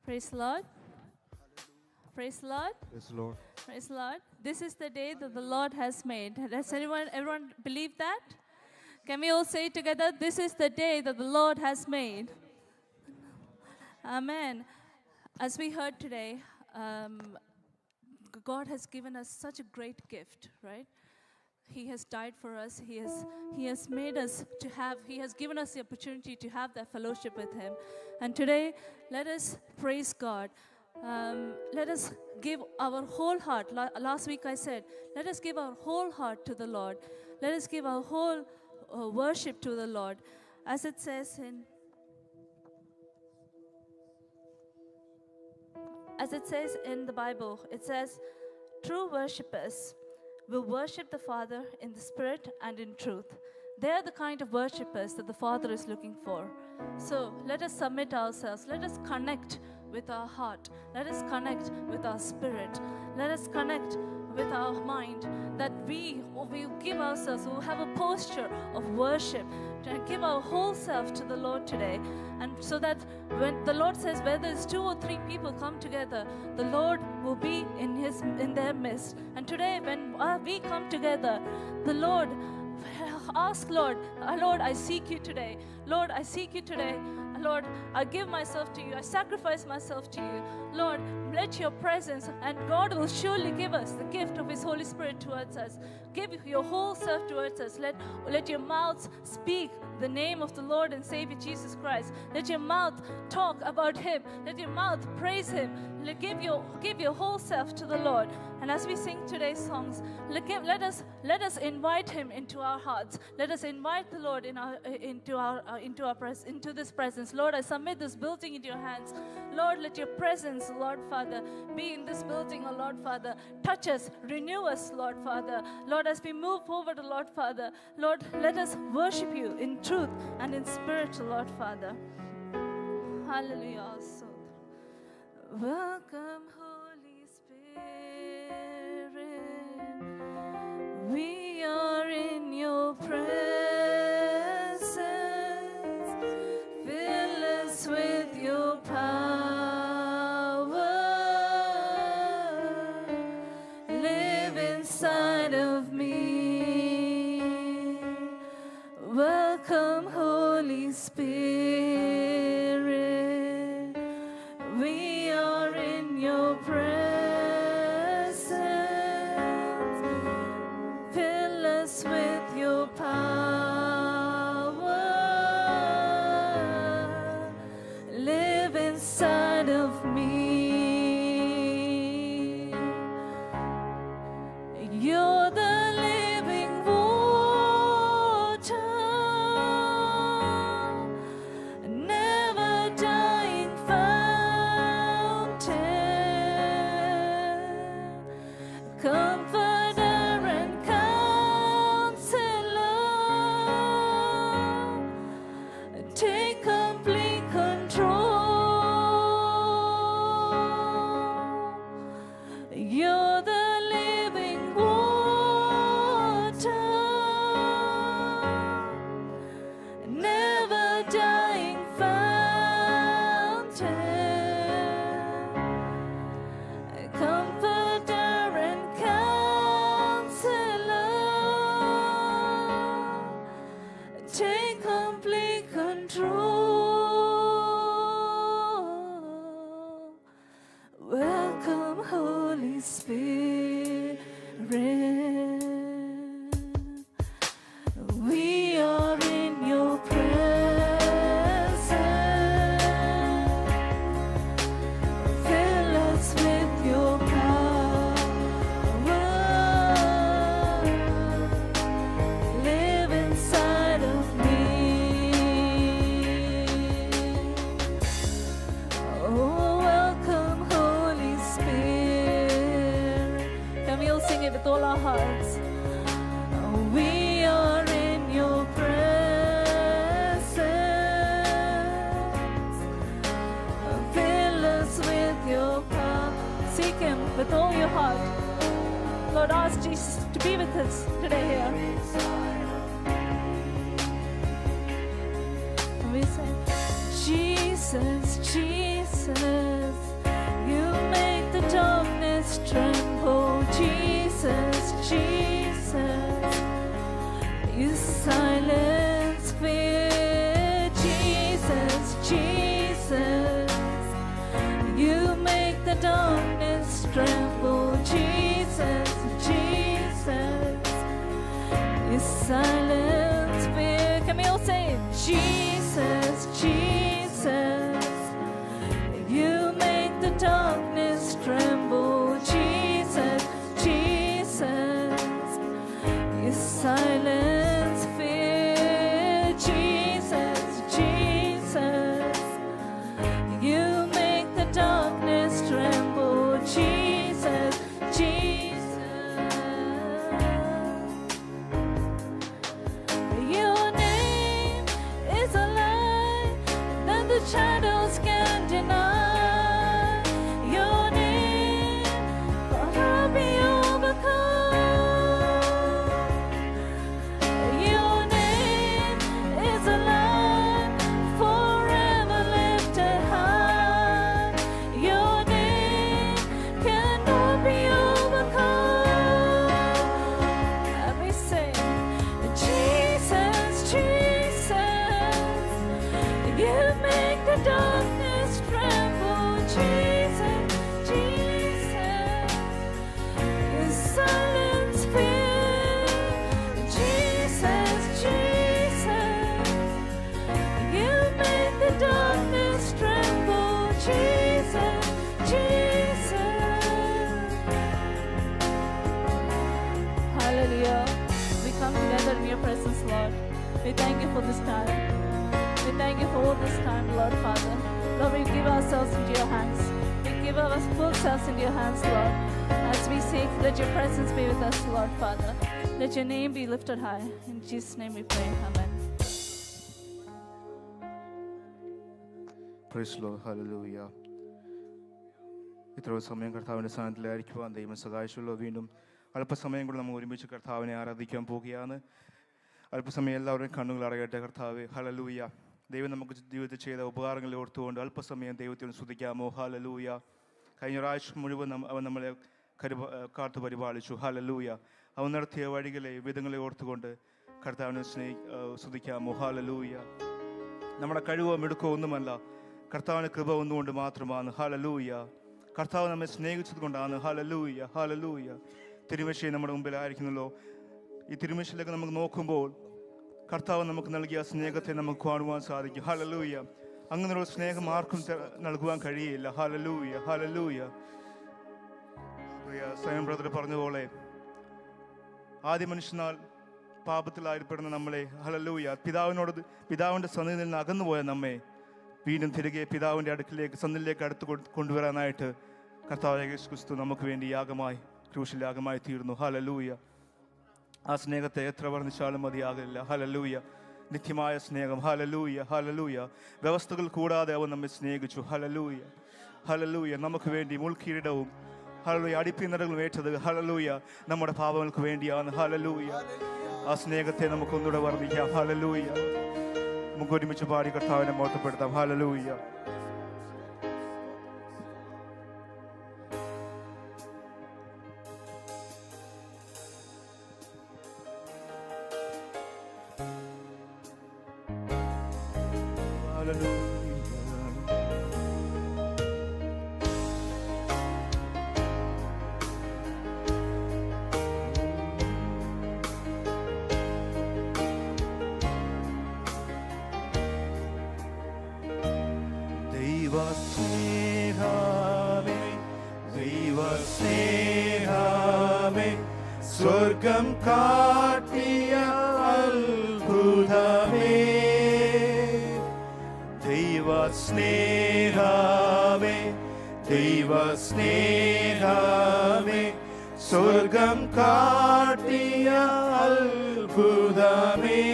Praise the Lord. Praise the Lord. Praise the Lord. Praise the Lord. This is the day that the Lord has made. Does everyone believe that? Can we all say together, this is the day that the Lord has made? Amen. As we heard today, God has given us such a great gift, right? He has died for us. He has made us to have, He has given us the opportunity to have that fellowship with Him. And today, let us praise God. Let us give our whole heart. Last week I said, let us give our whole heart to the Lord. Let us give our whole worship to the Lord. As it says in the Bible, it says, true worshippers will worship the Father in the Spirit and in truth. They are the kind of worshippers that the Father is looking for. So let us submit ourselves. Let us connect with our heart. Let us connect with our spirit. Let us connect with our mind, that we give ourselves, we have a posture of worship, to give our whole self to the Lord today. And so that when the Lord says, where there's 2 or 3 people come together, the Lord will be in their midst. And today, when we come together, the Lord, ask Lord, Lord, I seek you today. Lord, I seek you today. Lord, I give myself to you. I sacrifice myself to you. Lord, let your presence, and God will surely give us the gift of His Holy Spirit towards us. Give your whole self towards us. Let your mouths speak the name of the Lord and Savior Jesus Christ. Let your mouth talk about Him. Let your mouth praise Him. Give your whole self to the Lord. And as we sing today's songs, let us invite Him into our hearts. Let us invite the Lord into this presence. Lord, I submit this building into your hands. Lord, let your presence, Lord Father, be in this building, oh Lord Father. Touch us, renew us, Lord Father. Lord, as we move forward, Lord Father, Lord, let us worship you in truth and in spirit, Lord Father. Hallelujah. Also. Welcome, Holy Spirit. We are in your presence. Fill us with your power. Live inside of me. Welcome, Holy Spirit. We are in your presence. Fill us with your power. Live inside of me. You're the living water, never dying fountain, comforter and counselor. Take complete control. You're the living water, never dying fountain, comforter and counselor. Take complete control. Welcome, Holy Spirit. We are in your presence. Fill us with your power. Live inside of me. Jesus, Jesus, you make the darkness tremble. Jesus, Jesus, you silence fear. Jesus, Jesus, you make the darkness tremble. Jesus, Jesus, you silence fear. Can we all say it? Jesus, Jesus, you make the darkness tremble. Jesus, Jesus, you silence fear. Jesus, Jesus, you make the darkness tremble. Jesus, Jesus, your name is a light that the shadows can't deny. Your name cannot be overcome. Your name is a light forever lifted high. Your name cannot be overcome. Let me sing. Jesus, Jesus, you make the darkness tremble. Jesus, Jesus, you silence fear. Jesus, Jesus, you make the darkness tremble. Jesus, Jesus. Hallelujah. We come together in your presence, Lord. We thank you for this time. We thank you for all this time, Lord Father. Lord, we give ourselves into your hands. We give our full selves into your hands, Lord. As we seek, let your presence be with us, Lord Father. Let your name be lifted high. In Jesus' name we pray. Amen. Praise the Lord. Hallelujah. ഇത്രയും സമയം കർത്താവിൻ്റെ സ്ഥാനത്തിലായിരിക്കുവാൻ ദൈവം സഹായിച്ചുള്ളൂ. വീണ്ടും അല്പസമയം കൂടെ നമ്മൾ ഒരുമിച്ച് കർത്താവിനെ ആരാധിക്കാൻ പോവുകയാണ്. അല്പസമയം എല്ലാവരുടെയും കണ്ണുകൾ അടയട്ടെ. കർത്താവ് ഹല്ലേലൂയ. ദൈവം നമുക്ക് ജീവിതത്തിൽ ചെയ്ത ഉപകാരങ്ങളെ ഓർത്തുകൊണ്ട് അല്പസമയം ദൈവത്തിന് സ്തുതിക്കാമോ. ഹല്ലേലൂയ. കഴിഞ്ഞ ഒരാഴ്ച മുഴുവൻ അവൻ നമ്മളെ കാത്തു പരിപാലിച്ചു. ഹല്ലേലൂയ. അവൻ നടത്തിയ വഴികളെ വിധങ്ങളെ ഓർത്തുകൊണ്ട് കർത്താവിനെ സ്തുതിക്കാമോ. ഹല്ലേലൂയ. നമ്മുടെ കഴിവോ മിടുക്കോ ഒന്നുമല്ല, കർത്താവിൻ്റെ കൃപ ഒന്നുകൊണ്ട് മാത്രമാണ്. ഹല്ലേലൂയ. കർത്താവ് നമ്മെ സ്നേഹിച്ചത് കൊണ്ടാണ്. Hallelujah, hallelujah. തിരുമേശയെ നമ്മുടെ മുമ്പിലായിരിക്കുന്നല്ലോ. ഈ തിരുമേശയിലേക്ക് നമുക്ക് നോക്കുമ്പോൾ കർത്താവ് നമുക്ക് നൽകിയ സ്നേഹത്തെ നമുക്ക് കാണുവാൻ സാധിക്കും. ഹല്ലേലൂയ. അങ്ങനെയുള്ള സ്നേഹം ആർക്കും നൽകുവാൻ കഴിയില്ല. Hallelujah, hallelujah. സ്വയം ബ്രദർ പറഞ്ഞതുപോലെ ആദ്യ മനുഷ്യനാൽ പാപത്തിലായിരിപ്പെടുന്ന നമ്മളെ ഹല്ലേലൂയ പിതാവിൻ്റെ സന്നിധിയിൽ നിന്ന് അകന്നുപോയ നമ്മെ വീണ്ടും തിരികെ പിതാവിൻ്റെ അടുക്കിലേക്ക് സന്നിധിയിലേക്ക് അടുത്ത് കൊണ്ടുവരാനായിട്ട് കർത്താവ് യേശു ക്രിസ്തു നമുക്ക് വേണ്ടി യാഗമായി ക്രൂശിൽ യാഗമായി തീർന്നു. ഹല്ലേലൂയ. ആ സ്നേഹത്തെ എത്ര വർണ്ണിച്ചാലും മതിയാകില്ല. ഹല്ലേലൂയ. നിത്യമായ സ്നേഹം. Hallelujah, hallelujah. വ്യവസ്ഥകൾ കൂടാതെ അവൻ നമ്മെ സ്നേഹിച്ചു. Hallelujah, hallelujah. നമുക്ക് വേണ്ടി മുൾക്കിരീടവും ഹല്ലേലൂയ അടിപ്പിന്നടകളും ഏറ്റത് ഹല്ലേലൂയ നമ്മുടെ പാപങ്ങൾക്ക് വേണ്ടിയാണ്. ഹല്ലേലൂയ. ആ സ്നേഹത്തെ നമുക്കൊന്നുകൂടെ വർണ്ണിക്കാം. ഹല്ലേലൂയ. നമുക്ക് ഒരുമിച്ച് പാടി കർത്താവിനെ മഹത്വപ്പെടുത്താം. ഹല്ലേലൂയ. സ്വർഗം കാട്ടിയ അത്ഭുതമേ ദൈവസ്നേഹമേ, ദൈവസ്നേഹമേ, സ്വർഗം കാട്ടിയ അത്ഭുതമേ.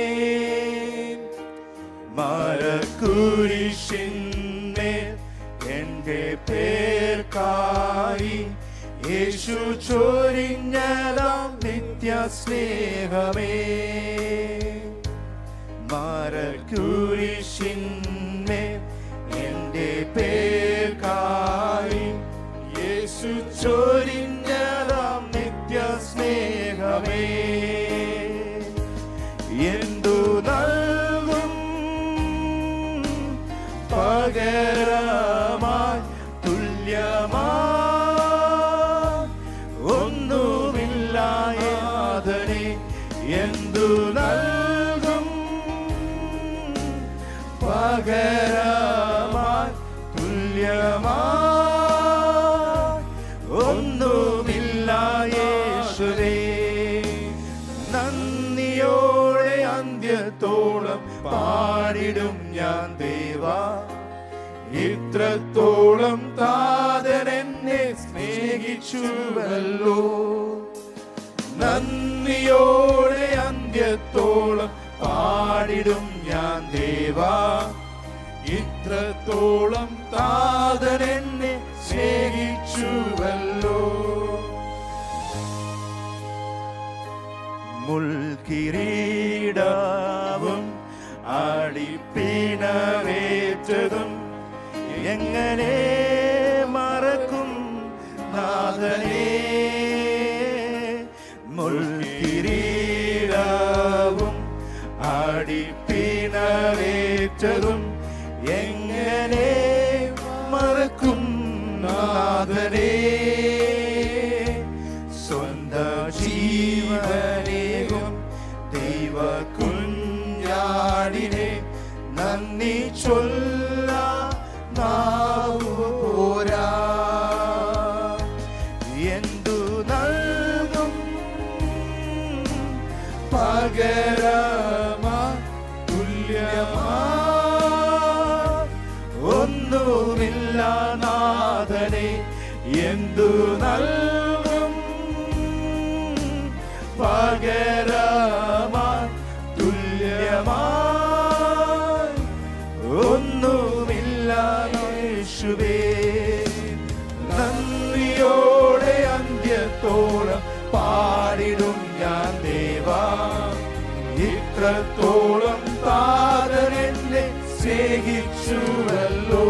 മരക്കുരിശിന്മേൽ എൻ്റെ പേർക്കായി യേശു ചൊരിഞ്ഞതാം നിത്യസ്നേഹമേ. മരക്കുരിശിന്മേൽ എൻ്റെ എന്തു നൽകും പകരമായി തുല്യമായി ഒന്നുമില്ല യാതനെ എന്തു നൽകും പകരമായി തുല്യമായി ഒന്നുമില്ല യേശുവേ നന്ദിയോടെ അന്ത്യത്തോളം പാടിടും ഞാൻ ദേവാ ഇത്രത്തോളം താതൻ എന്നെ സ്നേഹിച്ചുവല്ലോ നന്ദിയോടെ അന്ത്യത്തോളം പാടിടും ഞാൻ ദേവാ ഇത്രത്തോളം താതൻ എന്നെ സ്നേഹിച്ചുവല്ലോ മുൾക്കിരീടവും അടിപ്പിണവേറ്റതും എങ്ങനെ മറക്കും നാഥനേ മുൾക്കിരീടവും അടിപ്പിണവേറ്റതും എങ്ങനെ മറക്കും നാഥനേ സ്വന്തം ജീവനേകും ദൈവ കുഞ്ഞാടിനെ നന്ദി ചൊല്ല പോരാ എന്തു നൽകും പകരമാ തുല്യമാ ഒന്നുമില്ല നാഥനെ എന്തു നൽകും പകരമാ തുല്യമാ ഒന്നുമില്ല യേശുവേ നന്ദിയോടെ അന്ത്യത്തോളം പാടിടും ഞാൻ ദേവാ ഇത്രത്തോളം താതൻ എന്നെ സ്നേഹിച്ചുവല്ലോ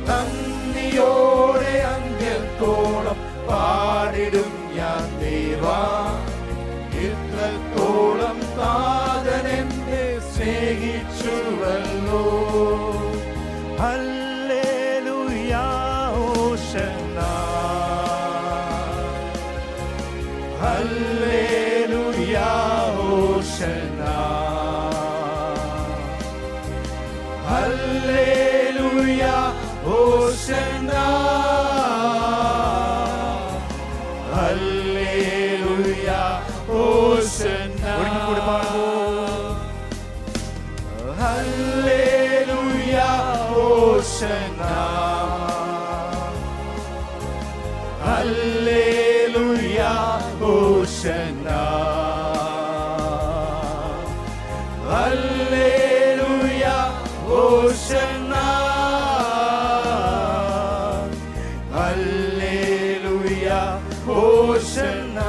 നന്ദിയോടെ അന്ത്യത്തോളം പാടിടും ഞാൻ ദേവാ ഇത്രത്തോളം താതൻ എന്നെ സ്നേഹിച്ചുവല്ലോ ഹല്ലേലൂയ ഹോശന്ന ഹല്ലേലൂയ ഹോശന്ന ഹല്ലേലൂയ ഹോശന്ന ഹല്ലേലൂയ ഹോശന്ന ഒരിക്കൽ പാടുമോ ഹല്ലേലൂയ ഹോശന്ന ഹല്ലേലൂയ ഹോശന്ന ഹല്ലേലൂയ ഹോശന്ന ഹല്ലേലൂയ ഹോശന്ന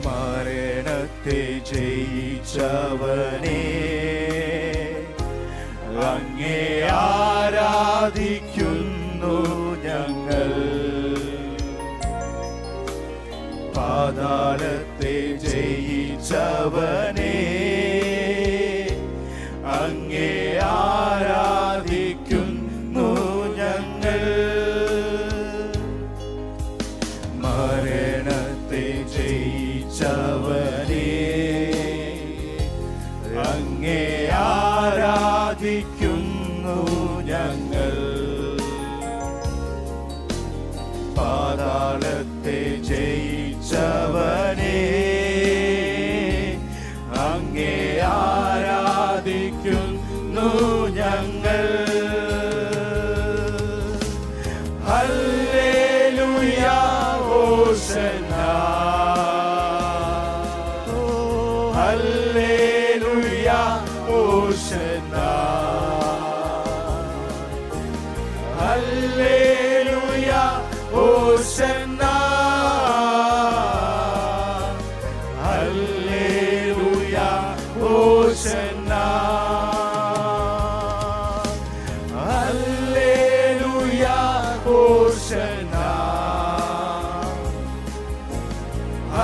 മരണത്തെ ജയിച്ചവനേ അങ്ങേ ആരാധിക്കുന്നു ഞങ്ങൾ പാതാളത്തെ ജയിച്ചവനേ അങ്ങേ ആരാധിക്കുന്നു ഞങ്ങൾ മരണത്തെ ജയിച്ചവനേ അങ്ങേ ആരാധിക്കുന്നു ഞങ്ങൾ പാതാളത്തെ ജയിച്ചവനേ അങ്ങേ ആരാധിക്കുന്നു ഞങ്ങൾ ഹല്ലേലൂയ ഹോശന്ന ഹല്ലേലൂയ ഹോശന്ന ഹല്ലേലൂയ ഹോശന്ന ഹല്ലേലൂയ ഹോശന്ന ഹല്ലേലൂയ ഹോശന്ന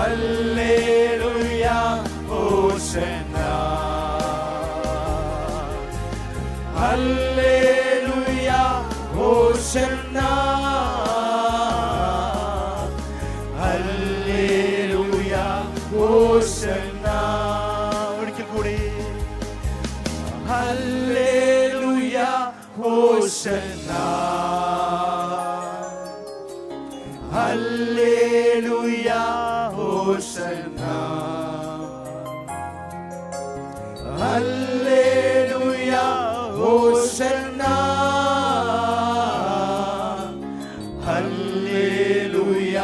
ഹല്ലേലൂയ ഹോശന്ന ഹല്ലേലൂയ ഹോശന്ന ഹല്ലേലൂയ ഹോശന്ന ഒരിക്കൽ കൂടി ഹല്ലേലൂയ ഹോശന്ന ഹല്ലേലൂയ ഹോശന്ന ഹല്ലേലൂയ ഹോശന്ന ഹല്ലേലൂയ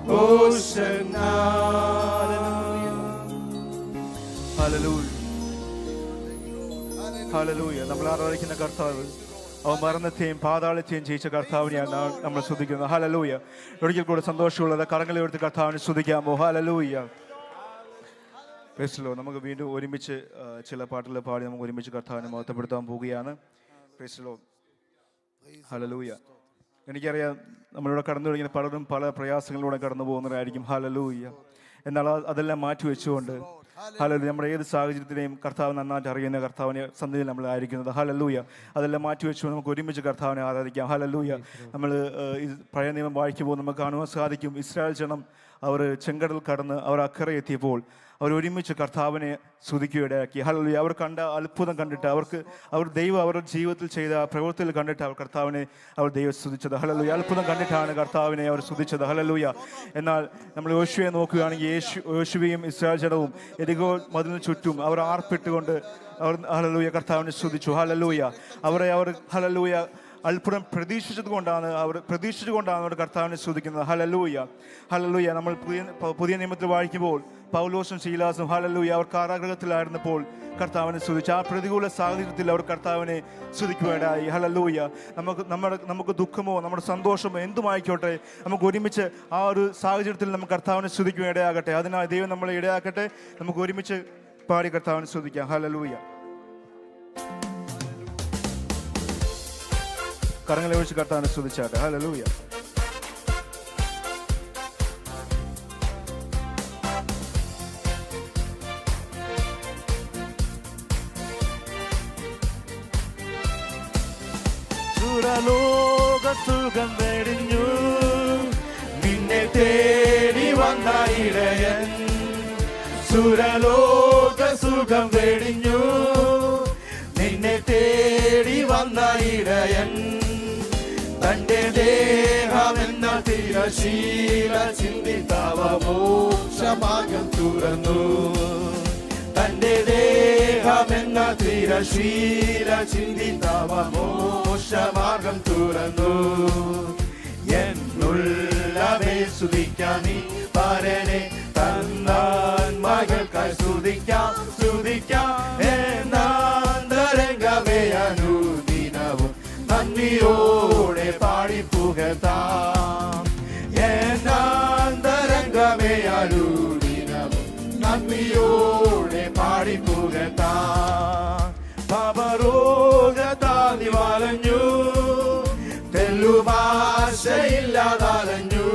ഹോശന്ന ഹല്ലേലൂയ. നമ്മൾ ആരാധിക്കുന്ന കർത്താവ് അവൻ മരണത്തെയും പാതാളത്തെയും ജയിച്ച കർത്താവിനെയാണ് നമ്മൾ സ്തുതിക്കുന്നത്. ഹല്ലേലൂയ. ഒരിക്കൽ കൂടെ സന്തോഷമുള്ളത് കരങ്ങളെ എടുത്ത് കർത്താവിനെ സ്തുതിക്കാമോ? ഹല്ലേലൂയ. Price the Lord. നമുക്ക് വീണ്ടും ഒരുമിച്ച് ചില പാട്ടുകൾ പാടി നമുക്ക് ഒരുമിച്ച് കർത്താവിനെ മഹത്വപ്പെടുത്താൻ പോവുകയാണ്. Price the Lord. ഹല്ലേലൂയ. എനിക്കറിയാം നമ്മളിവിടെ കടന്നു തുടങ്ങിയ പലരും പല പ്രയാസങ്ങളിലൂടെ കടന്നു പോകുന്നവരായിരിക്കും. ഹല്ലേലൂയ. എന്നാൽ അതെല്ലാം മാറ്റി വെച്ചുകൊണ്ട് ഹല്ലേലൂയ നമ്മുടെ ഏത് സാഹചര്യത്തിനെയും കർത്താവ് നന്നായിട്ട് അറിയുന്ന കർത്താവിനെ സന്നിധിയിൽ നമ്മളായിരിക്കുന്നത്. ഹല്ലേലൂയ. അതെല്ലാം മാറ്റി വെച്ചുകൊണ്ട് നമുക്ക് ഒരുമിച്ച് കർത്താവിനെ ആരാധിക്കാം. ഹല്ലേലൂയ. നമ്മൾ പഴയ നിയമം വായിക്കുമ്പോൾ നമുക്ക് കാണുവാൻ സാധിക്കും, ഇസ്രായേൽ ജനം അവർ ചെങ്കടൽ കടന്ന് അവർ അക്കരെ എത്തിയപ്പോൾ അവർ ഒരുമിച്ച് കർത്താവിനെ സ്തുതിക്കുകയിടയാക്കി. ഹല്ലേലൂയ. അവർ കണ്ട അത്ഭുതം കണ്ടിട്ട് അവർ ദൈവം അവരുടെ ജീവിതത്തിൽ ചെയ്ത പ്രവൃത്തിയിൽ കണ്ടിട്ട് അവർ കർത്താവിനെ ദൈവം സ്തുതിച്ചത്. ഹല്ലേലൂയ. അത്ഭുതം കണ്ടിട്ടാണ് കർത്താവിനെ അവർ സ്തുതിച്ചത്. ഹല്ലേലൂയ. എന്നാൽ നമ്മൾ യോശുവയെ നോക്കുകയാണെങ്കിൽ യോശുവയും ഇസ്രായേൽ ജനവും എരികോ മതിലിന് ചുറ്റും അവർ ആർപ്പിട്ടുകൊണ്ട് അവർ ഹല്ലേലൂയ കർത്താവിനെ സ്തുതിച്ചു. ഹല്ലേലൂയ. അവർ ഹല്ലേലൂയ അത്ഭുതം പ്രതീക്ഷിച്ചുകൊണ്ടാണ് അവർ കർത്താവിനെ സ്തുതിക്കുന്നത്. ഹല്ലേലൂയ. ഹല്ലേലൂയ. നമ്മൾ പുതിയ നിയമത്തിൽ വായിക്കുമ്പോൾ പൗലോസും ശീലാസും ഹല്ലേലൂയ അവർ കാരാഗൃഹത്തിലായിരുന്നപ്പോൾ കർത്താവിനെ സ്തുതിച്ചു. ആ പ്രതികൂല സാഹചര്യത്തിൽ അവർ കർത്താവിനെ സ്തുതിക്കുകയിടയായി. ഹല്ലേലൂയ. നമുക്ക് ദുഃഖമോ നമ്മുടെ സന്തോഷമോ എന്തുമായിക്കോട്ടെ നമുക്ക് ഒരുമിച്ച് ആ ഒരു സാഹചര്യത്തിൽ നമുക്ക് കർത്താവിനെ സ്തുതിക്കുകയിടയാകട്ടെ. അതിനായി ദൈവം നമ്മളെ ഇടയാക്കട്ടെ. നമുക്ക് ഒരുമിച്ച് പാടി കർത്താവിനെ സ്തുതിക്കാം. ഹല്ലേലൂയ. കരങ്ങളെ ഒഴിച്ച് കർത്താവിനെ സ്തുതിച്ചാട്ടെ. ഹല്ലേലൂയ. സുരലോകസുഖം വെടിഞ്ഞു നിന്നെ തേടി വന്ന ഇടയൻ. സുരലോകസുഖം വെടിഞ്ഞു നിന്നെ തേടി വന്ന ഇടയൻ. തന്റെ ദേഹമെന്ന തിരശീല ചിന്തിതവ മോക്ഷമാർഗം തുറന്നു. തന്റെ ദേഹമെന്ന തിരശീല ചിന്തിതവ മോക്ഷമാർഗം തുറന്നു. എന്നുള്ളവേ സ്തുതിക്കാം നീ പരനെ തന്നാൻ മകൾക്കായി സ്തുതിക്കാം എന്നാന്തരംഗമേ അനുദിനവും നന്ദിയോടെ പാടിപ്പുകഴ്ത്താം. എന്നാന്തരംഗമേ അനുദിനവും നന്ദിയോടെ പാടിപ്പുകഴ്ത്താം. പാപരോഗത്താൽ വലഞ്ഞു തെല്ലുഭാഷയില്ലാതലഞ്ഞു.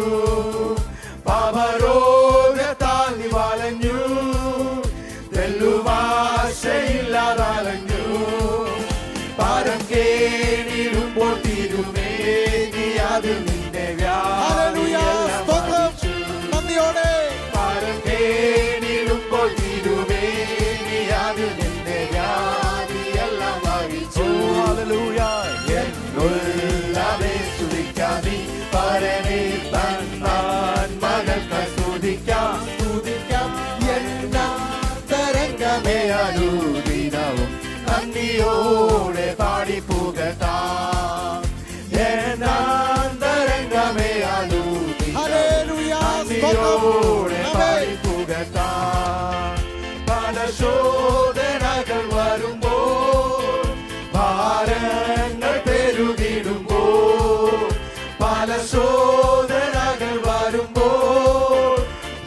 പാപരോഗത്താൽ വലഞ്ഞു തെല്ലുഭാഷയില്ലാതലഞ്ഞു. പാരം കേണിടുമ്പോൾ തിരുമേനി അതിൽ നിന്റെ വ്യാധിയെല്ലാം നന്ദിയോടെ. പാരം കേണിടുമ്പോൾ തിരുമേനി അതിൽ നിന്റെ വ്യാധിയെല്ലാം വഹിച്ചു. ഹല്ലേലൂയ. എന്നുള്ളവേ സ്തുതിക്കാം നീ പരനെ തന്നാൻ മകൾക്കായി സ്തുതിക്കാം എന്നാന്തരംഗമേ അനുദിനവും നന്ദിയോടെ പാടിപ്പുകഴ്ത്താം. എന്നാന്തരംഗമേ നന്ദിയോടെ പാടിപ്പുകഴ്ത്താം. പല ശോധനകൾ വരുമ്പോൾ ഭാരങ്ങൾ പെരുകിടുമ്പോൾ പല ശോധനകൾ വരുമ്പോൾ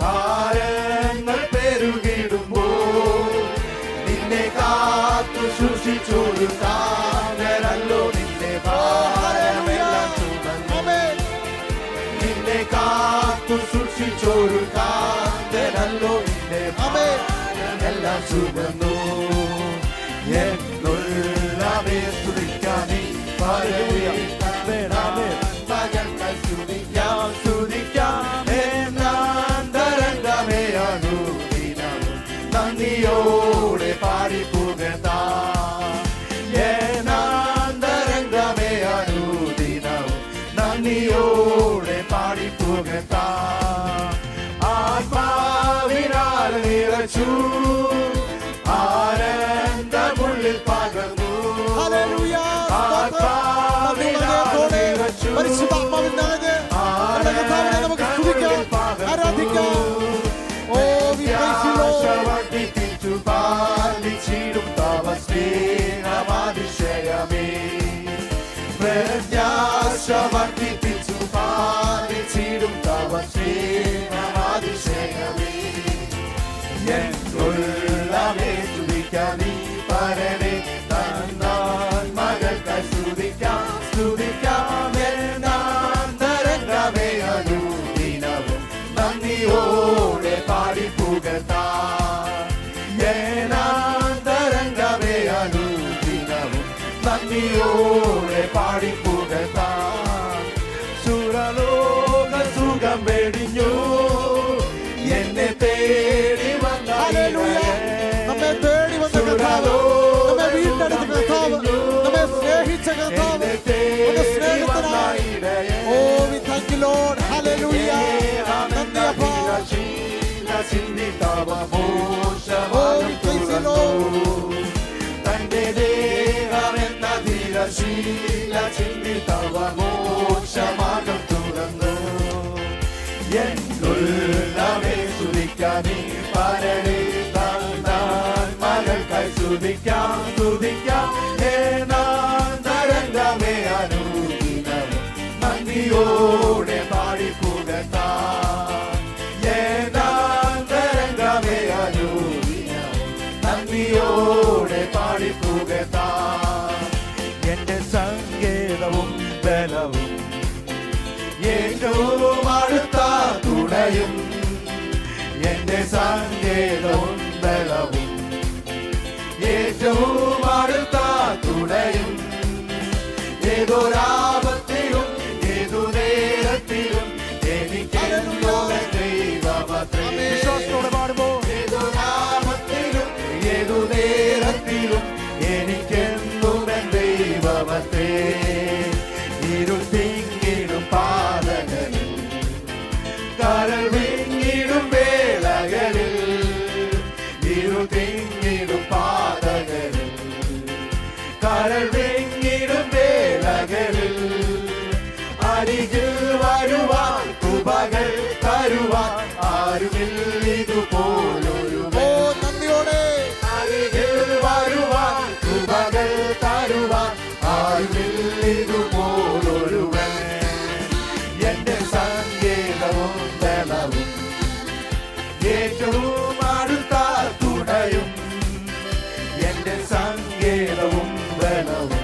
ഭാരങ്ങൾ പെരുകിടുമ്പോൾ നിന്നെ കാത്തു സൂക്ഷിച്ചൊരു താങ്ങരല്ലോ നിന്റെ ഭാരമെല്ലാം ചുമന്നു. നിന്നെ കാത്തു സൂക്ഷിച്ചൊരു കാന്തരല്ലോ നല്ലോ നിന്റെ എല്ലാം ചുമന്നു എന്നുള്ളവേ സ്തുതിക്കാൻ നീ സ്തുതിക്കാം സ്തുതിക്കാം എന്നാന്തരംഗമേ അനുദിനം നന്ദിയോടെ പാടിപ്പുകഴ്ത്താം എന്നാന്തരംഗമേ അനുദിനം നന്ദിയോടെ പാടിപ്പുകഴ്ത്താം ആത്മാവിനാൽ നിറച്ചു ആനന്ദമുള്ളിൽ പകർന്നു പാലിച്ചിടും തവ സ്നേഹമാതിശയമേ പ്രത്യാശ വർദ്ധിപ്പിച്ചു പാലിച്ചിടും തവ സ്നേഹമാതിശയമേ എന്നുള്ളവേ സ്തുതിക്കാൻ നീ പരനെ തന്നാൻ മകൾക്കായി സ്തുതിക്കാം സ്തുതിക്കാം എന്നാന്തരംഗമേ അനുദിനവും നന്ദിയോടെ പാടിപ്പുകഴ്ത്താം എന്നാന്തരംഗമേ അനുദിനവും നന്ദിയോടെ പാടിപ്പുകഴ്ത്താം സുരലോക സുഖം വെടിഞ്ഞു എന്നെ തേടി വന്ന നമ്മെ തേടി വന്ന കർത്താവ്, നമ്മെ വീണ്ടെടുത്ത കർത്താവ്, നമ്മെ സ്നേഹിച്ച കർത്താവ്, നമ്മുടെ സ്നേഹത്തിനായി. ഓ we thank you Lord, hallelujah. നന്ദി അപ്പാ. തന്റെ ദേഹമെന്ന തിരശീല ചിന്തിതവ മോക്ഷമാർഗം തുറന്നു എന്നുള്ളവേ സ്തുതിക്കാൻ നീ പരനെ തന്നാൻ മകൾക്കായി സ്തുതിക്കാം സ്തുതിക്കാം എന്നാന്തരംഗമേ അനുദിനം നന്ദിയോടെ പാടിപ്പുകഴ്ത്താം എന്നാന്തരംഗമേ അനുദിനം നന്ദിയോടെ പാടിപ്പുകഴ്ത്താം എന്റെ സങ്കേതവും ബലവും ഏറ്റവും അടുത്ത തുണയും എന്റെ സങ്കേതവും ബലവും ഏറ്റവും അടുത്ത തുണയും ഏതൊരാപത്തിലും ഏതു നേരത്തിലും എനിക്കെന്തോ ദൈവമത്രേ വിശ്വാസത്തോടെ പാടുമ്പോ ഏതൊരാപത്തിലും ഏതു നേരത്തിലും എനിക്കെന്നും ദൈവമത്രേ ഇരുൾ തിങ്ങിടും പാതകളിൽ കരൾ വിങ്ങിടും വേളകളിൽ ഇരുൾ തിങ്ങിടും പാതകളിൽ കരൾ വിങ്ങിടും വേളകളിൽ അരികിൽ വരുവാൻ കൃപകൾ തരുവാൻ ആരുമില്ലിതുപോലൊരു നന്ദിയോടെ അരികിൽ വരുവാൻ കൃപകൾ തരുവാൻ ആരുമില്ലിതുപോലൊരുവൻ എന്റെ സങ്കേതവും ബലവും ഏറ്റവും അടുത്ത തുണയും എന്റെ സങ്കേതവും ബലവും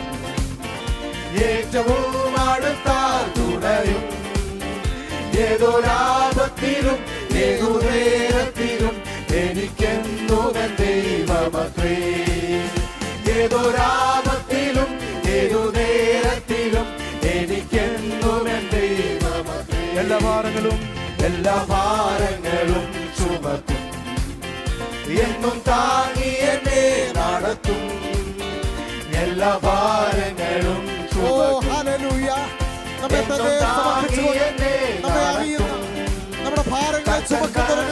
ഏറ്റവും അടുത്ത തുണയും ഏതൊരാപത്തിലും ഏതു നേരത്തിലും എനിക്കെന്നും ദൈവമത്രേ ഏതൊരാപത്തിലും ഏതു നേരത്തിലും എനിക്കെന്നും ദൈവമത്രേ എല്ലാ ഭാരങ്ങളും ചുമക്കും എന്നും താങ്ങി എന്നെ നടത്തും എല്ലാ ഭാരങ്ങളും നമ്മെ തന്നെ സമർപ്പിച്ചു നമ്മെ അറിയുന്ന നമ്മുടെ ഭാരങ്ങളെ ചുമക്കുന്നവരുടെ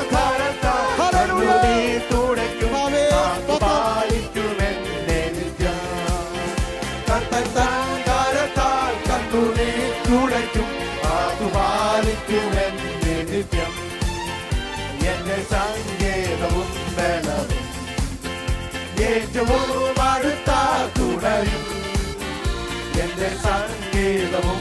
നിത്യം എന്റെ സങ്കേതവും ബലവും ഏറ്റവും അടുത്ത തുണയും എന്റെ സങ്കേതവും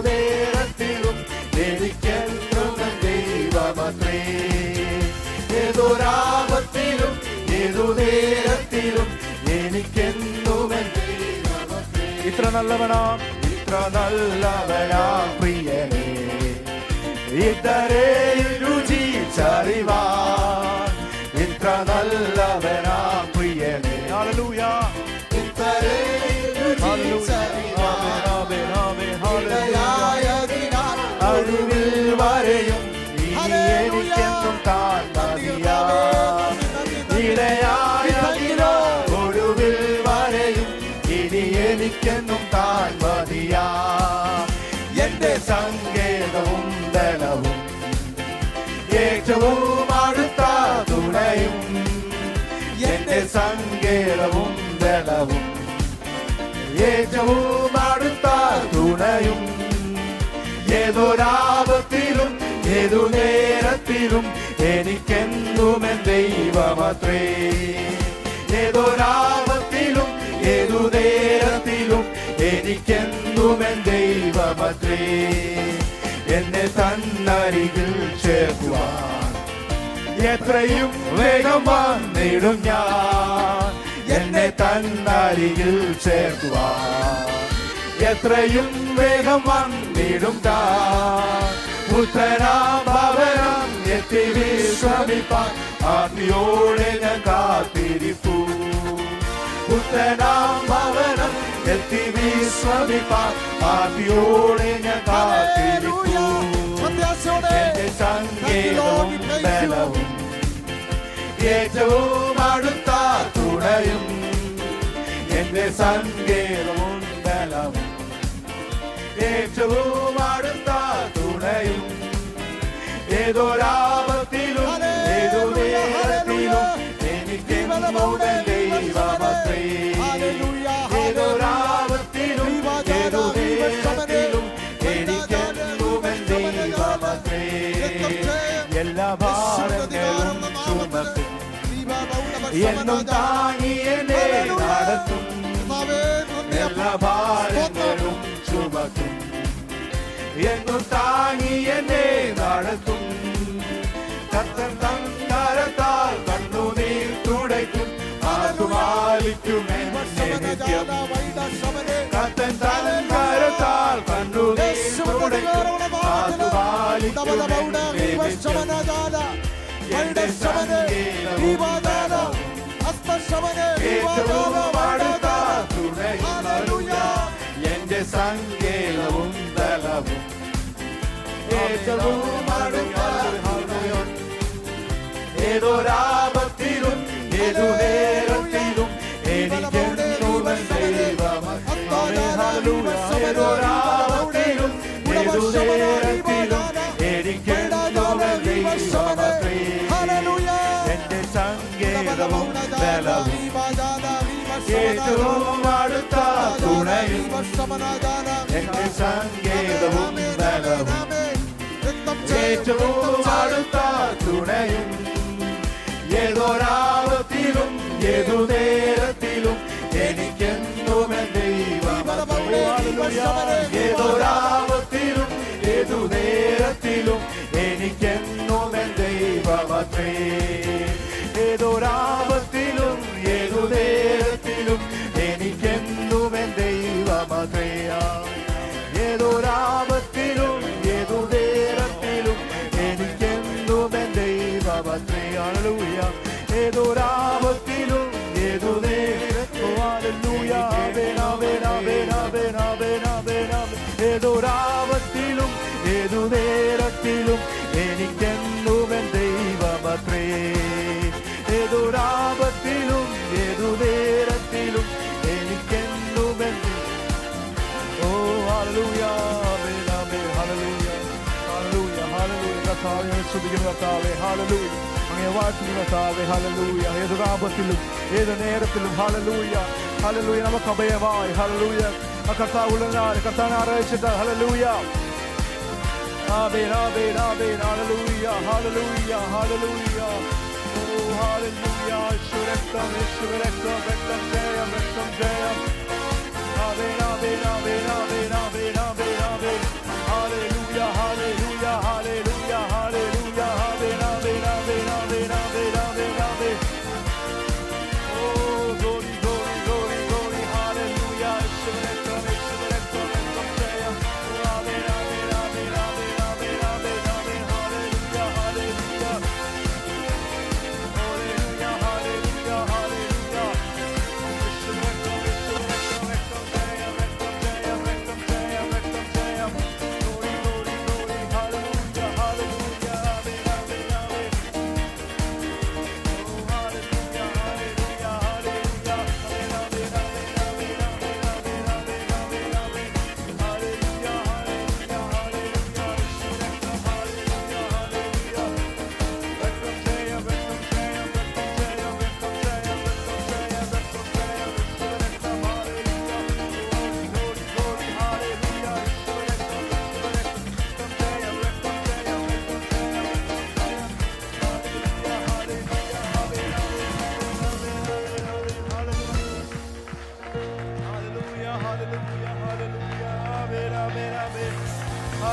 നേരത്തിലും എനിക്കെന്നും ദൈവമത്രേ ഏതൊരാപത്തിലും ഏതു നേരത്തിലും എനിക്കെന്നും ഇത്ര നല്ലവനാം പ്രിയനേ ഇതരയിൽ രുചിച്ചറിവാൻ ഇത്ര നല്ലവനാം പ്രിയനേ ഹല്ലേലൂയ ഇതരയിൽ രുചിച്ചറിവാൻ ഇടയായതിനാൽ ഒടുവിൽ വരെയും ഇനി എനിക്കെന്നും താൻ മതിയാ ഇടയായതിനാൽ ഒടുവിൽ വരെയും ഇനി എനിക്കെന്നും താൻ മതിയാ എന്റെ സങ്കേതവും ബലവും ഏറ്റവും അടുത്ത തുണയും എന്റെ സങ്കേതവും ബലവും ഏറ്റവും അടുത്ത തുണയും ഏതൊരാപത്തിലും ഏതു നേരത്തിലും എനിക്കെന്നും എൻ ദൈവമത്രേ ഏതൊരാപത്തിലും ഏതു നേരത്തിലും എനിക്കെന്നും എൻ ദൈവമത്രേ എന്നെ തന്നരികിൽ ചേർക്കുവാൻ എത്രയും വേഗം വന്നിടും ഞാൻ എന്നെ തന്നരികിൽ ചേർക്കുവാൻ എത്രയും വേഗം വന്നിടും താൻ പുത്രനാം ഭവനം എത്തി വിശ്രമിപ്പാൻ ആർത്തിയോടെ ഞാൻ കാത്തിരിപ്പൂ പുത്രനാം ഭവനം എത്തി വിശ്രമിപ്പാൻ ആർത്തിയോടെ ഞാൻ കാത്തിരിപ്പൂ എന്റെ സങ്കേതവും ബലവും ഏറ്റവും അടുത്ത തുണയും എന്റെ സങ്കേതവും ബലവും ഏറ്റവും അടുത്ത തുണയും ഏതൊരാപത്തിലും ഏതു നേരത്തിലും എനിക്കെന്നും ദൈവമത്രേ ഏതൊരാപത്തിലും ഏതു നേരത്തിലും എനിക്കെന്നും ദൈവമത്രേ എല്ലാ ഭാരങ്ങളും ചുമക്കും എന്നും താങ്ങി എന്നെ നടത്തും എല്ലാ ഭാരങ്ങളും ചുമക്കും എന്നും താങ്ങി എന്നെ നടത്തും കർത്തൻ തൻ കരത്താൽ കണ്ണുനീർ തുടയ്ക്കും ആത്മാലിക്കും കർത്തൻ തൻ കരത്താൽ കണ്ണുനീർ തുടയ്ക്കും ആത്മാലിക്കും എന്റെ സങ്കേതവും ഏറ്റവും അടുത്ത തുണയും എന്റെ സങ്കേതവും ബലവും ഏറ്റവും അടുത്ത ഏതൊരാപത്തിലും ഏതു നേരത്തിലും എനിക്കെന്നും ദൈവമത്രേ ഏതൊരാപത്തിലും ഏതു നേരത്തിലും എനിക്കെന്നും ദൈവമത്രേ എന്റെ സങ്കേതവും ബലവും ഏറ്റവും അടുത്ത തുണയും എന്റെ സങ്കേതവും ബലവും ഏറ്റവും അടുത്ത തുണയും ഏതൊരാപത്തിലും ഏതു നേരത്തിലും എനിക്കെന്നും എൻ ദൈവമത്രേ ഏതൊരാപത്തിലും ഏതു നേരത്തിലും എനിക്കെന്നും എൻ ദൈവമത്രേ ഏതൊരാപത്തിലും ഏതു നേരത്തിലും എനിക്കെന്നും എൻ ദൈവമത്രേ ഏതൊരാപത്തിലും ഏതു നേരത്തിലും എനിക്കെന്നും എൻ ദൈവമത്രേ ഹല്ലേലൂയ ഏതൊരാപത്തിലും ഏതു നേരത്തിലും ഹല്ലേലൂയ ആമേൻ ആമേൻ ആമേൻ ആമേൻ ആമേൻ ആമേൻ ഏതൊരാപത്തിലും ഏതു നേരത്തിലും എനിക്കെന്നും എൻ ദൈവമത്രേ ഏതൊരാപത്തിലും ഏതു നേരത്തിലും എനിക്കെന്നും എൻ ഓ ഹല്ലേലൂയ ആമേൻ ആമേൻ ഹല്ലേലൂയ ഹല്ലേലൂയ ഹല്ലേലൂയ കർത്താവേ സ്തുതിക്കുന്നു കർത്താവേ ഹല്ലേലൂയ അങ്ങയെ വാഴ്ത്തുന്നു കർത്താവേ ഹല്ലേലൂയ ഏതൊരാപത്തിലും ഏതു നേരത്തിലും ഹല്ലേലൂയ ഹല്ലേലൂയ നമുക്ക് അഭയമായി ഹല്ലേലൂയ ആ കർത്താവ് ഉള്ളതിനാൽ കർത്താവിനെ ആരാധിച്ചിട്ട് ഹല്ലേലൂയ ആമേൻ ആമേൻ ആമേൻ ഹല്ലേലൂയ ഹല്ലേലൂയ ഹല്ലേലൂയ ഓ ഹല്ലേലൂയ യേശുരക്തം യേശുരക്തം രക്തം ജയം രക്തം ജയം ആമേൻ ആമേൻ ആമേൻ ആമേൻ ആമേൻ ആമേൻ ആമേൻ ഹല്ലേലൂയ ഹല്ലേലൂയ ഹല്ലേലൂയ ഹല്ലേലൂയ ആമേൻ ആമേൻ ആമേൻ ആമേൻ ആമേൻ ആമേൻ ആമേൻ ഓ glory glory glory glory hallelujah യേശുരക്തം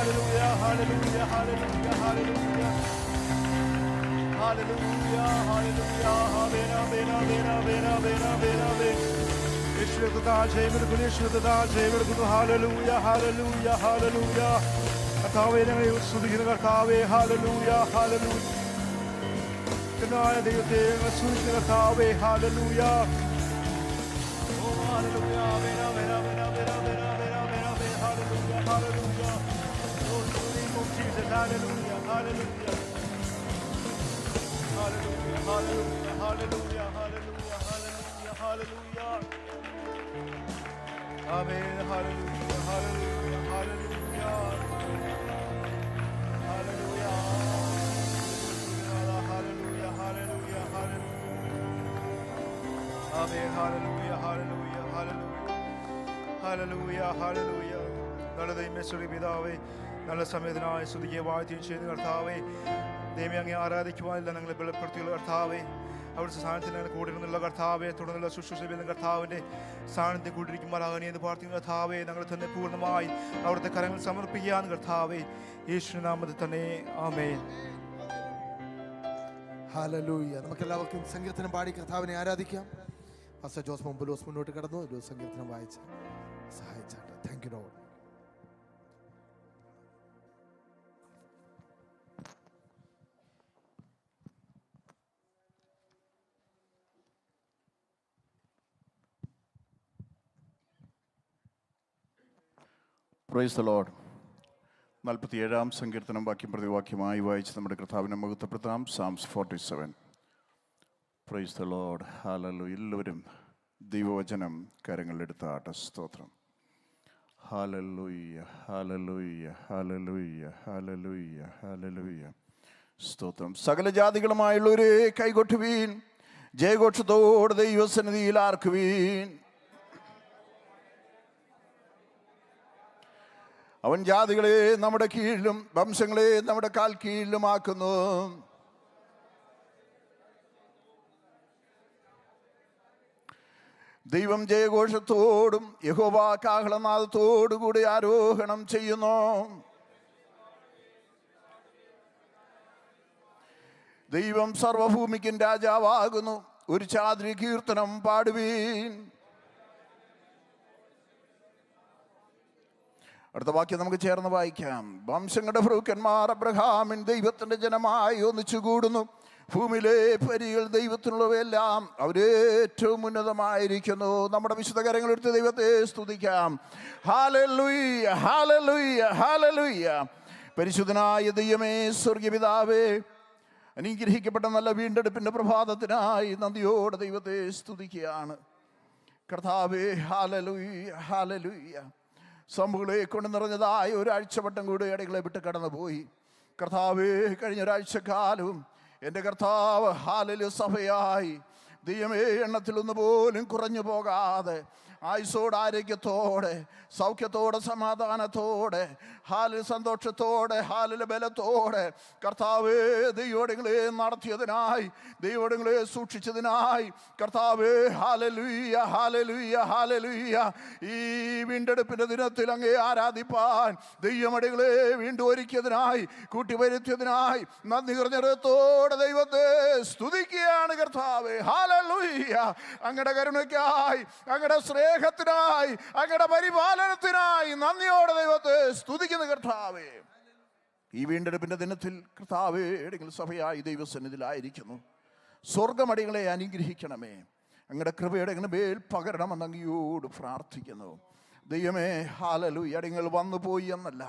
hallelujah, hallelujah, hallelujah, hallelujah. Hallelujah, hallelujah, amen, amen, amen, amen, amen, amen, amen. യേശുവേ ജയമെടുക്കുന്നു, യേശുവേ ജയമെടുക്കുന്നു. hallelujah, hallelujah, hallelujah. കർത്താവേ ഞങ്ങളെ സ്തുതിക്കുന്ന കർത്താവേ, hallelujah, hallelujah. കർത്താവായ ദൈവത്തെ ഞങ്ങൾ സ്തുതിക്കുന്ന കർത്താവേ, hallelujah. Oh, hallelujah, amen, amen, amen, amen, amen, amen, amen, amen, hallelujah, hallelujah. Oh, in the name of Jesus, hallelujah, hallelujah. Hallelujah, hallelujah, hallelujah, hallelujah, hallelujah, hallelujah. Amen, hallelujah, hallelujah, hallelujah. Hallelujah. Hallelujah, hallelujah, hallelujah. Amen, hallelujah, hallelujah, hallelujah. Hallelujah, hallelujah. നല്ല ദൈവമേ പിതാവേ, നല്ല സമയത്തിനായി സ്തുതിയെ വാഴ്ത്തുകയും ചെയ്യുന്ന കർത്താവേ, ദൈവമേ അങ്ങേ ആരാധിക്കുവാനില്ല ഞങ്ങളെ ബലപ്പെടുത്തിയുള്ള കർത്താവേ, അവിടുത്തെ സാന്നിധ്യത്തിൽ ഞങ്ങൾ കൂടിയിരുന്നുള്ള കർത്താവേ, തുടർന്നുള്ള ശുശ്രൂഷ കർത്താവിൻ്റെ സാന്നിധ്യം കൂടിയിരിക്കുമാറാകണേ എന്ന് പ്രാർത്ഥിക്കുന്ന കർത്താവേ, ഞങ്ങൾ തന്നെ പൂർണ്ണമായി അവിടുത്തെ കരങ്ങൾ സമർപ്പിക്കുകയാണ് കർത്താവേ, യേശുവിന്റെ നാമത്തിൽ തന്നെ ആമേൻ. ഹല്ലേലൂയ. നമുക്കെല്ലാവർക്കും സങ്കീർത്തനം പാടി കർത്താവിനെ ആരാധിക്കാം. പാസ്റ്റർ ജോസ് മുമ്പലോസ് മുന്നോട്ട് കടന്നു ഒരു സങ്കീർത്തനം വായിച്ച് സഹായിച്ചാട്ടെ. Thank you Lord. Praise the Lord. 47 സങ്കീർത്തനം വാക്യം പ്രതിവാക്യമായി വായിച്ച് നമ്മുടെ കർത്താവിനെ മഹത്വപ്പെടുത്താം. സാംസ് 47. Praise the Lord. ഹല്ലേലൂയ. എല്ലാവരും ദൈവവചനം കരങ്ങളിലെടുത്താട്ടെ. സ്തോത്രം. ഹല്ലേലൂയ, ഹല്ലേലൂയ, ഹല്ലേലൂയ, ഹല്ലേലൂയ, ഹല്ലേലൂയ. സ്തോത്രം. സകല ജാതികളുമായുള്ളവരെ കൈകൊട്ടുവീൻ, ജയഘോഷത്തോടെ ദൈവസന്നിധിയിൽ ആർക്കുവീൻ. അവൻ ജാതികളെ നമ്മുടെ കീഴിലും വംശങ്ങളെ നമ്മുടെ കാൽ കീഴിലുമാക്കുന്നു. ദൈവം ജയഘോഷത്തോടും യഹോവ കാഹളനാദത്തോടുകൂടി ആരോഹണം ചെയ്യുന്നു. ദൈവം സർവഭൂമിക്കും രാജാവാകുന്നു. ഒരു ചാദ്രി കീർത്തനം പാടുവീൻ. അടുത്ത വാക്യം നമുക്ക് ചേർന്ന് വായിക്കാം. വംശങ്ങളുടെ പ്രഭുക്കന്മാർ അബ്രഹാമിൻ ദൈവത്തിൻ്റെ ജനമായി ഒന്നിച്ചു കൂടുന്നു. ഭൂമിയിലെ പരികൾ ദൈവത്തിനുള്ളവയെല്ലാം അവരേറ്റവും ഉന്നതമായിരിക്കുന്നു. നമ്മുടെ വിശുദ്ധ കരങ്ങളെടുത്ത് ദൈവത്തെ സ്തുതിക്കാം. ഹല്ലേലൂയ, ഹല്ലേലൂയ, ഹല്ലേലൂയ. പരിശുദ്ധനായ ദൈവമേ, സ്വർഗ്ഗീയ പിതാവേ, അനുഗ്രഹിക്കപ്പെട്ട നല്ല വീണ്ടെടുപ്പിൻ്റെ പ്രഭാതത്തിനായി നന്ദിയോടെ ദൈവത്തെ സ്തുതിക്കുകയാണ് കർത്താവേ. Hallelujah, hallelujah. സംഭവങ്ങളെ കൊണ്ട് നിറഞ്ഞതായ ഒരാഴ്ചവട്ടം കൂടി ഇടകളെ വിട്ട് കടന്നുപോയി കർത്താവേ. കഴിഞ്ഞ ഒരാഴ്ചക്കാലവും എൻ്റെ കർത്താവ് ഹല്ലേലൂയ സഭയായി ദൈവമേ എണ്ണത്തിലൊന്നു പോലും കുറഞ്ഞു പോകാതെ ആയുസ്സോടെ ആരോഗ്യത്തോടെ സൗഖ്യത്തോടെ സമാധാനത്തോടെ ഹാലിൽ സന്തോഷത്തോടെ ഹാലിൽ ബലത്തോടെ കർത്താവേ ദൈവങ്ങളെ നടത്തിയതിനായി ദൈവങ്ങളെ സൂക്ഷിച്ചതിനായി കർത്താവേ ഹല്ലേലൂയ, ഹല്ലേലൂയ, ഹല്ലേലൂയ. ഈ വീണ്ടെടുപ്പിൻ്റെ ദിനത്തിൽ അങ്ങേ ആരാധിപ്പാൻ ദൈവമടികളെ വീണ്ടും ഒരുക്കിയതിനായി കൂട്ടിവരുത്തിയതിനായി നന്ദി നിറഞ്ഞത്തോടെ ദൈവത്തെ സ്തുതിക്കുകയാണ് കർത്താവേ. ഹല്ലേലൂയ. അങ്ങയുടെ കരുണയ്ക്കായി അങ്ങയുടെ സ്നേഹത്തിനായി അങ്ങയുടെ പരിപാലനത്തിനായി നന്ദിയോടെ ദൈവത്തെ സ്തുതിക്കുന്ന കർത്താവേ. ഈ വീണ്ടെടുപ്പിന്റെ ദിനത്തിൽ കർത്താവേ സഭയായി ദൈവസന്നിധിയിലായിരിക്കുന്നു. സ്വർഗമടികളെ അനുഗ്രഹിക്കണമേ. അങ്ങയുടെ കൃപയുടെ മേൽ പകരണമെന്ന് അങ്ങയോട് പ്രാർത്ഥിക്കുന്നു ദൈവമേ. ഹല്ലേലൂയ. അടിങ്ങൾ വന്നു പോയി എന്നല്ല,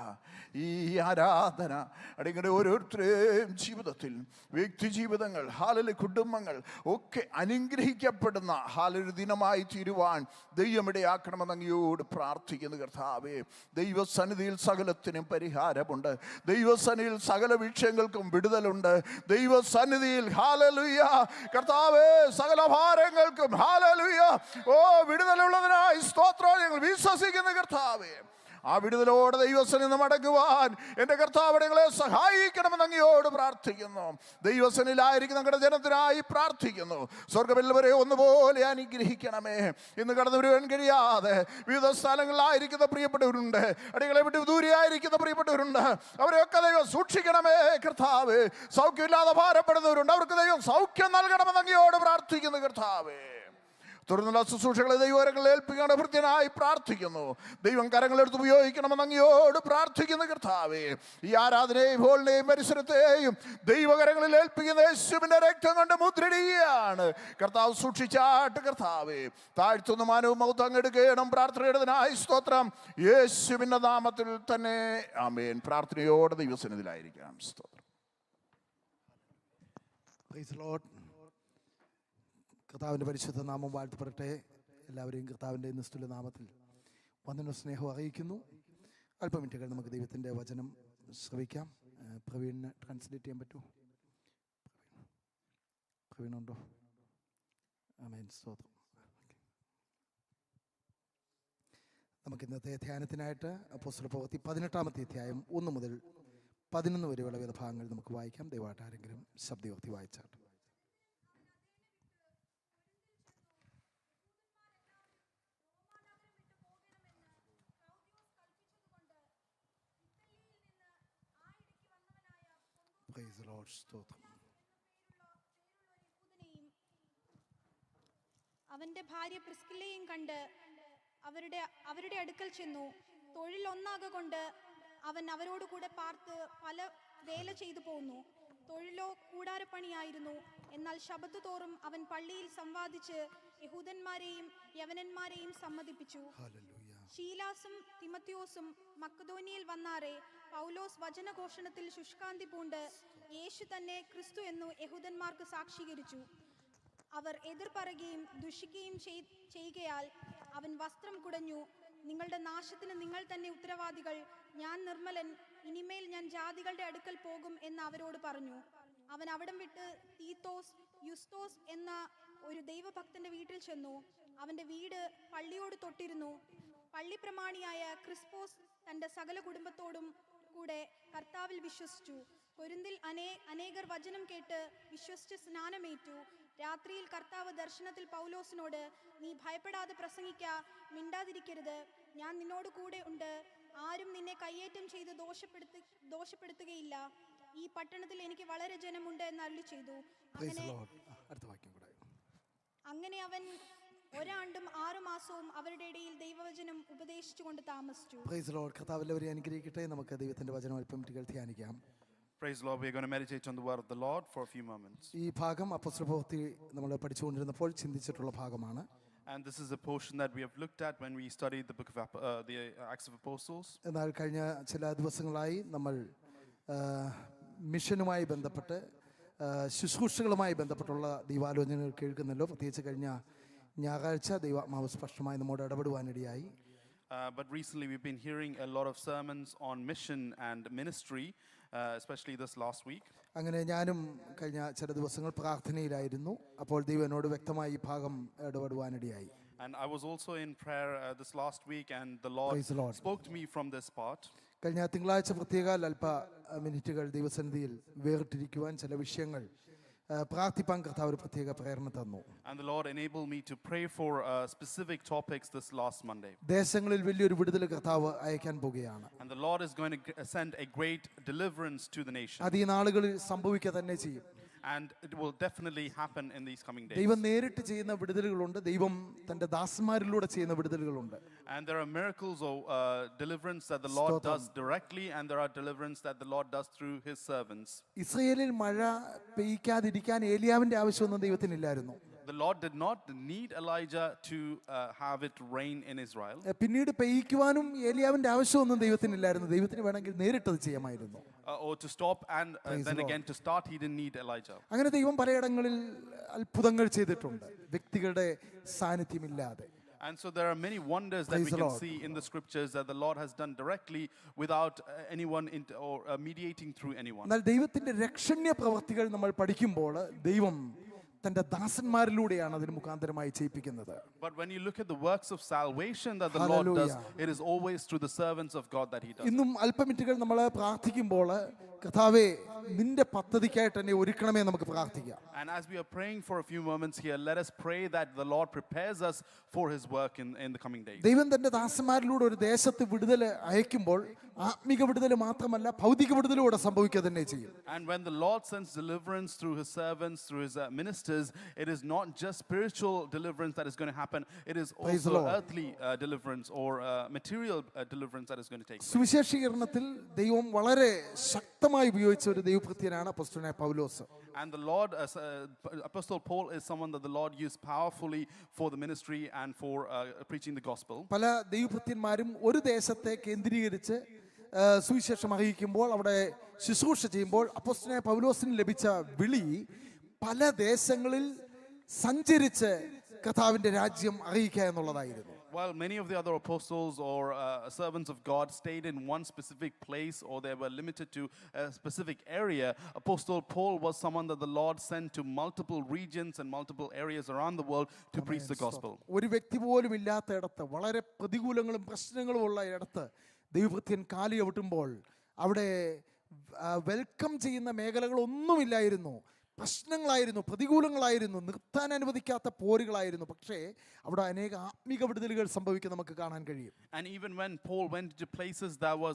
ഈ ആരാധന അടിങ്ങളുടെ ഓരോരുത്തരുടെയും ജീവിതത്തിൽ വ്യക്തി ജീവിതങ്ങൾ ഹാലല് കുടുംബങ്ങൾ ഒക്കെ അനുഗ്രഹിക്കപ്പെടുന്ന ഹാലൊരു ദിനമായി തീരുവാൻ ദൈവമിടയാക്കണമെന്ന് അങ്ങയോട് പ്രാർത്ഥിക്കുന്നു കർത്താവേ. ദൈവസന്നിധിയിൽ സകലത്തിനും പരിഹാരമുണ്ട്. ദൈവസന്നിധിയിൽ സകല വിഷയങ്ങൾക്കും വിടുതലുണ്ട്. ദൈവസന്നിധിയിൽ ഹല്ലേലൂയ കർത്താവേ സകല ഭാരങ്ങൾക്കും ഹല്ലേലൂയ ഓ വിടുതലുള്ളതിനായി സ്തോത്രം ഞങ്ങൾ വിശ്വസിക്കുന്നു കർത്താവേ. ആ വിടുതലോടെ ദൈവസന്നിധി മടങ്ങുവാൻ എൻ്റെ കർത്താവ് ഞങ്ങളെ സഹായിക്കണമെന്ന് അങ്ങയോട് പ്രാർത്ഥിക്കുന്നു. ദൈവസന്നിധിയിലായിരിക്കും ഞങ്ങളുടെ ജനത്തിനായി പ്രാർത്ഥിക്കുന്നു. സ്വർഗ്ഗമെല്ലാവരെ ഒന്നുപോലെ അനുഗ്രഹിക്കണമേ. ഇന്ന് കടന്നു വരുവാൻ കഴിയാതെ വിവിധ സ്ഥലങ്ങളിലായിരിക്കുന്ന പ്രിയപ്പെട്ടവരുണ്ട്, അടികളെ വിട്ട് ദൂരെയായിരിക്കുന്ന പ്രിയപ്പെട്ടവരുണ്ട്. അവരെയൊക്കെ ദൈവം സൂക്ഷിക്കണമേ കർത്താവ്. സൗഖ്യമില്ലാതെ ഭാരപ്പെടുന്നവരുണ്ട്, അവർക്ക് ദൈവം സൗഖ്യം നൽകണമെന്ന് അങ്ങയോട് പ്രാർത്ഥിക്കുന്നു കർത്താവേ. തുടർന്നുള്ള ശുശ്രൂഷകളെ ദൈവകരങ്ങളിൽ ഏൽപ്പിക്കാൻ ഭൃത്യനായി പ്രാർത്ഥിക്കുന്നു. ദൈവം കരങ്ങളെടുത്ത് ഉപയോഗിക്കണമെന്ന് അങ്ങയോട് പ്രാർത്ഥിക്കുന്നു കർത്താവേ. ഈ ആരാധനയെയും ഹോളിനെയും പരിസരത്തെയും ദൈവകരങ്ങളിൽ ഏൽപ്പിക്കുന്ന യേശുവിൻ്റെ രക്തം കൊണ്ട് മുദ്രടിയാണ് കർത്താവ്. സൂക്ഷിച്ചാട്ട് കർത്താവേ. താഴ്ത്തുന്ന മാനവും മൗത്ത് അങ്ങെടുക്കണം. പ്രാർത്ഥനയുടേതിനായി സ്തോത്രം. യേശുവിൻ്റെ നാമത്തിൽ തന്നെ ആമേൻ. പ്രാർത്ഥനയോടെ ദൈവസന്നിധിയിലായിരിക്കാം. സ്തോത്രം. Price the Lord. കർത്താവിൻ്റെ പരിശുദ്ധ നാമം വാഴ്ത്തപ്പെടട്ടെ. എല്ലാവരെയും കർത്താവിൻ്റെ നിസ്തുല നാമത്തിൽ വന്ദന സ്നേഹം അറിയിക്കുന്നു. അല്പം മിനിറ്റുകൾ നമുക്ക് ദൈവത്തിൻ്റെ വചനം ശ്രവിക്കാം. പ്രവീണിന് ട്രാൻസ്ലേറ്റ് ചെയ്യാൻ പറ്റുമോ? പ്രവീണുണ്ടോ? ആമേൻ. സ്തോത്രം. നമുക്ക് ഇന്നത്തെ ധ്യാനത്തിനായിട്ട് അപ്പോസ്തല പ്രവൃത്തി 18-ാമത്തെ അധ്യായം 1 മുതൽ 11 വരെയുള്ള വേദഭാഗങ്ങൾ നമുക്ക് വായിക്കാം. ദയവായിട്ട് ആരെങ്കിലും ശബ്ദയോക്തി വായിച്ചാട്ട്. അവന്റെ ഭാര്യ പ്രിസ്കില്ലയും കണ്ട് അവരുടെ അടുക്കൽ ചെന്നു. തൊഴിൽ ഒന്നാകെ കൊണ്ട് അവൻ അവരോട് കൂടെ പാർത്ത് പല വേല ചെയ്തു പോന്നു. തൊഴിലോ കൂടാരപ്പണിയായിരുന്നു. എന്നാൽ ശബത്ത് തോറും അവൻ പള്ളിയിൽ സംവാദിച്ച് യഹൂദന്മാരെയും യവനന്മാരെയും സമ്മതിപ്പിച്ചു. ശീലാസും തിമത്യോസും മക്കദോനിയിൽ വന്നാറെ പൗലോസ് വചനഘോഷണത്തിൽ ശുഷ്കാന്തി പൂണ്ട് യേശു തന്നെ ക്രിസ്തു എന്നു യഹൂദന്മാർക്ക് സാക്ഷീകരിച്ചു. അവർ എതിർ പറയുകയും ദുഷിക്കുകയും ചെയ്യുകയാൽ അവൻ വസ്ത്രം കുടഞ്ഞു. നിങ്ങളുടെ നാശത്തിന് നിങ്ങൾ തന്നെ ഉത്തരവാദികൾ. ഞാൻ നിർമ്മലൻ, ഇനിമേൽ ഞാൻ ജാതികളുടെ അടുക്കൽ പോകും എന്ന് അവരോട് പറഞ്ഞു. അവൻ അവിടം വിട്ട് തീത്തോസ് യുസ്തോസ് എന്ന ഒരു ദൈവഭക്തന്റെ വീട്ടിൽ ചെന്നു. അവന്റെ വീട് പള്ളിയോട് തൊട്ടിരുന്നു. പള്ളിപ്രമാണിയായ ക്രിസ്പോസ് തന്റെ സകല കുടുംബത്തോടും കൂടെ കർത്താവിൽ വിശ്വസിച്ചു. കൊരിന്തിൽ അനേകർ വചനം കേട്ട് വിശ്വസിച്ച് സ്നാനമേറ്റു. രാത്രിയിൽ കർത്താവ് ദർശനത്തിൽ പൗലോസിനോട്, നീ ഭയപ്പെടാതെ പ്രസംഗിക്ക, മിണ്ടാതിരിക്കരുത്, ഞാൻ നിന്നോട് കൂടെ ഉണ്ട്. ആരും നിന്നെ കയ്യേറ്റം ചെയ്ത് ദോഷപ്പെടുത്തുകയില്ല. ഈ പട്ടണത്തിൽ എനിക്ക് വളരെ ജനമുണ്ട് എന്ന് അരുളി ചെയ്തു. അങ്ങനെ അവൻ 1 ആണ്ടും 6 മാസവും അവരുടെ ഇടയിൽ ദൈവവചനം ഉപദേശിച്ചുകൊണ്ട് താമസിച്ചു. Praise lord. കർത്താവ് എല്ലാവരെയും അനുഗ്രഹിക്കട്ടെ. നമുക്ക് ദൈവത്തിന്റെ വചനം അല്പം ധ്യാനിക്കാം. Praise the Lord. We are going to meditate on the word of the Lord for a few moments. ഈ ഭാഗം അപ്പോസ്തല പ്രവൃത്തി നമ്മൾ പഠിച്ചുകൊണ്ടിരുന്നപ്പോൾ ചിന്തിച്ചിട്ടുള്ള ഭാഗമാണ്. And this is a portion that we have looked at when we studied the book of the Acts of Apostles. എന്നാൽ കഴിഞ്ഞ ചില ദിവസങ്ങളായി നമ്മൾ മിഷനുമായി ബന്ധപ്പെട്ട് ശുശ്രൂഷകളുമായി ബന്ധപ്പെട്ടുള്ള ദൈവാലോചനകൾ കേൾക്കുന്നല്ലോ. പ്രത്യേകിച്ച് കഴിഞ്ഞ ഞായറാഴ്ച ദൈവാത്മാവ് സ്പഷ്ടമായി നമ്മോട് ഇടപെടുവാനിടയായി. But recently we've been hearing a lot of sermons on mission and ministry, especially this last week. അങ്ങനെ ഞാനും കഴിഞ്ഞ ചില ദിവസങ്ങൾ പ്രാർത്ഥനയിലായിരുന്നു. അപ്പോൾ ദൈവം എന്നോട് വ്യക്തമായി ഈ ഭാഗം ഇടപെടുവാനിടയായി. And I was also in prayer this last week, and the Lord spoke to me from this part. കഴിഞ്ഞ തിങ്കളാഴ്ച പ്രത്യേക അല്പ മിനിറ്റുകൾ ദൈവസന്നിധിയിൽ വേറിട്ടിരിക്കുവാൻ ചില വിഷയങ്ങൾ പ്രാർത്ഥിപ്പാൻ കർത്താവ് ഒരു പ്രത്യേക പ്രേരണ തന്നു. And the Lord enabled me to pray for specific topics this last Monday. ദേശങ്ങളിൽ വലിയൊരു വിടുതൽ കർത്താവ് അയക്കാൻ പോകുകയാണ്. And the Lord is going to send a great deliverance to the nation. അത് ഈ നാളുകളിൽ സംഭവിക്കുക തന്നെ ചെയ്യും. And it will definitely happen in these coming days. ദൈവം നേരിട്ട് ചെയ്യുന്ന വിടുതലുകളുണ്ട്, ദൈവം തന്റെ ദാസന്മാരിലൂടെ ചെയ്യുന്ന വിടുതലുകളുണ്ട്. And there are miracles or deliverance that the Lord does directly, and there are deliverance that the Lord does through his servants. ഇസ്രായേലിൽ മഴ പെയ്യാതിരിക്കാൻ ഏലിയാവിന്റെ ആവശ്യമൊന്നും ദൈവത്തിനില്ലായിരുന്നു. The Lord did not need Elijah to have it rain in Israel. പിന്നീട് പെയ്യിക്കുവാനും ഏലിയാവിന്റെ ആവശ്യമൊന്നും ദൈവത്തിനില്ലായിരുന്നു. ദൈവത്തിന് വേണമെങ്കിൽ നേരിട്ടത് ചെയ്യാമായിരുന്നു. Or to stop and then again to start, he didn't need Elijah. അങ്ങനെ ദൈവം പലയിടങ്ങളിൽ അത്ഭുതങ്ങൾ ചെയ്തിട്ടുണ്ട് വ്യക്തികളുടെ സാന്നിധ്യമില്ലാതെ. And so there are many wonders that we can see in the scriptures that the Lord has done directly without anyone mediating through anyone. എന്നാൽ ദൈവത്തിന്റെ രക്ഷണ്യ പ്രവൃത്തികൾ നമ്മൾ പഠിക്കുമ്പോൾ ദൈവം തൻ്റെ ദാസന്മാരിലൂടെയാണ് അതിന് മുഖാന്തരമായി ചെയ്യിപ്പിക്കുന്നത്. But when you look at the works of salvation that the Lord does, Hallelujah. it is always through the servants of God that He does. ഇന്നും അല്പമിനിറ്റുകൾ നമ്മൾ പ്രാർത്ഥിക്കുമ്പോൾ കർത്താവേ നിന്റെ പദ്ധതിക്കായിട്ട് എന്നെ ഒരുക്കണമേ നമുക്ക് പ്രാർത്ഥിക്കാം. And as we are praying for a few moments here, let us pray that the Lord prepares us for His work in the coming days. ദൈവം തന്റെ ദാസന്മാരിലൂടെ ഒരു ദേശത്ത് വിടുതൽ അയക്കുമ്പോൾ ആത്മിക വിടുതൽ മാത്രമല്ല ഭൗതിക വിടുതലൂടെ സംഭവിക്കുക തന്നെ ചെയ്യും. And when the Lord sends deliverance through His servants, through His ministers, it is not just spiritual deliverance that is going to happen, it is Praise the also Lord. earthly deliverance or material deliverance that is going to take place. സുവിശേഷീകരണത്തിൽ ദൈവം വളരെ ശക്തമായി ഉപയോഗിച്ച ഒരു ദൈവഭൃത്യനാണ് അപ്പോസ്തലനായ പൗലോസ്. And the Lord, Apostle Paul is someone that the Lord used powerfully for the ministry and for preaching the gospel. പല ദൈവഭൃത്യന്മാരും ഒരു ദേശത്തെ കേന്ദ്രീകരിച്ച് സുവിശേഷം അറിയിക്കുമ്പോൾ അവിടെ ശുശ്രൂഷ ചെയ്യുമ്പോൾ അപ്പോസ്തലനായ പൗലോസിന് ലഭിച്ച വിളി പല ദേശങ്ങളിൽ സഞ്ചരിച്ച് കർത്താവിന്റെ രാജ്യം അറിയിക്കുക എന്നുള്ളതായിരുന്നു. While many of the other apostles or servants of God stayed in one specific place or they were limited to a specific area, Apostle Paul was someone that the Lord sent to multiple regions and multiple areas around the world to preach the gospel. ഒരു വ്യക്തി പോലും ഇല്ലാത്ത ഇടത്ത് വളരെ പ്രതികൂലങ്ങളും പ്രശ്നങ്ങളും ഉള്ള ഇടത്ത് ദൈവഭൃത്യൻ കാലി ചവിട്ടുമ്പോൾ അവിടെ വെൽക്കം ചെയ്യുന്ന മേഖലകളൊന്നുമില്ലായിരുന്നു. പ്രശ്നങ്ങളായിരുന്നു, പ്രതികൂലങ്ങളായിരുന്നു, നിർത്താൻ അനുവദിക്കാത്ത പോരുകളായിരുന്നു. പക്ഷേ അവിടെ അനേക ആത്മിക വിടുതലുകൾ സംഭവിക്കാൻ നമുക്ക് കാണാൻ കഴിയും. And even when Paul went to places that were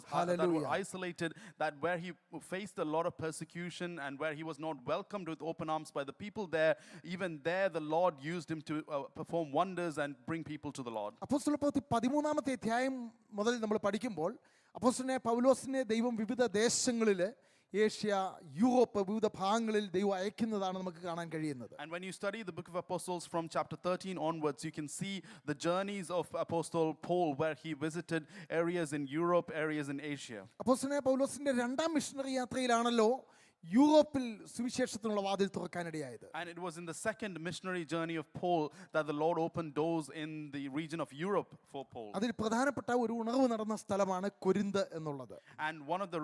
isolated, that where he faced a lot of persecution and where he was not welcomed with open arms by the people there, even there the Lord used him to perform wonders and bring people to the Lord. അപ്പോസ്തലപ്രവൃത്തി 13-ാമത്തെ അധ്യായം മുതൽ നമ്മൾ പഠിക്കുമ്പോൾ അപ്പോസ്തലനായ പൗലോസിനെ ദൈവം വിവിധ ദേശങ്ങളിൽ Asia, Europe, വിവിധ ഭാഗങ്ങളിൽ ദൈവം അയക്കുന്നതാണ് നമുക്ക് കാണാൻ കഴിയുന്നത്. And when you study the book of Apostles from chapter 13 onwards, you can see the journeys of Apostle Paul where he visited areas in Europe, areas in Asia. അപ്പോസ്തലനായ പൗലോസിന്റെ രണ്ടാം മിഷണറി യാത്രയിലാണല്ലോ യൂറോപ്പിൽ സുവിശേഷത്തിനുള്ള വാതിൽ തുറക്കാനിടയായത്. And it was in the second missionary journey of Paul that the Lord opened doors in the region of Europe for Paul. അതിൽ പ്രധാനപ്പെട്ട ഒരു ഉണർവ് നടന്ന സ്ഥലമാണ് കൊരിന്ത് എന്നുള്ളത്. And one of the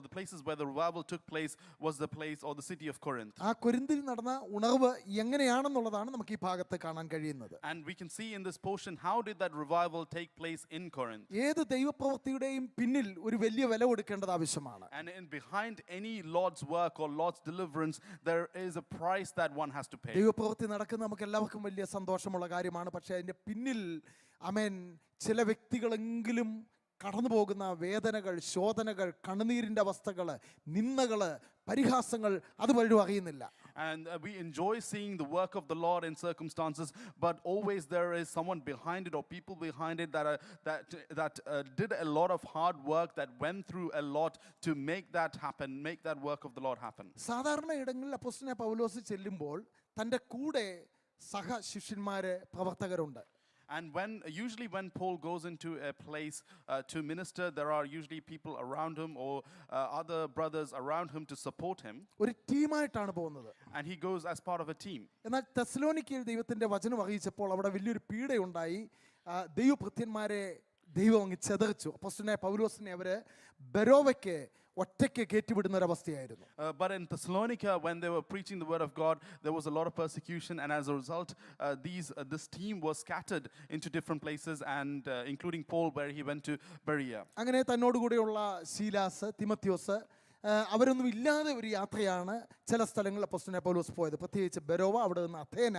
the places where the revival took place was the place or the city of Corinth. ആ കൊരിന്തിൽ നടന്ന ഉണർവ് എങ്ങനെയാണെന്നുള്ളതാണ് നമുക്ക് ഈ ഭാഗത്ത് കാണാൻ കഴിയുന്നത്. And we can see in this portion how did that revival take place in Corinth. ഏത് ദൈവപ്രവൃത്തിയുടെയും പിന്നിൽ ഒരു വലിയ വില കൊടുക്കേണ്ടത് ആവശ്യമാണ്. And behind any Lord's work or Lord's deliverance, there is a price that one has to pay. ദൈവപ്രവൃത്തി നടക്കുന്ന നമുക്ക് എല്ലാവർക്കും വലിയ സന്തോഷമുള്ള കാര്യമാണ്. പക്ഷേ അതിൻ്റെ പിന്നിൽ ചില വ്യക്തികളെങ്കിലും കടന്നു പോകുന്ന വേദനകൾ, ശോധനകൾ, കണ്ണുനീരിൻ്റെ അവസ്ഥകൾ, നിന്ദകൾ, പരിഹാസങ്ങൾ അത് പലരും അറിയുന്നില്ല. And we enjoy seeing the work of the Lord in circumstances, but always there is someone behind it or people behind it that did a lot of hard work, that went through a lot to make that happen, make that work of the Lord happen. സാധാരണ ഇടങ്ങളിൽ അപ്പോസ്തലനായ പൗലോസ് ചെല്ലുമ്പോൾ തൻ്റെ കൂടെ സഹശിഷ്യന്മാര് പ്രവർത്തകരുണ്ട്. And usually when Paul goes into a place to minister, there are usually people around him or other brothers around him to support him. ഒരു ടീമായിട്ടാണ് പോകുന്നത്. And he goes as part of a team. എന്നാൽ തെസ്സലോനിക്കയിൽ ദൈവത്തിന്റെ വചനം അറിയിച്ചപ്പോൾ അവിടെ വലിയൊരു പീഡയുണ്ടായി. ദൈവഭൃത്യന്മാരെ ദൈവം അങ്ങ് ചെതറിച്ചു. അപ്പോസ്തലനായ പൗലോസിനെ അവര് ബെരോവയ്ക്ക് ഒറ്റയ്ക്ക് കയറ്റിവിടുന്ന ഒരവസ്ഥയായിരുന്നു. But in Thessalonica, when they were preaching the word of God, there was a lot of persecution, and as a result, this team was scattered into different places, and including Paul, where he went to Berea. അങ്ങനെ തന്നോടുകൂടെയുള്ള Silas, തിമത്യോസ് അവരൊന്നും ഇല്ലാതെ ഒരു യാത്രയാണ് ചില സ്ഥലങ്ങളിൽ അപ്പോസ്തലനായ പൗലോസ് പോയത്. പ്രത്യേകിച്ച് ബെരോവ, അവിടെ നിന്ന് അഥേന,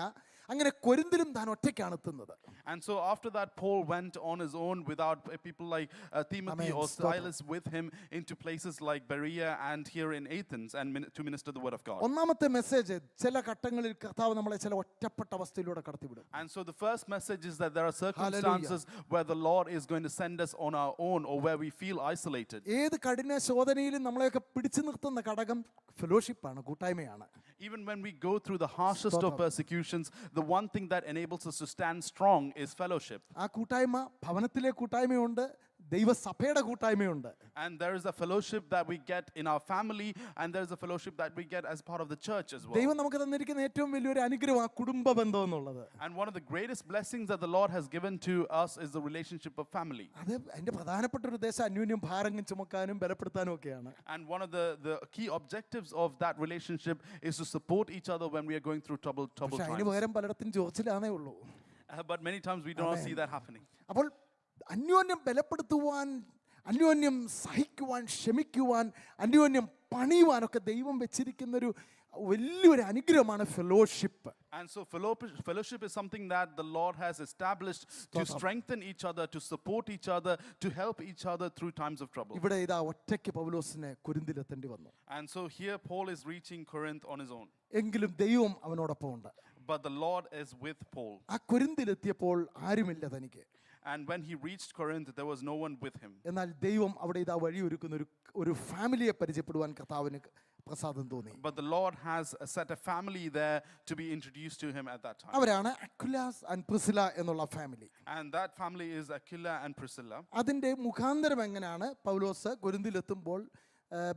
അങ്ങനെ കൊരിന്തിലും താൻ ഒറ്റയ്ക്കാണ് എത്തുന്നത്. And so after that, Paul went on his own without people like Timothy or Silas with him into places like Berea and here in Athens and to minister the word of God. ഒന്നാമത്തെ message, ചില ഘട്ടങ്ങളിൽ കർത്താവ് നമ്മളെ ചില ഒറ്റപ്പെട്ട അവസ്ഥയിലൂടെ കടത്തിവിടും. And so the first message is that there are circumstances where the Lord is going to send us on our own or where we feel isolated. ഏത് കഠിന ശോധനയിലും നമ്മളെയൊക്കെ പിടിച്ചു നിർത്തുന്ന ഘടകം ഫെലോഷിപ്പാണ്, കൂട്ടായ്മയാണ്. Even when we go through the harshest of persecutions, the one thing that enables us to stand strong is fellowship. ആ കൂട്ടായ്മ, ഭവനത്തിലെ കൂട്ടായ്മയുണ്ട്, ദൈവസഭയുടെ കൂട്ടായ്മയുണ്ട്. And there is a fellowship that we get in our family, and there is a fellowship that we get as part of the church as well. ദൈവം നമുക്ക് തന്നിരിക്കുന്ന ഏറ്റവും വലിയൊരു അനുഗ്രഹം ആ കുടുംബ ബന്ധം എന്നുള്ളത്. And one of the greatest blessings that the Lord has given to us is the relationship of family. അത് അതിന്റെ പ്രധാനപ്പെട്ട ഒരു ഉദ്ദേശം അന്യോന്യം ഭാരങ്ങൾ ചുമക്കാനും ബലപ്പെടുത്താനും ഒക്കെയാണ്. And one of the key objectives of that relationship is to support each other when we are going through troubled പക്ഷെ അതിന് times. പകരം പലയിടത്തും ചോർച്ചിലാണേ ഉള്ളൂ. But many times we do not see that happening. അപ്പോൾ അന്യോന്യം ബലപ്പെടുത്തുവാൻ, അന്യോന്യം സഹിക്കുവാൻ, ക്ഷമിക്കുവാൻ, അന്യോന്യം പണിയുവാനൊക്കെ ദൈവം വെച്ചിരിക്കുന്നൊരു വലിയൊരു അനുഗ്രഹമാണ് fellowship. And so fellowship is something that the Lord has established to strengthen each other, to support each other, to help each other through times of trouble. ഇവിടെ ഇതാ ഒറ്റയ്ക്ക് പൗലോസിനെ കൊരിന്തിലെത്തേണ്ടി വന്നു. And so here Paul is reaching Corinth on his own. എങ്കിലും ദൈവം അവനോടൊപ്പം ഉണ്ട്. But the Lord is with Paul. ആ കൊരിന്തിലെത്തിയപ്പോൾ ആരുമില്ല തനിക്ക്. And when he reached Corinth, there was no one with him. എന്നാൽ ദൈവം അവിടെ ഇതാ വഴിയൊരുക്കുന്ന ഒരു ഫാമിലിയെ പരിചയപ്പെടുവാൻ കർത്താവിന് പ്രസാദം തോന്നി. But the Lord has set a family there to be introduced to him at that time. അവരാണ് അക്വിലാസ് ആൻഡ് പ്രിസില എന്നുള്ള family. And that family is Aquila and Priscilla. അതിൻ്റെ മുഖാന്തരം എങ്ങനെയാണ് പൗലോസ് കൊരിന്തിലെത്തുമ്പോൾ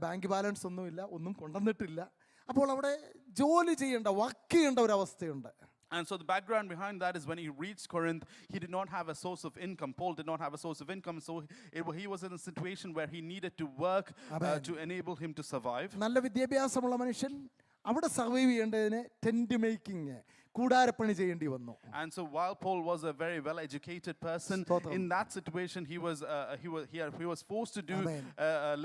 ബാങ്ക് ബാലൻസ് ഒന്നുമില്ല, ഒന്നും കൊണ്ടുവന്നിട്ടില്ല. അപ്പോൾ അവിടെ ജോലി ചെയ്യേണ്ട, വർക്ക് ചെയ്യേണ്ട ഒരു അവസ്ഥയുണ്ട്. And so the background behind that is when he reached Corinth, he did not have a source of income. Paul did not have a source of income, so he was in a situation where he needed to work to enable him to survive. നല്ല വിദ്യാഭ്യാസമുള്ള മനുഷ്യൻ അവിടെ survive ചെയ്യേണ്ടതിന് tent making, കൂടാരപ്പണി ചെയ്യേണ്ടി വന്നു. And so while Paul was a very well-educated person, in that situation he was forced to do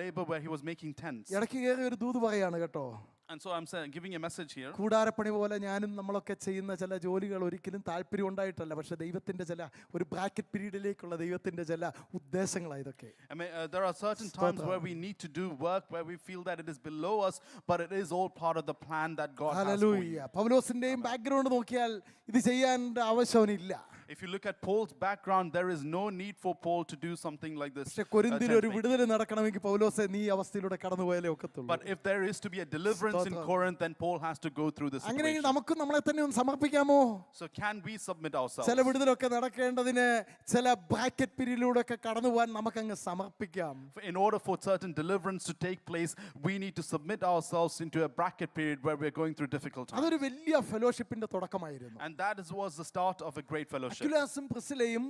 labor where he was making tents. ഇടയ്ക്ക് കയറി ഒരു ദൂത് പറയാണ് കേട്ടോ. And so I'm giving a message here. കൂടാരപ്പണി പോലെ ഞാനും നമ്മളൊക്കെ ചെയ്യുന്ന ചില ജോലികൾ ഒരിക്കലും താല്പര്യം ഉണ്ടായിട്ടല്ല, പക്ഷെ ദൈവത്തിന്റെ ചില ഒരു ബ്രാക്കറ്റ് പീരീഡിലേക്കുള്ള ദൈവത്തിന്റെ ചില ഉദ്ദേശങ്ങളാണ് ഇതൊക്കെ. I mean, there are certain times where we need to do work where we feel that it is below us, but it is all part of the plan that God has for you. ഹല്ലേലൂയ. പൗലോസിന്റെയും background നോക്കിയാൽ ഇത് ചെയ്യാൻ ആവശ്യമില്ല. If you look at Paul's background, there is no need for Paul to do something like this. പക്ഷെ കൊരിന്തിൽ ഒരു വിടുതൽ നടക്കണമെങ്കിൽ പൗലോസെ നീ ഈ അവസ്ഥയിലൂടെ കടന്നു പോയാലേ ഒക്കത്തുള്ളൂ. But if there is to be a deliverance in Corinth, then Paul has to go through this അങ്ങനെയെങ്കിൽ situation. നമുക്ക് നമ്മളെ തന്നെ ഒന്ന് സമർപ്പിക്കാമോ? So can we submit ourselves? ചില വിടുതലൊക്കെ നടക്കേണ്ടതിന് ചില ബ്രാക്കറ്റ് പീരീഡിലൂടെ ഒക്കെ കടന്നു പോകാൻ നമുക്കങ്ങ് സമർപ്പിക്കാം. In order for certain deliverance to take place, we need to submit ourselves into a bracket period where we are going through difficult times. അതൊരു വലിയ ഫെലോഷിപ്പിന്റെ തുടക്കമായിരുന്നു. And that was the start of a great fellowship. അക്വിലാസും പ്രിസിലയും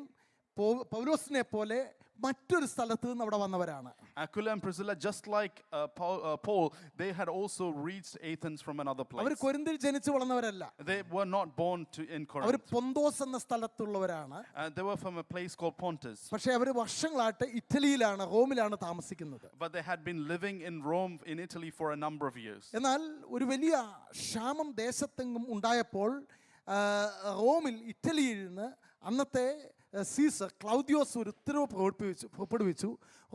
പൗലോസിനെ പോലെ മറ്റൊരു സ്ഥലത്ത് നിന്ന് അവിടെ വന്നവരാണ്. Aquila and Priscilla, just like Paul, they had also reached Athens from another our place. കൊരിന്തിൽ ജനിച്ചു വളർന്നവരല്ല. They were not born in our Corinth. പൊന്തോസ് എന്ന സ്ഥലത്തുള്ളവരാണ്. They were from a place called Pontus. പക്ഷെ അവർ വർഷങ്ങളായിട്ട് ഇറ്റലിയിലാണ്, റോമിലാണ് താമസിക്കുന്നത്. But they had been living in Rome, in Italy for a number of years. എന്നാൽ ഒരു വലിയ ക്ഷാമം ദേശത്തെങ്ങും ഉണ്ടായപ്പോൾ റോമിൽ, ഇറ്റലിയിൽ നിന്ന് അന്നത്തെ സീസർ ക്ലൗദിയോസ് ഒരു ഉത്തരവ് പുറപ്പെടുവിച്ചു,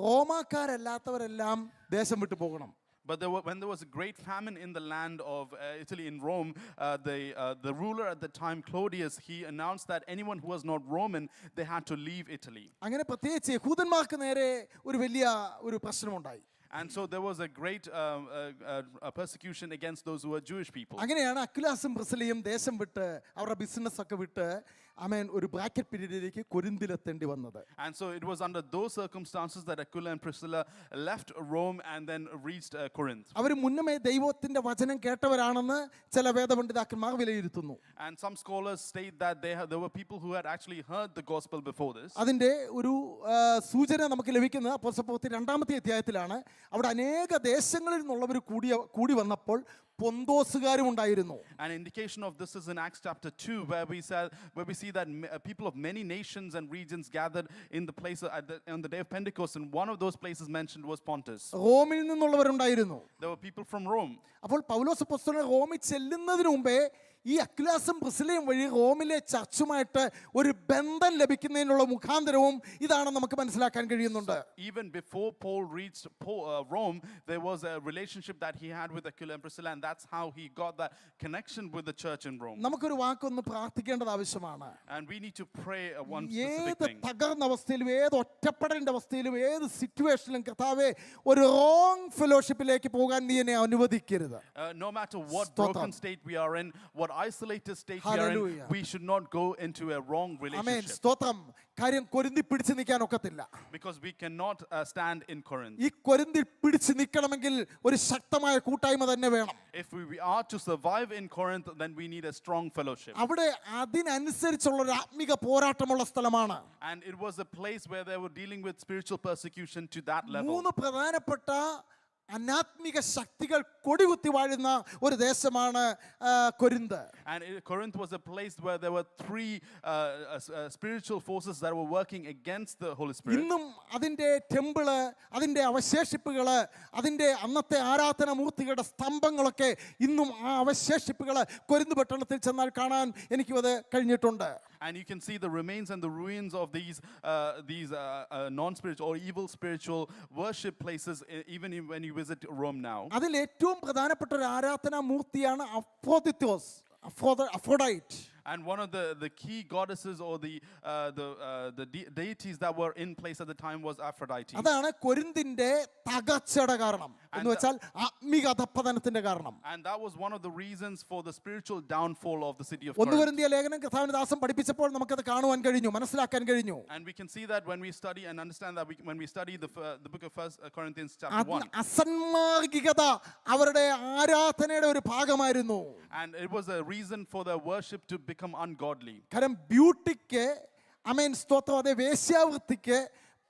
റോമാക്കാരല്ലാത്തവരെല്ലാം ദേശം വിട്ടു പോകണം. But when there was a great famine in the land of Italy, in Rome, the ruler at the time, Claudius, he announced that anyone who was not Roman, they had to leave Italy. അങ്ങനെ പ്രത്യേകിച്ച് യഹൂദന്മാർക്ക് നേരെ ഒരു വലിയ ഒരു പ്രശ്നമുണ്ടായി. And so there was a great persecution against those who were Jewish people. അങ്ങനെയാണ് അക്വിലാസും പ്രിസിലയും ദേശം വിട്ട് അവരുടെ ബിസിനസ് ഒക്കെ വിട്ട് ഒരു ബ്രാക്കറ്റ് പീരീഡിലേക്ക് കൊരിന്തിലെത്തേണ്ടി വന്നത്. And so it was under those circumstances that Aquila and Priscilla left Rome and then reached Corinth. അവർ മുന്നമേ ദൈവത്തിന്റെ വചനം കേട്ടവരാണെന്ന് ചില വേദപണ്ഡിതന്മാർ വിലയിരുത്തുന്നു. And some scholars state that there were people who had actually heard the gospel before this. അതിന്റെ ഒരു സൂചന നമുക്ക് ലഭിക്കുന്നത് അപ്പോസ്തലപ്രവൃത്തി 2-ാമത്തെ അധ്യായത്തിലാണ്. അവിടെ അനേക ദേശങ്ങളിൽ നിന്നുള്ളവർ കൂടി വന്നപ്പോൾ പൊന്തോസുകാരും ഉണ്ടായിരുന്നു. An indication of this is in Acts chapter 2, where we see that people of many nations and regions gathered in the place on the day of Pentecost, and one of those places mentioned was Pontus. റോമിൽ നിന്നുള്ളവരുണ്ടായിരുന്നു. There were people from Rome. അപ്പോൾ പൗലോസ് അപ്പോസ്തലൻ റോമിൽ ചെല്ലുന്നതിന് മുമ്പേ ഈ അക്വിലാസും പ്രിസിലയും വഴി റോമിലെ ചർച്ചുമായിട്ട് ഒരു ബന്ധം ലഭിക്കുന്നതിനുള്ള മുഖാന്തരവും ഇതാണെന്ന് നമുക്ക് മനസ്സിലാക്കാൻ കഴിയുന്നുണ്ട്. Even before Paul reached Rome, there was a relationship that he had with Aquila and Priscilla, and that's how he got that connection with the church in Rome. നമുക്കൊരു വാക്കൊന്ന് പ്രാർത്ഥിക്കേണ്ടത് ആവശ്യമാണ്. And we need to pray one specific ഏത് thing. തകർന്ന അവസ്ഥയിലും, ഏത് ഒറ്റപ്പെടേണ്ട അവസ്ഥയിലും, ഏത് സിറ്റുവേഷനിലും കർത്താവേ ഒരു റോങ് ഫെലോഷിപ്പിലേക്ക് പോകാൻ നീ എന്നെ അനുവദിക്കരുത്. No matter what broken state we are in, what isolated state we are in, Hallelujah. we should not go into a wrong amen relationship. സ്തോത്രം. കാര്യം കൊരിന്തി പിടിച്ചു നിൽക്കാൻ ഒക്കത്തില്ല. Because we cannot stand in Corinth. ഈ കൊരിന്തിൽ പിടിച്ചു നിൽക്കണമെങ്കിൽ ഒരു ശക്തമായ കൂട്ടായ്മ തന്നെ വേണം. If we are to survive in Corinth, then we need a strong fellowship. അവിടെ അതിനനുസരിച്ചുള്ള ഒരു ആത്മിക പോരാട്ടമുള്ള സ്ഥലമാണ്. And it was a place where they were dealing with spiritual persecution to that level. മൂന്ന് പ്രധാനപ്പെട്ട അനാത്മിക ശക്തികൾ കൊടികുത്തി വാഴുന്ന ഒരു ദേശമാണ് Corinth. And Corinth was a place where there were three spiritual forces that were working against the Holy Spirit. ഇന്നും അതിൻ്റെ temple, അതിൻ്റെ അവശേഷിപ്പുകള്, അതിൻ്റെ അന്നത്തെ ആരാധന മൂർത്തികളുടെ സ്തംഭങ്ങളൊക്കെ ഇന്നും ആ അവശേഷിപ്പുകൾ കൊരിന്ത് പട്ടണത്തിൽ ചെന്നാൽ കാണാൻ എനിക്കും അത് കഴിഞ്ഞിട്ടുണ്ട്. And you can see the remains and the ruins of these non-spiritual or evil spiritual worship places, even when you visit Rome now. അതിൽ ഏറ്റവും പ്രധാനപ്പെട്ട ഒരു ആരാധനാ മൂർത്തിയാണ് Aphrodite. And one of the key goddesses or the deities that were in place at the time was Aphrodite. അതാണ് കൊരിന്തിന്റെ തകർച്ചയുടെ കാരണം എന്ന് വെച്ചാൽ ആത്മീക അധപ്പതനത്തിന്റെ കാരണം. And that was one of the reasons for the spiritual downfall of the city of ഒന്ന് Corinth. കൊരിന്തിയ ലേഖനം കർത്താവിന്റെ ദാസൻ പഠിപ്പിച്ചപ്പോൾ നമുക്കത് കാണുവാൻ കഴിഞ്ഞു, മനസ്സിലാക്കാൻ കഴിഞ്ഞു. And we can see that when we study and understand that when we study the book of 1 Corinthians chapter 1. അസന്മാർഗികത അവരുടെ ആരാധനയുടെ ഒരു ഭാഗമായിരുന്നു. And it was a reason for their worship to become ungodly. കാരണം ബ്യൂട്ടിക്ക് അമേൻ സ്തോത്രം, അതേ വേശ്യാവൃത്തിക്ക്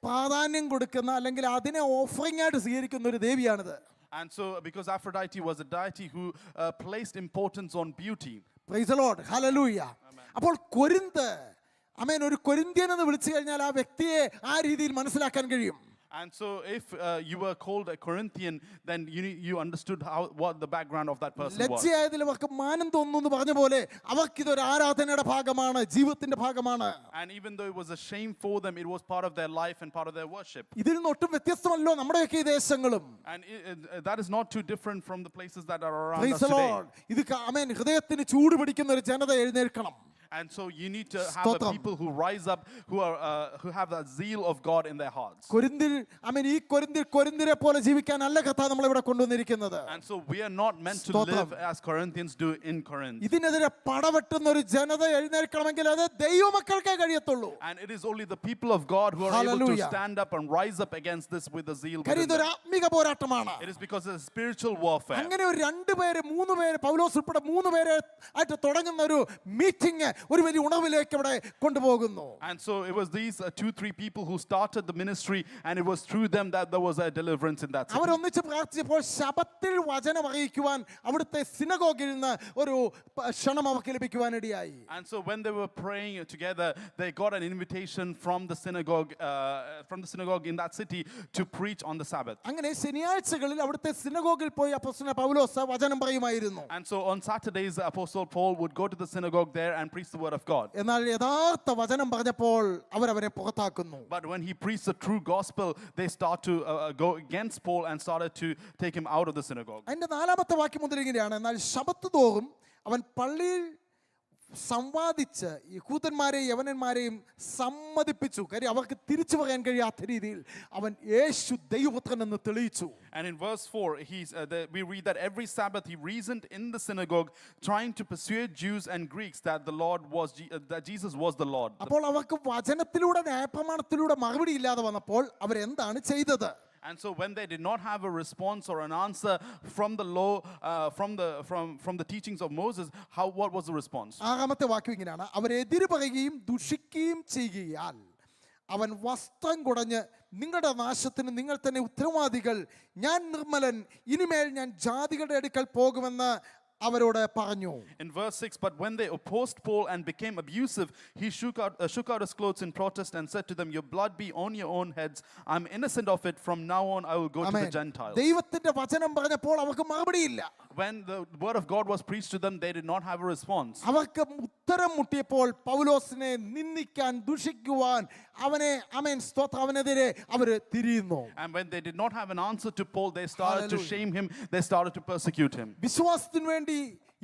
പ്രാധാന്യം കൊടുക്കുന്ന അല്ലെങ്കിൽ അതിനെ ഓഫറിംഗ് ആയിട്ട് സ്വീകരിക്കുന്ന ഒരു ദേവിയാണിത്. And so because Aphrodite was a deity who placed importance on beauty. Price the Lord, hallelujah. അപ്പോൾ കൊരിന്ത് അമേൻ ഒരു കൊരിന്ത്യൻ എന്ന് വിളിച്ചു കഴിഞ്ഞാൽ ആ വ്യക്തിയെ ആ രീതിയിൽ മനസ്സിലാക്കാൻ കഴിയും. And so if you were called a Corinthian, then you understood what the background of that person was. ലജ്ജയായതിൽ അവർക്ക് മാനം തോന്നുന്നു എന്ന് പറഞ്ഞ പോലെ അവർക്ക് ഇതൊരു ആരാധനയുടെ ഭാഗമാണ്, ജീവിതത്തിന്റെ ഭാഗമാണ്. And even though it was a shame for them, it was part of their life and part of their worship. ഇതിൽ നിന്ന് ഒട്ടും വ്യത്യസ്തമല്ലോ നമ്മുടെയൊക്കെ ഈ ദേശങ്ങളും. And that is not too different from the places that are around Praise us the today. Lord. ഇത് ആമേൻ ഹൃദയത്തിന് ചൂട് പിടിക്കുന്ന ഒരു ജനത എഴുന്നേൽക്കണം. And so you need to have a people who rise up, who have that zeal of God in their hearts. കൊരിന്തിൽ ആമേൻ ഈ കൊരിന്തിരെ പോലെ ജീവിക്കാനല്ല കർത്താവ് നമ്മളെ ഇവിടെ കൊണ്ടുവന്നിരിക്കുന്നത്. And so we are not meant to live as Corinthians do in Corinth. ഇതിനെതിരെ പടവെട്ടുന്ന ഒരു ജനത എഴുന്നേൽക്കണമെങ്കിൽ അത് ദൈവമക്കൾക്കേ കഴിയത്തുള്ളൂ. And it is only the people of God who are able to stand up and rise up against this with the zeal. കാര്യം ഇതൊരു ആത്മീക പോരാട്ടമാണ്. It is because it's spiritual warfare. അങ്ങനെ ഒരു 2 പേര് 3 പേര് പൗലോസ് ഉൾപ്പെടെ 3 പേര് ആയിട്ട് തുടങ്ങുന്ന ഒരു മീറ്റിംഗ് ഒരു വലിയ ഉണർവിലേക്ക് അവിടെ കൊണ്ടുപോകുന്നു. And so it was these 2-3 people who started the ministry, and it was through them that there was a deliverance in that city. അവർ ഒന്നിച്ച് പ്രാർത്ഥിച്ചപ്പോൾ ശബത്തിൽ വചനം അറിയിക്കുവാൻ അവിടുത്തെ സിനഗോഗിൽ നിന്ന് ഒരു ക്ഷണം അവർക്ക് ലഭിക്കുവാനിടയായി. And so when they were praying together, they got an invitation from the synagogue in that city to preach on the Sabbath. അങ്ങനെ ശനിയാഴ്ചകളിൽ അവിടുത്തെ സിനഗോഗിൽ പോയി അപ്പോസ്തലനായ പൗലോസ് വചനം പറയുമായിരുന്നു. And so on Saturdays, Apostle Paul would go to the synagogue there and preach the word of God. എന്നാൽ യഥാർത്ഥ വചനം പറഞ്ഞപ്പോൾ അവരെ പുറത്താക്കുന്നു. But when he preached the true gospel, they start to go against Paul and started to take him out of the synagogue. അതിന്റെ 4-ാമത്തെ വാക്യം മുതൽ ഇങ്ങനെയാണ്: എന്നാൽ ശബത്ത് തോറും അവൻ പള്ളിയിൽ സംവാദിച്ച് യഹൂദന്മാരെയും യവനന്മാരെയും സമ്മതിപ്പിച്ചു. കാര്യം അവർക്ക് തിരിച്ചു പറയാൻ കഴിയാത്ത രീതിയിൽ അവൻ യേശു ദൈവപുത്രൻ എന്ന് തെളിയിച്ചു. And in verse 4, we read that every Sabbath he reasoned in the synagogue, trying to persuade Jews and Greeks that that Jesus was the Lord. അപ്പോൾ അവർക്ക് വചനത്തിലൂടെ ന്യായപ്രമാണത്തിലൂടെ മറുപടി ഇല്ലാതെ വന്നപ്പോൾ അവരെന്താണ് ചെയ്തത്? And so when they did not have a response or an answer from the law, from the teachings of Moses, what was the response? 6-ാമത്തെ വാക്യം ഇങ്ങനെയാണ്: അവരെതിര് പറയുകയും ദുഷിക്കുകയും ചെയ്യുകയാൽ അവൻ വസ്ത്രം കുടഞ്ഞ് നിങ്ങളുടെ നാശത്തിന് നിങ്ങൾ തന്നെ ഉത്തരവാദികൾ, ഞാൻ നിർമ്മലൻ, ഇനിമേൽ ഞാൻ ജാതികളുടെ അടുക്കൽ പോകുമെന്ന് അവരോട് പറഞ്ഞു. In verse 6, but when they opposed Paul and became abusive, he shook out his clothes in protest and said to them, your blood be on your own heads. I'm innocent of it. From now on I will go to the Gentiles. ദൈവത്തിന്റെ വചനം പറഞ്ഞപ്പോൾ അവർക്ക് മറുപടിയില്ല. When the word of God was preached to them, they did not have a response. അവർക്ക് ഉത്തരം മുട്ടിയപ്പോൾ പൗലോസിനെ നിന്ദിക്കാൻ ദുഷിക്കുവാൻ അവനെതിരെ അവര് തിരിയുന്നു. And when they did not have an answer to Paul, they started to shame him, they started to persecute him. വിശ്വാസത്തിന് വേണ്ടി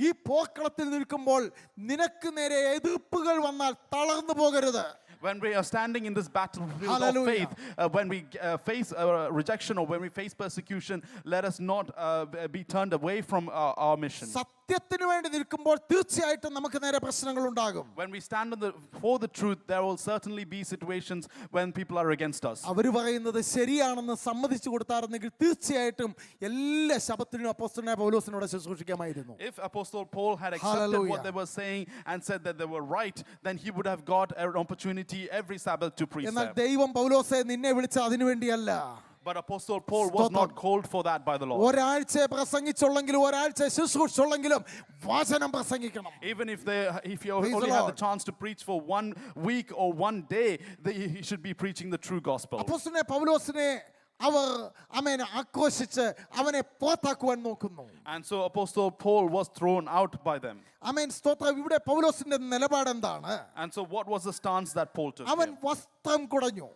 ഈ പോർക്കളത്തിൽ നിൽക്കുമ്പോൾ നിനക്ക് നേരെ എതിർപ്പുകൾ വന്നാൽ തളർന്നു പോകരുത്. When we are standing in this battlefield of faith, when we face rejection or when we face persecution, let us not be turned away from our mission. സത്യത്തിന് വേണ്ടി നിൽക്കുമ്പോൾ തീർച്ചയായിട്ടും നമുക്ക് നേരെ പ്രശ്നങ്ങൾ ഉണ്ടാകും. When we stand for the truth, there will certainly be situations when people are against us. അവർ പറയുന്നത് ശരിയാണെന്ന് സമ്മതിച്ചു കൊടുത്തായിരുന്നെങ്കിൽ തീർച്ചയായിട്ടും എല്ലാ ശബത്തിനും അപ്പോസ്തലനായ പൗലോസിനോട് ശുശ്രൂഷിക്കാമായിരുന്നു. If Apostle Paul had accepted Hallelujah. what they were saying and said that they were right, then he would have got an opportunity every Sabbath to preach എന്നാൽ them. ദൈവം പൗലോസെ നിന്നെ വിളിച്ച അതിനു വേണ്ടിയല്ല. But Apostle Paul was not called for that by the Lord. ഒരാഴ്ച പ്രസംഗിച്ചുള്ളെങ്കിലും ഒരാഴ്ച ശുശ്രൂഷിച്ചുള്ളെങ്കിലും വചനം പ്രസംഗിക്കണം. Even if you Praise only the have the Lord. chance to preach for 1 week or 1 day, he should be preaching the true gospel. അപ്പോസ്തലനായ പൗലോസിനെ അവർ അവനെ ആക്രോശിച്ച് അവനെ പുറത്താക്കുവാൻ നോക്കുന്നു. And so Apostle Paul was thrown out by them. ആമേൻ സ്തോത്രം. ഇവിടെ പൗലോസിന്റെ നിലപാട് എന്താണ്? And so what was the stance that Paul took? അവൻ വസ്ത്രം കുടഞ്ഞു.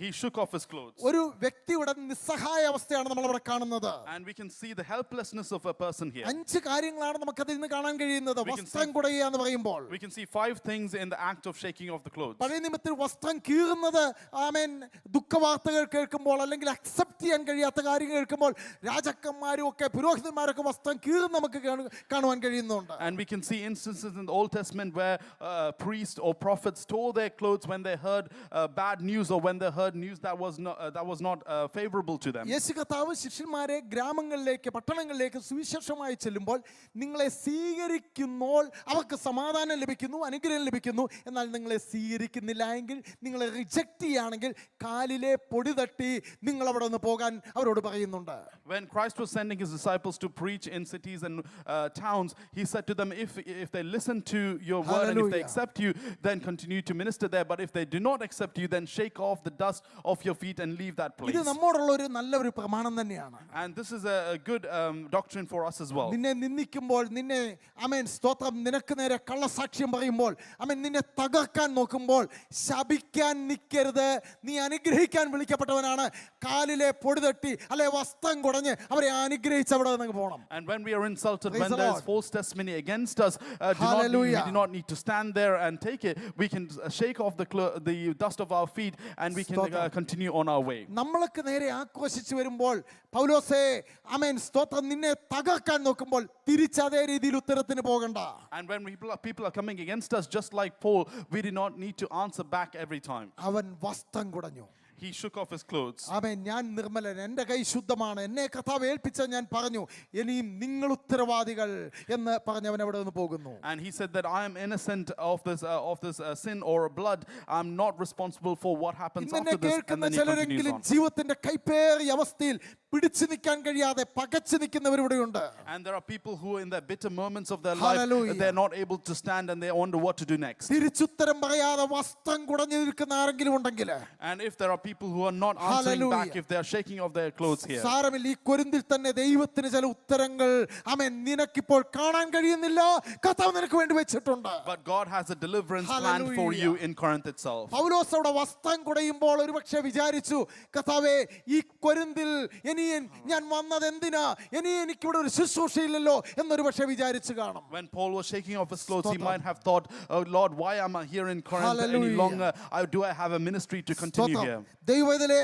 He shook off his clothes. ഒരു വ്യക്തിയുടെ നിസ്സഹായ അവസ്ഥയാണ് നമ്മൾ അവിടെ കാണുന്നത്. And we can see the helplessness of a person here. 5 കാര്യങ്ങളാണ് നമുക്ക് അതിൽ നിന്ന് കാണാൻ കഴിയുന്നത്. We can വസ്ത്രം കുടയുക എന്ന് പറയുമ്പോൾ We can see 5 things in the act of shaking off the clothes. പഴയ നിയമത്തിൽ വസ്ത്രം കീറുന്നത് ആമേൻ ദുഃഖവാർത്തകൾ കേൾക്കുമ്പോൾ അല്ലെങ്കിൽ അക്സെപ്റ്റ് ചെയ്യാൻ കഴിയാത്ത കാര്യങ്ങൾ കേൾക്കുമ്പോൾ രാജാക്കന്മാരും ഒക്കെ പുരോഹിതന്മാരൊക്കെ വസ്ത്രം കീറുന്ന നമുക്ക് കാണുവാൻ കഴിയുന്നുണ്ട്. And we can see instances in the Old Testament where priests or prophets tore their clothes when they heard bad news or when they heard news that was not favorable to them. യേശു കർത്താവ് ശിഷ്യന്മാരെ ഗ്രാമങ്ങളിലേക്ക് പട്ടണങ്ങളിലേക്ക് സുവിശേഷമായി ചെല്ലുമ്പോൾ നിങ്ങളെ സ്വീകരിക്കുന്നോൾ അവർക്ക് സമാധാനം ലഭിക്കുന്നു, അനുഗ്രഹം ലഭിക്കുന്നു. എന്നാൽ നിങ്ങളെ സ്വീകരിക്കുന്നില്ല എങ്കിൽ, നിങ്ങളെ റിജക്റ്റ് ചെയ്യുകയാണെങ്കിൽ കാലിലെ പൊടി തട്ടി നിങ്ങൾ അവിടെ നിന്ന് പോകാൻ അവരോട് പറയുന്നുണ്ട്. When Christ was sending his disciples to preach in cities and towns, he said to them, if they listen to your word and if they Hallelujah. accept you, then continue to minister there. But if they do not accept you, then shake off the dust of your feet and leave that place. ഇത് നമ്മോടുള്ള ഒരു നല്ലൊരു പ്രമാണം തന്നെയാണ്. And this is a good doctrine for us as well. നിന്നെ നിന്ദിക്കുമ്പോൾ, നിന്നെ ആമേൻ സ്തോത്രം നിനക്ക് നേരെ കള്ളസാക്ഷ്യം പറയുമ്പോൾ, ആമേൻ നിന്നെ തകർക്കാൻ നോക്കുമ്പോൾ ശപിക്കാൻ നിൽക്കരുത്. നീ അനുഗ്രഹിക്കാൻ വിളിക്കപ്പെട്ടവനാണ്. കാലിലെ പൊടി തട്ടി അല്ലെ വസ്ത്രം കുടഞ്ഞ് അവരെ അനുഗ്രഹിച്ച് അവിടെ നിന്ന് പോകണം. And when we are insulted, Praise when the there is Lord. false testimony against us, we Hallelujah. do not need to stand there and take it. We can shake off the dust of our feet and we can continue on our way. നമ്മൾക്ക് നേരെ ആക്രോശിച്ചു വരുമ്പോൾ പൗലോസേ ആമേൻ സ്തോത്രം നിന്നെ തകർക്കാൻ നോക്കുമ്പോൾ തിരിച്ചതേ രീതിയിൽ ഉത്തരത്തിന് പോകണ്ട. And when people are coming against us, just like Paul, we do not need to answer back every time. അവൻ വസ്ത്രം കുടഞ്ഞു. He shook off his clothes. ആമേൻ ഞാൻ നിർമ്മലൻ, എൻ്റെ കൈ ശുദ്ധമാണ്, എന്നെ കർത്താവ് ഏൽപ്പിച്ച ഞാൻ പറഞ്ഞു, ഇനിയും നിങ്ങൾ ഉത്തരവാദികൾ എന്ന് പറഞ്ഞ് അവൻ അവിടെ നിന്ന് പോകുന്നു. And he said that I am innocent of this sin or blood. I'm not responsible for what happens ഇന്നെ after this. And കേൾക്കുന്ന then he continues ചിലരെങ്കിലും on. ജീവിതത്തിന്റെ കൈപ്പേറിയ അവസ്ഥയിൽ പിടിച്ചു നിൽക്കാൻ കഴിയാതെ പകച്ചു നിൽക്കുന്നവരിവിടെയുണ്ട്. And there are people who in the bitter moments of their life, Hallelujah. they're not able to stand and they wonder what to do next. തിരിച്ചുത്തരം പറയാതെ വസ്ത്രം കുടഞ്ഞു നിൽക്കുന്ന ആരെങ്കിലും ഉണ്ടെങ്കിൽ, And if there are people who are not answering Hallelujah. back, if they are shaking off their clothes here, സാരമില്ല, ഈ കൊരിന്തിൽ തന്നെ ദൈവത്തിന് ചില ഉത്തരങ്ങൾ ആമേൻ നിനക്കിപ്പോൾ കാണാൻ കഴിയുന്നില്ല, കർത്താവ് നിനക്ക് വേണ്ടി വെച്ചിട്ടുണ്ട്. but God has a deliverance plan for Hallelujah. you in Corinth itself. പൗലോസ് അവിടെ വസ്ത്രം കുടയുമ്പോൾ ഒരുപക്ഷെ വിചാരിച്ചു, കർത്താവേ ഈ കൊരിന്തിൽ ഇനി ഞാൻ വന്നത് എന്തിനാ, ഇനി എനിക്കിവിടെ ഒരു ശുശ്രൂഷയില്ലല്ലോ എന്നൊരു പക്ഷേ വിചാരിച്ചു കാണും. When Paul was shaking off his clothes, he might have thought, oh Lord, why am I here in Corinth any Hallelujah. longer? Do I have a ministry to continue here? ദൈവത്തിലെ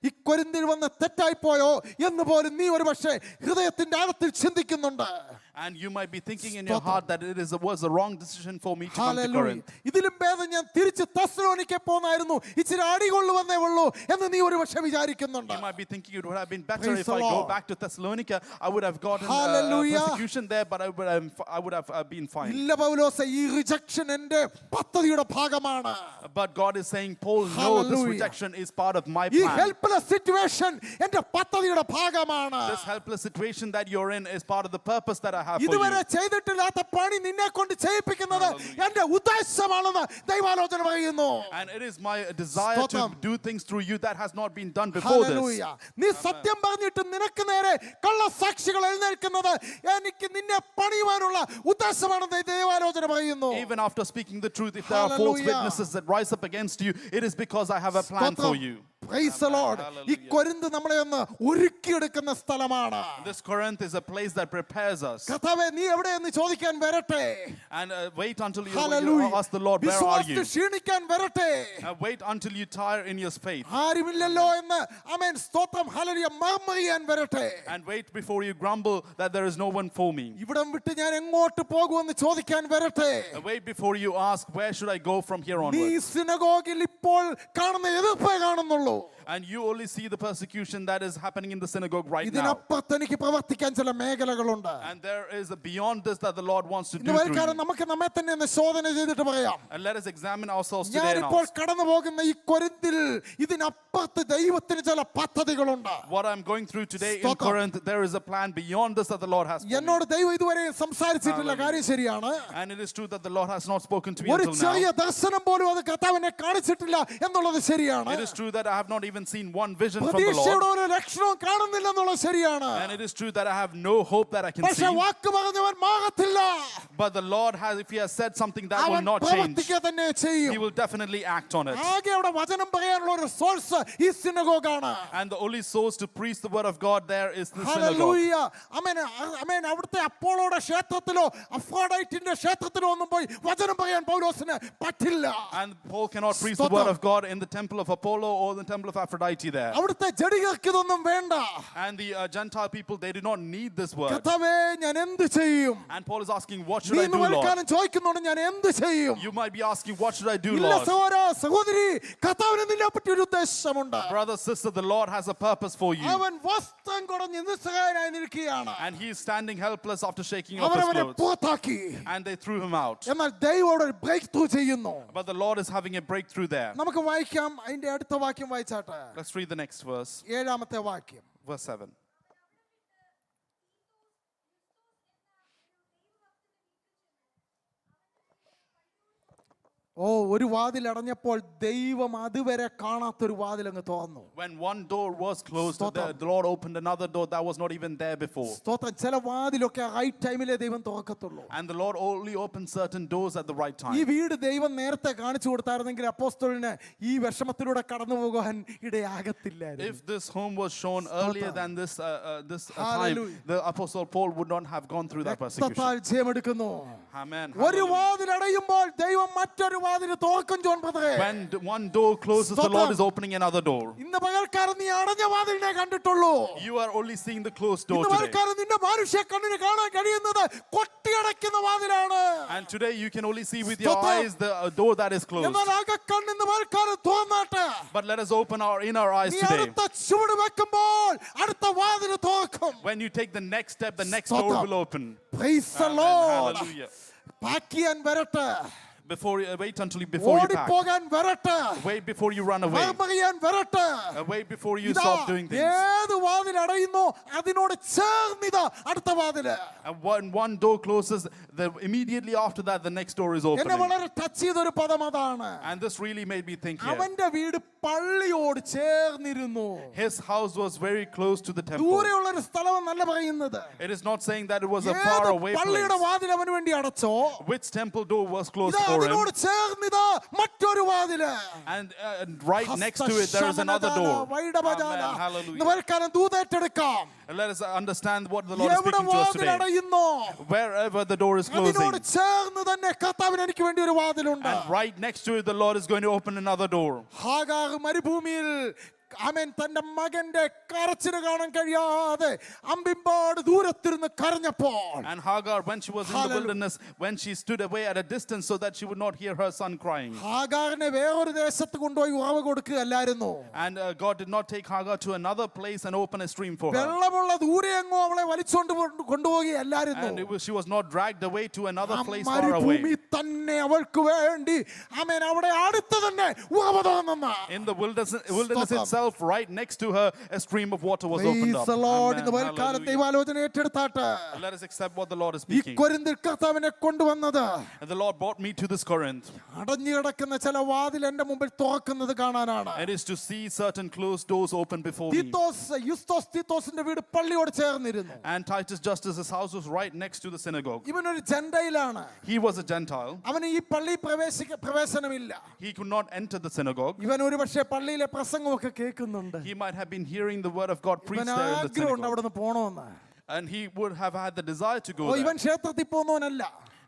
ഈ കൊരിന്തിൽ വന്ന് തെറ്റായി പോയോ എന്ന് പോലും നീ ഒരു പക്ഷേ ഹൃദയത്തിന്റെ ആഴത്തിൽ ചിന്തിക്കുന്നുണ്ട്. And you might be thinking in your heart that was a wrong decision for me to come to Hallelujah. Corinth. ഇതിലും ഭേദം ഞാൻ തിരിച്ച് തെസ്സലോനിക്കെ പോന്നായിരുന്നു, ഇച്ചിരി അടികൊള്ളുവന്നേ ഉള്ളൂ എന്ന് നീ ഒരു പക്ഷേ വിചാരിക്കുന്നുണ്ട്. You might be thinking it would have been better Praise if the I go Lord. back to Thessalonica. I would have gotten Hallelujah. persecution there, but I would have been fine. ഇല്ല പൗലോസേ, ഈ rejection എൻ്റെ പദ്ധതിയുടെ ഭാഗമാണ്. But God is saying, Paul, no, this Hallelujah. rejection is part of my ഈ plan. Helpless situation എൻ്റെ പദ്ധതിയുടെ ഭാഗമാണ്. This helpless situation that you're in is part of the purpose that I have for ഇതുവരെ you. ചെയ്തിട്ടില്ലാത്ത പണി നിന്നെ കൊണ്ട് ചെയ്യിപ്പിക്കുന്നത് എന്റെ ഉദ്ദേശമാണെന്ന് ദൈവാലോചന പറയുന്നു. And it is my desire to സ്തോത്രം. do things through you that has not been done before this. Hallelujah. നീ സത്യം പറഞ്ഞിട്ട് നിനക്ക് നേരെ കള്ളസാക്ഷികൾ എഴുന്നേൽക്കുന്നത് എനിക്ക് നിന്നെ പണിയുവാനുള്ള ഉദ്ദേശമാണെന്ന് ദൈവാലോചന പറയുന്നു. Even after speaking the truth, if there are false Hallelujah. witnesses that rise up against you, it is because I have a plan for സ്തോത്രം. you. Praise the Lord. ഈ കൊരിന്ത് നമ്മളെ ഒന്ന് ഒരുക്കിയെടുക്കുന്ന സ്ഥലമാണ്. This Corinth is a place that prepares us. കർത്താവേ നീ എവിടെയെന്ന് ചോദിക്കാൻ വരട്ടെ. And wait until you Hallelujah. ask the Lord, where are you? വിശ്വാസത്തിൽ ക്ഷീണിക്കാൻ വരട്ടെ. Wait until you tire in your faith. ആരുമില്ലല്ലോ എന്ന് ആമേൻ സ്തോത്രം ഹല്ലേലൂയ മർമറിയാൻ വരട്ടെ. And wait before you grumble that there is no one for me. ഇവിടം വിട്ട് ഞാൻ എങ്ങോട്ട് പോകുമെന്ന് ചോദിക്കാൻ വരട്ടെ. Wait before you ask, where should I go from here നീ onwards? സിനഗോഗിൽ ഇപ്പോൾ കാണുന്ന എതിർപ്പേ കാണുന്നുള്ളൂ. And you only see the persecution that is happening in the synagogue right now. ഇതിനപ്പുറത്ത് എനിക്ക് പ്രവർത്തിക്കാൻ ചില മേഖലകളുണ്ട്. And there is beyond this that the Lord wants to do ഇന്ന് through വൈകാരം you. നമുക്ക് നമ്മെ തന്നെ ഒന്ന് ശോധന ചെയ്തിട്ട് പറയാം. And let us examine ourselves today and ഞാനിപ്പോൾ ask, കടന്നു പോകുന്ന ഈ കൊരിന്തിൽ ഇതിനപ്പുറത്ത് ദൈവത്തിന് ചില പദ്ധതികളുണ്ട്. what I'm going through today in സ്തോത്രം. Corinth, there is a plan beyond this that the Lord has for me. എന്നോട് ദൈവം ഇതുവരെ സംസാരിച്ചിട്ടില്ല, കാര്യം ശരിയാണ്. And it is true that the Lord has not spoken to me ഒരു until ചെറിയ now. ദർശനം പോലും അത് കർത്താവിനെ കാണിച്ചിട്ടില്ല എന്നുള്ളത് ശരിയാണ്. It is true that I have not even seen one vision from the പ്രതീക്ഷയുടെ Lord. ഒരു ലക്ഷണവും കാണുന്നില്ല എന്നുള്ളത് ശരിയാണ്. And it is true that I have no hope that I can പക്ഷെ see. വാക്ക് പറഞ്ഞവൻ മാറത്തില്ല. But the Lord has, if He has said something, that will അവൻ not change. പ്രവർത്തിക്കുക തന്നെ ചെയ്യും. He will definitely act on it. ആകെ അവിടെ വചനം പറയാനുള്ള ഒരു സോഴ്സ് ഈ സിനഗോഗാണ്. And the only source to preach the word of God there is the synagogue. ഹല്ലേലൂയ. ആമേൻ. ആമേൻ. അവിടുത്തെ അപ്പോളോയുടെ ക്ഷേത്രത്തിലോ അഫ്രോഡൈറ്റിന്റെ ക്ഷേത്രത്തിലോ ഒന്നും പോയി വചനം പറയാൻ പൗലോസിന് പറ്റില്ല. And Paul cannot preach the word of God in the temple of Apollo or the temple of Aphrodite there. അവിടുത്തെ ജഡികൾക്ക് ഇതൊന്നും വേണ്ട. And the Gentile people, they do not need this word. കർത്താവേ ഞാൻ എന്ത് ചെയ്യും? And Paul is asking, what should നീ I ഇന്ന് do, Lord? വൽക്കാലം ചോദിക്കുന്നുണ്ട് ഞാൻ എന്ത് ചെയ്യും? You might be asking, what should I do, ഇല്ല Lord? സഹോദര സഹോദരി, കർത്താവിന് നിന്നെ പറ്റി ഒരു ഉദ്ദേശമുണ്ട്. Brother, sister, the Lord has a purpose for you. അവൻ വസ്ത്രം കുടഞ്ഞ് നിസ്സഹായനായി നിൽക്കുകയാണ്. And he is standing helpless after shaking off his അവരവനെ clothes. പുറത്താക്കി. And they threw him out. എന്നാൽ ദൈവം അവിടെ ഒരു ബ്രേക്ക് ത്രൂ ചെയ്യുന്നു. But the Lord is having a breakthrough there. നമുക്ക് വായിക്കാം അതിന്റെ അടുത്ത വാക്യം വായിച്ചാട്ടെ. Let's read the next verse, 7-ാമത്തെ വാക്യം. verse 7. ഓ ഒരു വാതിൽ അടഞ്ഞപ്പോൾ ദൈവം അതുവരെ കാണാത്തൊരു വാതിൽ അങ്ങ് തുറന്നു. When one door was closed, the Lord opened another door that was not even there before. സ്തോത്രം. ചില വാതിലൊക്കെ റൈറ്റ് ടൈമിലെ ദൈവം തുറക്കത്തുള്ളൂ. And the Lord only opens certain doors at the right ഈ time. വീട് ദൈവം നേരത്തെ കാണിച്ചു കൊടുത്തായിരുന്നെങ്കിൽ അപ്പോസ്തലന് ഈ വിഷമത്തിലൂടെ കടന്നു പോകാൻ ഇടയാകത്തില്ലായിരുന്നു. If this home was shown earlier than this time, Hallelujah. the Apostle Paul would not have gone through that persecution. രക്തത്താൽ ജയമെടുക്കുന്നു. Amen. ഒരു Hallelujah. വാതിൽ അടയുമ്പോൾ ദൈവം മറ്റൊരു വാതിൽ തുറക്കും. ജോൺ ബ്രദറെ, When one door closes, the Lord is opening another door. ഇന്ന് പകൽക്കാലം നീ അടഞ്ഞ വാതിലിനെ കണ്ടിട്ടുള്ളൂ. You are only seeing the closed door ഇന്ന് today. പകൽക്കാലം നിന്റെ മനുഷ്യ കണ്ണിന് കാണാൻ കഴിയുന്നത് കൊട്ടിയടയ്ക്കുന്ന വാതിലാണ്. And today you can only see with your സ്തോത്രം. eyes the door that is closed. എന്നാൽ അകക്കണ്ണ് ഇന്ന് പകൽക്കാലം തുറന്നാട്ടെ. But let us open our inner eyes നീ today. അടുത്ത ചുവട് വെക്കുമ്പോൾ അടുത്ത വാതിൽ തുറക്കും. When you take the next step, the next door will open. Praise the Amen. Lord. Hallelujah. Pack ചെയ്യാൻ വരട്ടെ. Before wait until you before you pack. ഓടിപ്പോകാൻ വരട്ടെ. Wait before you run away. മർമറിയാൻ വരട്ടെ. Wait before you ഇതാ stop doing things. ഏത് വാതിൽ അടയുന്നോ അതിനോട് ചേർന്നിതാ അടുത്ത വാതില്. And when one door closes, immediately after that, the next door is എന്നെ opening. വളരെ ടച്ച് ചെയ്തൊരു പദം അതാണ്. And this really made me think here. അവന്റെ വീട് പള്ളിയോട് ചേർന്നിരുന്നു. His house was very close to the temple. ദൂരെയുള്ള ഒരു സ്ഥലം എന്നല്ല പറയുന്നത്. It is not saying that it was a far ഏത് away പള്ളിയുടെ place. വാതിൽ അവന് വേണ്ടി അടച്ചോ Which temple door was closed ഇതാ for him? അതിനോട് ചേർന്നിതാ മറ്റൊരു വാതില്. And right next to it, there is another door. Amen. Hallelujah. ഇന്ന് വൽക്കാലം ദൂതേറ്റെടുക്കാം. And let us understand what the Lord is എവിടെ speaking to us വാതിൽ today. അടയുന്നോ Wherever the door is closing, അതിനോട് ചേർന്ന് തന്നെ കർത്താവിന് എനിക്ക് വേണ്ടി ഒരു വാതിലുണ്ട്. and right next to it, the Lord is going to open another door. Hagar മരുഭൂമിയിൽ ആമേൻ തന്റെ മകന്റെ കരച്ചിന് കാണാൻ കഴിയാതെ അമ്പിമ്പാട് ദൂരത്തിരുന്ന് കരഞ്ഞപ്പോൾ And Hagar, when she was in the Hallelujah. wilderness, when she stood away at a distance so that she would not hear her son crying. ഹാഗാറിനെ വേറൊരു ദേശത്ത് കൊണ്ടുപോയി ഉറവ് കൊടുക്കുകയല്ലായിരുന്നു. And God did not take Hagar to another place and open a stream for her. വെള്ളമുള്ള ദൂരെ എങ്ങോ അവളെ വലിച്ചോണ്ട് കൊണ്ടുപോവുകയല്ലായിരുന്നു. And she was not dragged away to another place far മരുഭൂമി away. തന്നെ അവൾക്ക് വേണ്ടി ആമേൻ അവിടെ അടുത്ത് തന്നെ ഉറവ് തുറന്നെന്ന. In the wilderness itself, right next to her, a stream of water was opened Praise up. the Lord. Amen. ഇന്ന് വൽക്കാലം Hallelujah. ദൈവാലോചന ഏറ്റെടുത്താട്ടെ. Let us accept what the Lord is ഈ speaking. കൊരിന്തിൽ കർത്താവിനെ കൊണ്ടുവന്നത് And the Lord brought me to this Corinth. അടഞ്ഞു കിടക്കുന്ന ചില വാതിൽ എന്റെ മുമ്പിൽ തുറക്കുന്നത് കാണാനാണ്. It is to see certain closed doors open before me. തീത്തോസിന്റെ വീട് പള്ളിയോട് ചേർന്നിരുന്നു. And Titus Justus's house was right next to the synagogue. ഇവനൊരു ജെൻഡയിലാണ്. He was a Gentile. അവന് ഈ പള്ളി പ്രവേശനമില്ല. He could not enter the synagogue. ഇവൻ ഒരു പക്ഷേ പള്ളിയിലെ പ്രസംഗമൊക്കെ കേൾക്കുന്നുണ്ട്. He might have been hearing the word of God preached ഇവൻ there in the ആഗ്രഹമുണ്ട് synagogue. അവിടെ നിന്ന് പോകണമെന്ന്. And he would have had the desire to go there. ഇവൻ ക്ഷേത്രത്തിൽ പോകുന്നവനല്ല,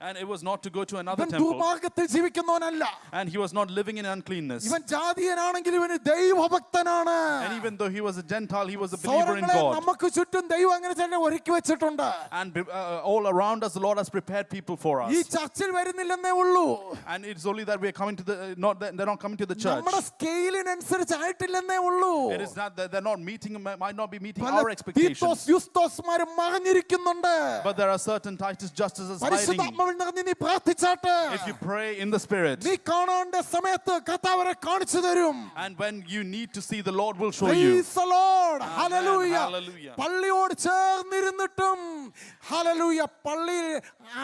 And it was not to go to another ഇവൻ temple. ദുർമാർഗത്തിൽ ജീവിക്കുന്നവനല്ല, And he was not living in uncleanness. ഇവൻ ജാതീയനാണെങ്കിൽ ഇവന് ദൈവഭക്തനാണ്. And even though he was a Gentile, he was a believer in God. നമുക്ക് ചുറ്റും ദൈവം അങ്ങനെ തന്നെ ഒരുക്കി വെച്ചിട്ടുണ്ട്. And all around us, the Lord has prepared people for us. ഈ ചർച്ചിൽ വരുന്നില്ലെന്നേ ഉള്ളൂ. And it's only that we are coming to the, they're not coming to the church. നമ്മുടെ സ്കെയിലിനനുസരിച്ച് ആയിട്ടില്ലെന്നേ ഉള്ളൂ. It is not that they're not meeting, might not be meeting പല our expectations. Titus യുസ്തോസ്മാരും മറഞ്ഞിരിക്കുന്നുണ്ട്. But there are certain Titus Justices hiding. പരിശുദ്ധാത്മാവിൽ നിറഞ്ഞ് നീ പ്രാർത്ഥിച്ചാട്ട് If you pray in the Spirit, നീ കാണേണ്ട സമയത്ത് കർത്താവ് അവരെ കാണിച്ചു തരും. and when you need to see, the Lord will show you. Praise the Lord. Amen. Hallelujah. Hallelujah. പള്ളിയോട് ചേർന്നിരുന്നിട്ടും ഹല്ലേലൂയ പള്ളിയിൽ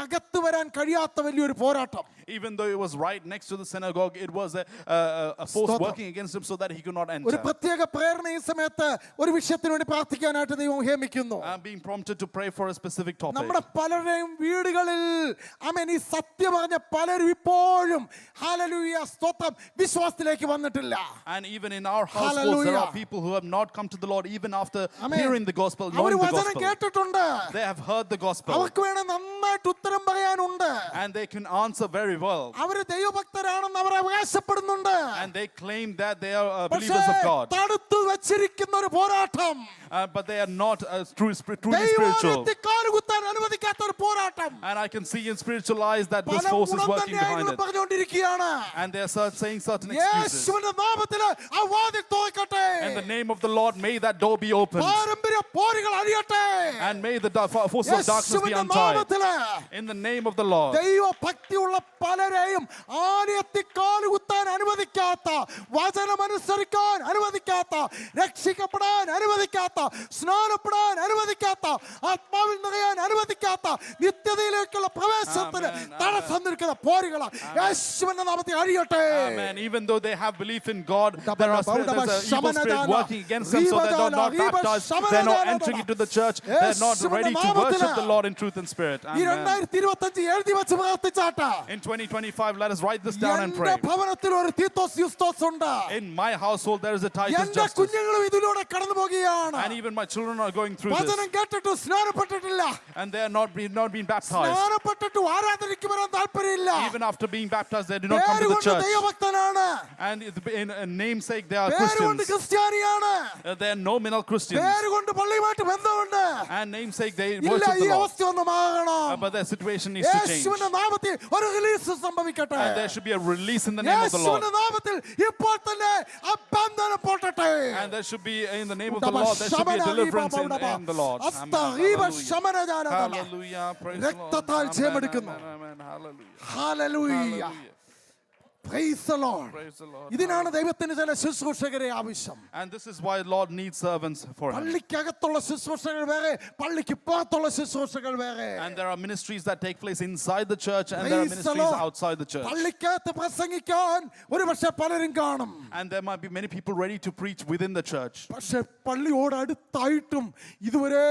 അകത്ത് വരാൻ കഴിയാത്ത വലിയൊരു പോരാട്ടം. Even though it was right next to the synagogue, it was a force സ്തോത്രം. working against him so that he could not ഒരു enter. പ്രത്യേക പ്രേരണ ഈ സമയത്ത് ഒരു വിഷയത്തിന് വേണ്ടി പ്രാർത്ഥിക്കാനായിട്ട് ദൈവം ഹേമിക്കുന്നു. I'm being prompted to pray for a specific topic. നമ്മുടെ പലരുടെയും വീടുകളിൽ ആമേൻ ഈ സത്യം പറഞ്ഞ പലരും ഇപ്പോഴും ഹല്ലേലൂയ സ്തോത്രം വിശ്വാസത്തിലേക്ക് വന്നിട്ടില്ല. And even in our households, there Hallelujah. are people who have not come to the Lord even after amen. hearing the gospel, our knowing the വചനം gospel. കേട്ടിട്ടുണ്ട്, They have heard the gospel അവർക്ക് വേണേ നന്നായിട്ട് ഉത്തരം പറയാനുണ്ട്, and they can answer very well. അവര് ദൈവഭക്തരാണെന്ന് അവർ അവകാശപ്പെടുന്നുണ്ട്. And they claim that they are പക്ഷേ believers of God. തടുത്തു വെച്ചിരിക്കുന്ന ഒരു പോരാട്ടം, But they are not truly spiritual. ദൈവത്തിൽ കാലുകുത്താൻ അനുവദിക്കാത്ത ഒരു പോരാട്ടം And I can see in spiritual eyes that this പല force is working behind ഗുണതന്യായങ്ങളും it. പറഞ്ഞുകൊണ്ടിരിക്കുകയാണ്. And they are saying certain excuses. യേശുവിന്റെ നാമത്തില് ആ വാതിൽ തുറക്കട്ടെ. In the name of the Lord, may that door be opened. പാരമ്പര്യ പോരുകൾ അഴിയട്ടെ. And may the forces of darkness be യേശുവിന്റെ untied. നാമത്തില് In the name of the Lord. ദൈവഭക്തിയുള്ള പലരെയും ആലയത്തിൽ കാലുകുത്താൻ അനുവദിക്കാത്ത, വചനം അനുസരിക്കാൻ അനുവദിക്കാത്ത, രക്ഷിക്കപ്പെടാൻ അനുവദിക്കാത്ത, സ്നാനപ്പെടാൻ അനുവദിക്കാത്ത, ആത്മാവിൽ നിറയാൻ അനുവദിക്കാത്ത, നിത്യതയിലേക്കുള്ള പ്രവേശനത്തിന് തടസ്സം നിൽക്കുന്ന പോരുകളാണ് യേശുവിന്റെ നാമത്തിൽ അഴിയട്ടെ. Amen. Even though they have belief in God, there's an evil spirit working against them so they're not baptized, they're not entering into the church, they're not ready to worship the Lord in truth and spirit. ഈ Amen. 2025 എഴുതി വെച്ച് പ്രാർത്ഥിച്ചാട്ടാ. In 2025, let us write this down and എന്റെ pray. ഭവനത്തിൽ ഒരു തീത്തോസ് യുസ്തോസ് ഉണ്ട്. In my household, there is a Titus എന്റെ Justice. കുഞ്ഞുങ്ങളും ഇതിലൂടെ കടന്നു പോകുകയാണ്. And even my children are going through this. വചനം കേട്ടിട്ട് സ്നാനപ്പെട്ടിട്ടില്ല. And they are not being baptized. സ്നാനപ്പെട്ടിട്ട് ആരാധനയ്ക്ക് വരാൻ താല്പര്യമില്ല. Even after being baptized, they do not come to the പേരുകൊണ്ട് church. ദൈവഭക്തനാണ്. And in a namesake, they are പേരുകൊണ്ട് Christians. ക്രിസ്ത്യാനിയാണ്. They are nominal Christians. പേരുകൊണ്ട് പള്ളിയുമായിട്ട് ബന്ധമുണ്ട്. And namesake, they ഇല്ല, worship ഈ the Lord. അവസ്ഥ ഒന്ന് മാറണം. But their situation needs to change. യേശുവിന്റെ നാമത്തിൽ ഒരു release സംഭവിക്കട്ടെ. And there should be a release in the name of the Lord. യേശുവിന്റെ നാമത്തിൽ ഇപ്പോൾ തന്നെ ആ ബന്ധനം പൊട്ടട്ടെ. And there should be, in the name of the Lord, there should be a deliverance in the Lord. Amen. Hallelujah. Praise the Lord. രക്തത്താൽ ജയമെടുക്കുന്നു. Amen. Hallelujah. Hallelujah. Praise the Lord. Praise the Lord. ഇതിനാണ് ദൈവത്തിന് ചില ശുശ്രൂഷകരെ ആവശ്യം. And this is why Lord needs servants for him. പള്ളിക്കകത്തുള്ള ശുശ്രൂഷകൾ വേറെ, പള്ളിക്ക് പുറത്തുള്ള ശുശ്രൂഷകൾ വേറെ. And there are ministries that take place inside the church, and there are Praise the ministries Lord. outside the church. പള്ളിക്കകത്ത് പ്രസംഗിക്കാൻ ഒരുപക്ഷെ പലരും കാണും. And there might be many people ready to preach within the church. പക്ഷെ പള്ളിയോട് അടുത്തായിട്ടും ഇതുവരെ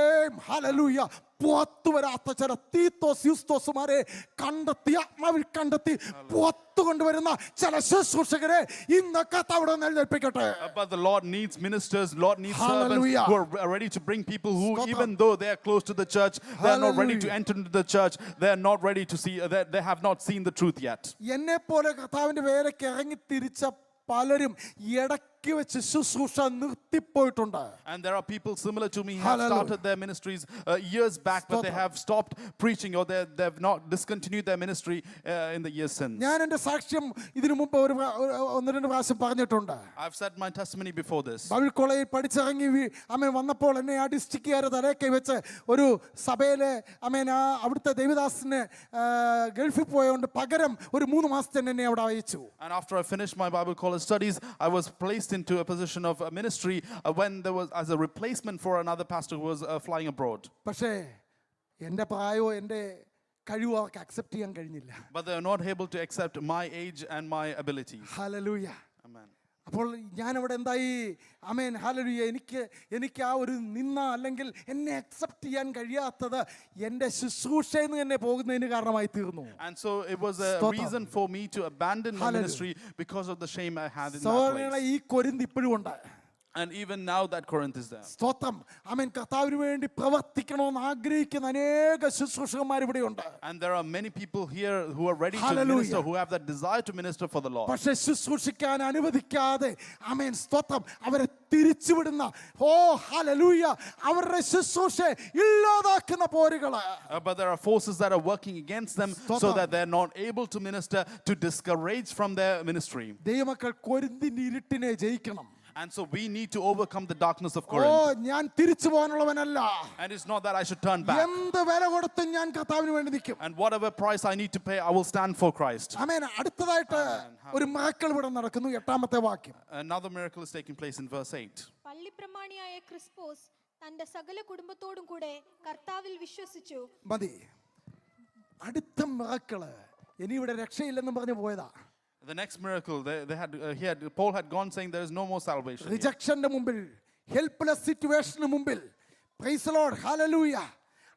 hallelujah പുറത്തു വരാത്ത ചില തീത്തോസ് യുസ്തോസുമാരെ കണ്ടെത്തി, ആത്മാവിൽ കണ്ടെത്തി പുറത്തു കൊണ്ടുവരുന്ന ചില ശുശ്രൂഷകരെ ഇന്ന് കർത്താവ് എഴുന്നേൽപ്പിക്കട്ടെ. But the Lord needs ministers, Lord needs Hallelujah. servants who are ready to bring people who, Stotram. even though they are close to the church, they are not ready to Hallelujah. enter into the church, they are not ready to see, they have not seen the truth yet. എന്നെ പോലെ കർത്താവിന്റെ വേലയ്ക്ക് ഇറങ്ങി തിരിച്ച പലരും ഇടയ്ക്ക് വെച്ച് ശുശ്രൂഷ നിർത്തിപ്പോയിട്ടുണ്ട്. And there are people similar to me who have Hallelujah. started their ministries years back, but they have stopped preaching, or they have not discontinued their ministry in the years since. ഞാൻ എൻ്റെ സാക്ഷ്യം ഇതിനു മുമ്പ് ഒന്ന് രണ്ട് പ്രാവശ്യം പറഞ്ഞിട്ടുണ്ട്. I've said my testimony before this. Bible കോളേജിൽ പഠിച്ചിറങ്ങി അമ്മ വന്നപ്പോൾ എന്നെ ആ ഡിസ്ട്രിക്റ്റുകാരെ തലയൊക്കെ വെച്ച് ഒരു സഭയിലെ അമ്മേൻ അവിടുത്തെ ദേവദാസിന് ഗൾഫിൽ പോയതുകൊണ്ട് പകരം ഒരു 3 മാസത്തിന് എന്നെ അവിടെ അയച്ചു. And after I finished my Bible college studies, I was placed into a position of ministry when there was as a replacement for another pastor who was flying abroad. പക്ഷേ എൻ്റെ പ്രായമോ എൻ്റെ കഴിവോ അവർക്ക് അക്സെപ്റ്റ് ചെയ്യാൻ കഴിഞ്ഞില്ല. But they are not able to accept my age and my abilities. Hallelujah. Amen. അപ്പോൾ ഞാനവിടെ എന്തായി, amen hallelujah, എനിക്ക് ആ ഒരു നിന്ന അല്ലെങ്കിൽ എന്നെ അക്സെപ്റ്റ് ചെയ്യാൻ കഴിയാത്തത് എൻ്റെ ശുശ്രൂഷയിൽ നിന്ന് തന്നെ പോകുന്നതിന് കാരണമായി തീർന്നു. And so it was a reason for me to abandon my ministry because of the shame I had in that സഹോദരങ്ങളെ, place. ഈ കൊരിന്ത് ഇപ്പോഴും ഉണ്ട്. And even now that Corinth is there. സ്തോത്രം. ആമേൻ. കർത്താവിന് വേണ്ടി പ്രവർത്തിക്കണമെന്ന് ആഗ്രഹിക്കുന്ന അനേക ശുശ്രൂഷകന്മാർ ഇവിടെയുണ്ട്. And there are many people here who are ready to Hallelujah. minister, who have that desire to minister for the Lord. പക്ഷെ ശുശ്രൂഷിക്കാൻ അനുവദിക്കാതെ ആമേൻ സ്തോത്രം അവരെ തിരിച്ചുവിടുന്ന ഹല്ലേലൂയ അവരുടെ ശുശ്രൂഷ ഇല്ലാതാക്കുന്ന പോരുകള്. But there are forces that are working against them so that they're not able to minister, to discourage from their ministry. ദൈവമക്കൾ കൊരിന്തിന്റെ ഇരുട്ടിനെ ജയിക്കണം. And so we need to overcome the darkness of Corinth. ഞാൻ തിരിച്ചു പോകാനുള്ളവനല്ല. And it's not that I should turn back. എന്ത് വില കൊടുത്തും ഞാൻ കർത്താവിന് വേണ്ടി നിൽക്കും. And whatever price I need to pay, I will stand for Christ. ആമേൻ. അടുത്തതായിട്ട് ഒരു മിറക്കിൾ ഇവിടെ നടക്കുന്നു. 8ാമത്തെ വാക്യം. Another miracle is taking place in verse 8. പള്ളിപ്രമാണിയായ Crispus തന്റെ സകല കുടുംബത്തോടും കൂടെ കർത്താവിൽ വിശ്വസിച്ചു. മതി. അടുത്ത മിറക്കിള് ഇനി ഇവിടെ രക്ഷയില്ലെന്ന് പറഞ്ഞു പോയതാ. The next miracle, Paul had gone saying there is no more salvation. റിജക്ഷന്റെ മുമ്പിൽ, ഹെൽപ്ലെസ് സിറ്റുവേഷന് മുമ്പിൽ, പ്രൈസ് ദി ലോർഡ്, ഹല്ലേലൂയ,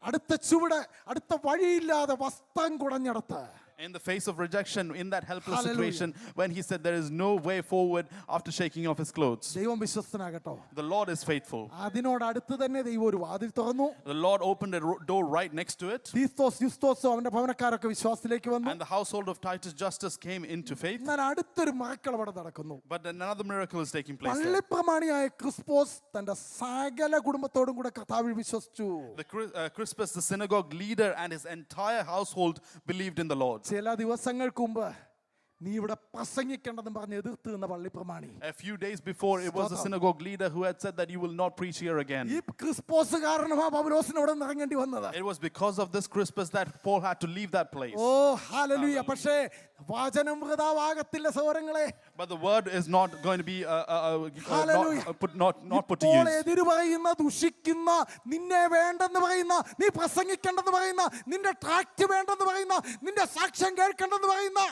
അടുത്ത ചുവട്, അടുത്ത വഴിയില്ലാതെ വസ്ത്രം കുടഞ്ഞെടുത്ത്, In the face of rejection, in that helpless Hallelujah. situation, when he said there is no way forward after shaking off his clothes. ദൈവം വിശ്വസ്തനാകട്ടോ. The Lord is faithful. അതിനോട് അടുത്ത് തന്നെ ദൈവം ഒരു വാതിൽ തുറന്നു. The Lord opened a door right next to it. Titus യുസ്തോസും അവന്റെ ഭവനക്കാരൊക്കെ വിശ്വാസത്തിലേക്ക് വന്നു. And the household of Titus Justus came into faith. എന്നാൽ അടുത്തൊരു മിറക്കിൾ അവിടെ നടക്കുന്നു. But another miracle is taking place there. പള്ളിപ്രമാണിയായ Crispus തന്റെ സകല കുടുംബത്തോടും കൂടെ കർത്താവിൽ വിശ്വസിച്ചു. Crispus, the synagogue leader, and his entire household believed in the Lord. ചില ദിവസങ്ങൾക്ക് മുമ്പ് നീ ഇവിടെ പ്രസംഗിക്കേണ്ടെന്ന് പറഞ്ഞ് എതിർത്ത് നിന്ന പള്ളിപ്രമാണി. A few days before, it was the synagogue leader who had said that you will not preach here again. ഈ ക്രിസ്പോസ് കാരണമാ പൗലോസിന് ഇവിടെ നിന്ന് ഇറങ്ങേണ്ടി വന്നത്. It was because of this Crispus that Paul had to leave that place. Hallelujah. പക്ഷേ വചനം വൃഥാവാകത്തില്ല സഹോദരങ്ങളെ. But the word is not going to be not put to ഇപ്പോൾ use. എതിര് പറയുന്ന, ദുഷിക്കുന്ന, നിന്നെ വേണ്ടെന്ന് പറയുന്ന, നീ പ്രസംഗിക്കേണ്ടെന്ന് പറയുന്ന, നിന്റെ ട്രാക്ട് വേണ്ടെന്ന് പറയുന്ന, നിന്റെ സാക്ഷ്യം കേൾക്കേണ്ടെന്ന് പറയുന്ന,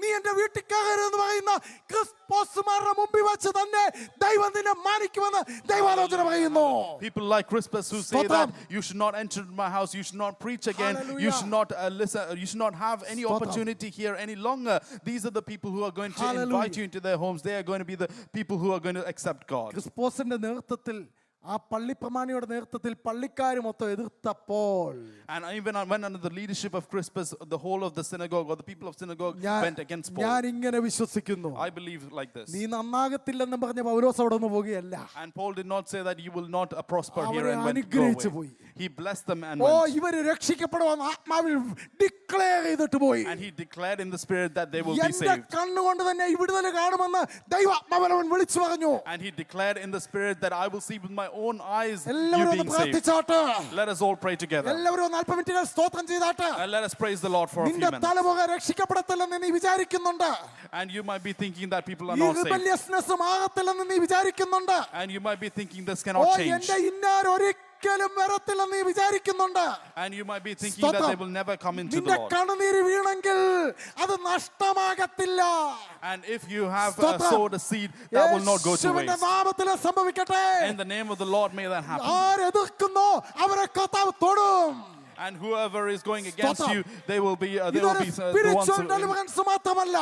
നീ എന്റെ വീട്ടിൽ കയറുമെന്ന് പറയുന്ന ക്രിസ്പോസുമാരുടെ മുമ്പിൽ വെച്ച് തന്നെ ദൈവം നിന്നെ മാനിക്കുമെന്ന് ദൈവാലോചന പറയുന്നു. People like Crispus who say that you should not enter my house, you should not preach again, you should not listen, you should not have any opportunity here any longer. These are the people who are going to invite you into their homes. They are going to be the people who are going to accept God. ക്രിസ്പോസിന്റെ നേതൃത്വത്തിൽ, ആ പള്ളിപ്രമാണിയുടെ നേതൃത്വത്തിൽ പള്ളിക്കാർ മൊത്തം എതിർത്തപ്പോൾ, And even when under the leadership of Crispus, the whole of the synagogue or the people of synagogue went against Paul. ഞാൻ ഇങ്ങനെ വിശ്വസിക്കുന്നു, I believe like this. നീ നന്നാകത്തില്ലെന്ന് പറഞ്ഞ പൗലോസ് അവിടെ നിന്ന് പോകുകയല്ല. And Paul did not say that you will not prosper here അവരെ and went go അനുഗ്രഹിച്ചു away. പോയി. He blessed them and went. ഇവര് രക്ഷിക്കപ്പെടുവാൻ ആത്മാവിൽ ഡിക്ലെയർ ചെയ്തിട്ട് പോയി. And he declared in the spirit that they will be എന്റെ saved. കണ്ണുകൊണ്ട് തന്നെ ഈ വിടുതൽ കാണുമെന്ന് ദൈവാത്മാവൻ വിളിച്ചു പറഞ്ഞു. And he declared in the spirit that I will see with my own eyes you എല്ലാവരും being saved. പ്രാർത്ഥിച്ചാട്ട്, Let us all pray together. എല്ലാവരും 40 മിനിറ്റുകൾ സ്തോത്രം ചെയ്താട്ട്. And let us praise the Lord for a few നിന്റെ minutes. തലമുറ രക്ഷിക്കപ്പെടത്തില്ലെന്ന് നീ വിചാരിക്കുന്നുണ്ട്. And you might be thinking that people are ഈ not saved. റിബല്യസ്നെസ് മാറത്തില്ലെന്ന് നീ വിചാരിക്കുന്നുണ്ട്. And you might be thinking this cannot change. എന്റെ ഇന്നാർ ഒരിക്കലും വരത്തില്ലെന്ന് നീ വിചാരിക്കുന്നുണ്ട്. And you might be thinking that they will never come into the നിന്റെ Lord. കണ്ണുനീര് വീണെങ്കിൽ അത് നഷ്ടമാകത്തില്ല. And if you have sowed a seed, that will not go to യേശുവിന്റെ waste. നാമത്തിൽ സംഭവിക്കട്ടെ. In the name of the Lord, may that happen. ആരെതിർക്കുന്നോ അവരെ കർത്താവ് തൊടും. And whoever is going against Stop. you, they will be the ഇതൊരു ones spiritual who, deliverance മാത്രമല്ല.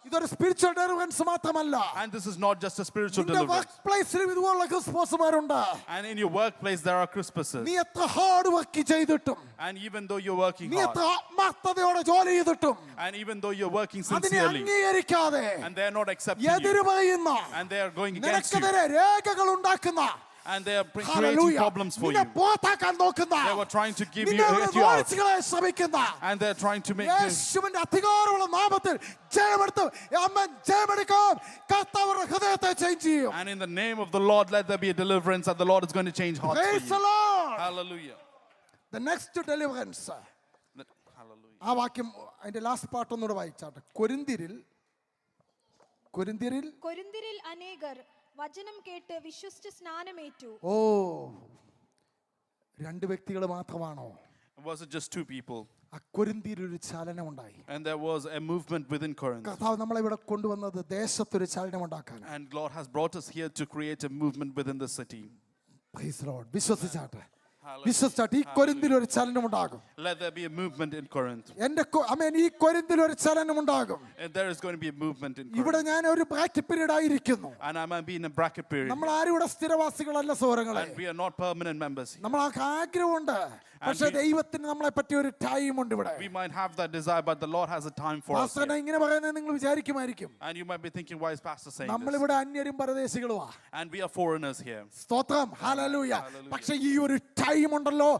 ഇതൊരു spiritual deliverance മാത്രമല്ല. and this is not just a spiritual നിന്റെ deliverance. Work പ്ലേസിൽ ഇതുപോലുള്ള ക്രിസ്മസുമാരുണ്ട്. And in your workplace, there are Crispuses. നീ എത്ര hard work ചെയ്തിട്ടും, And even though you're working നീ എത്ര hard, ആത്മാർത്ഥതയോടെ ജോലി ചെയ്തിട്ടും, and even though you're working അതിനെ sincerely, അംഗീകരിക്കാതെ and they're not accepting you, എതിര് പറയുന്ന, and they are going against you, നിനക്കെതിരെ രേഖകൾ ഉണ്ടാക്കുന്ന, and they are creating hallelujah, problems for നിന്നെ you, പുറത്താക്കാൻ നോക്കുന്ന, they were trying to give you, നിന്നെ get you out, ഓടിച്ചുകളയാൻ ശ്രമിക്കുന്ന, and they're trying to make you, യേശുവിന്റെ അധികാരമുള്ള നാമത്തിൽ ജയമെടുത്ത് അമ്മൻ ജയമെടുക്കും. കർത്താവിന്റെ ഹൃദയത്തെ ചേഞ്ച് ചെയ്യും. and in the name of the Lord, let there be a deliverance, and the Lord is going to change hearts Praise for the you. Lord. Hallelujah. The next deliverance. Hallelujah. ആ വാക്യം അതിന്റെ last part ഒന്നുകൂടെ വായിച്ചാട്ടെ. കൊരിന്ത്യരിൽ അനേകർ വചനം കേട്ട് വിശ്വസിച്ച് സ്നാനമേറ്റു. രണ്ട് വ്യക്തികൾ മാത്രമാണോ? Was it just two people? ആ കൊരിന്ത്യരിൽ ഒരു ചലനം ഉണ്ടായി. And there was a movement within Corinth. കർത്താവ് നമ്മളെ ഇവിടെ കൊണ്ടുവന്നത് ദേശത്തൊരു ചലനം ഉണ്ടാക്കാൻ. And Lord has brought us here to create a movement within the city. Praise the Lord. വിശ്വസിച്ചാട്ടെ. വിശ്വസിച്ചാട്ട് ഈ കൊരിന്തിൽ ഒരു ചലനം ഉണ്ടാകും. Let there be a movement in Corinth. ഈ കൊരിന്തിൽ ഒരു ചലനം ഉണ്ടാകും. There is going to be a movement in ഇവിടെ Corinth. ഞാൻ ഒരു ബ്രാക്കറ്റ് പീരീഡ് ആയിരിക്കുന്നു. And I might be in a bracket period. നമ്മൾ ആരും ഇവിടെ സ്ഥിരവാസികളല്ല സഹോദരങ്ങളെ. And we are not permanent members. നമ്മൾ ആഗ്രഹമുണ്ട്, പക്ഷെ ദൈവത്തിന് നമ്മളെ പറ്റിയ ഒരു ടൈം ഉണ്ട് ഇവിടെ. We might have that desire, but the Lord has a time for us. Pastor ഇങ്ങനെ പറയുന്നത് നിങ്ങൾ വിചാരിക്കുമായിരിക്കും. And you might be thinking, why is Pastor saying നമ്മൾ this? ഇവിടെ അന്യരും പരദേശികളുമാ. And we are foreigners here. സ്തോത്രം, ഹല്ലേലൂയ. പക്ഷെ ഈ ഒരു ടൈം ഉണ്ടല്ലോ,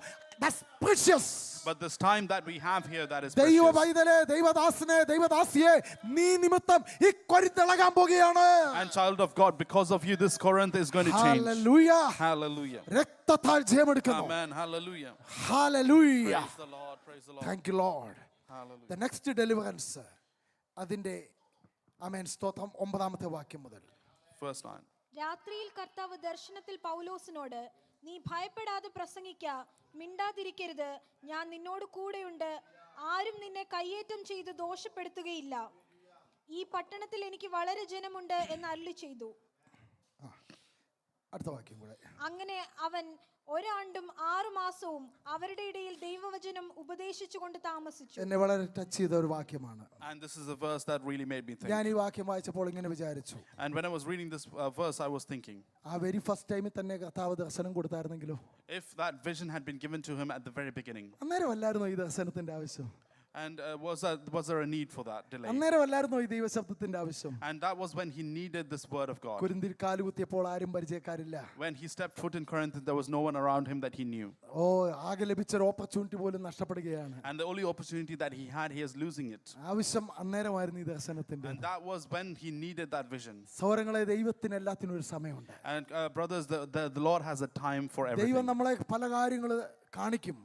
that's precious. But this time that we have here, that is ദൈവ precious. പൈതലേ, ദൈവദാസനെ, ദൈവദാസിയെ, നീ നിമിത്തം ഈ കൊരിന്ത് ഇളകാൻ പോകുകയാണ്. And child of God, because of you, this Corinth is going to change. Hallelujah. Hallelujah. രക്തത്താൽ ജയമെടുക്കുന്നു. Amen. Hallelujah. Hallelujah. Praise the Lord. Praise the Lord. Thank you Lord. Hallelujah. The next deliverance, അതിന്റെ ആമേൻ സ്തോത്രം 9-ാമത്തെ വാക്യം മുതൽ. First line. രാത്രിയിൽ കർത്താവ് ദർശനത്തിൽ പൗലോസിനോട്, നീ ഭയപ്പെടാതെ പ്രസംഗിക്ക, മിണ്ടാതിരിക്കരുത്, ഞാൻ നിന്നോട് കൂടെയുണ്ട്, ആരും നിന്നെ കയ്യേറ്റം ചെയ്ത് ദോഷപ്പെടുത്തുകയില്ല, ഈ പട്ടണത്തിൽ എനിക്ക് വളരെ ജനമുണ്ട് എന്ന് അരുളി ചെയ്തു. അടുത്ത വാക്യം കൂടെ. അങ്ങനെ അവൻ 1 ആണ്ടും 6 മാസവും അവരുടെ ഇടയിൽ ദൈവവചനം ഉപദേശിച്ചുകൊണ്ട് താമസിച്ചു. എന്നെ വളരെ ടച്ച് ചെയ്ത ഒരു വാക്യമാണ്. And this is a verse that really made me think. ഞാൻ ഈ വാക്യം വായിച്ചപ്പോൾ ഇങ്ങനെ വിചാരിച്ചു, And when I was reading this verse, I was thinking, ആ വെരി ഫസ്റ്റ് ടൈമിൽ തന്നെ കർത്താവ് ദർശനം കൊടുത്തായിരുന്നെങ്കിലോ, if that vision had been given to him at the very beginning, അന്നേരം അല്ലായിരുന്നോ ഈ ദർശനത്തിന്റെ ആവശ്യം? and was there a need for that delay? അന്നേരം അല്ലായിരുന്നോ ഈ ദൈവശബ്ദത്തിന്റെ ആവശ്യം? And that was when he needed this word of God. കുരിന്തിൽ കാലുകുത്തിയപ്പോൾ ആരും പരിചയക്കാരില്ല. When he stepped foot in Corinth, there was no one around him that he knew. ആകെ ലഭിച്ച ഒരു opportunity പോലും നഷ്ടപ്പെടുകയാണ്. And the only opportunity that he had, he is losing it. ആവശ്യം അന്നേരമായിരുന്നു ഈ ദർശനത്തിന്റെ. And that was when he needed that vision. സഹോദരങ്ങളെ, ദൈവത്തിന് എല്ലാത്തിനും ഒരു സമയമുണ്ട്. And brothers, the Lord has a time for ദൈവം everything. നമ്മളെ പല കാര്യങ്ങൾ കാണിക്കും.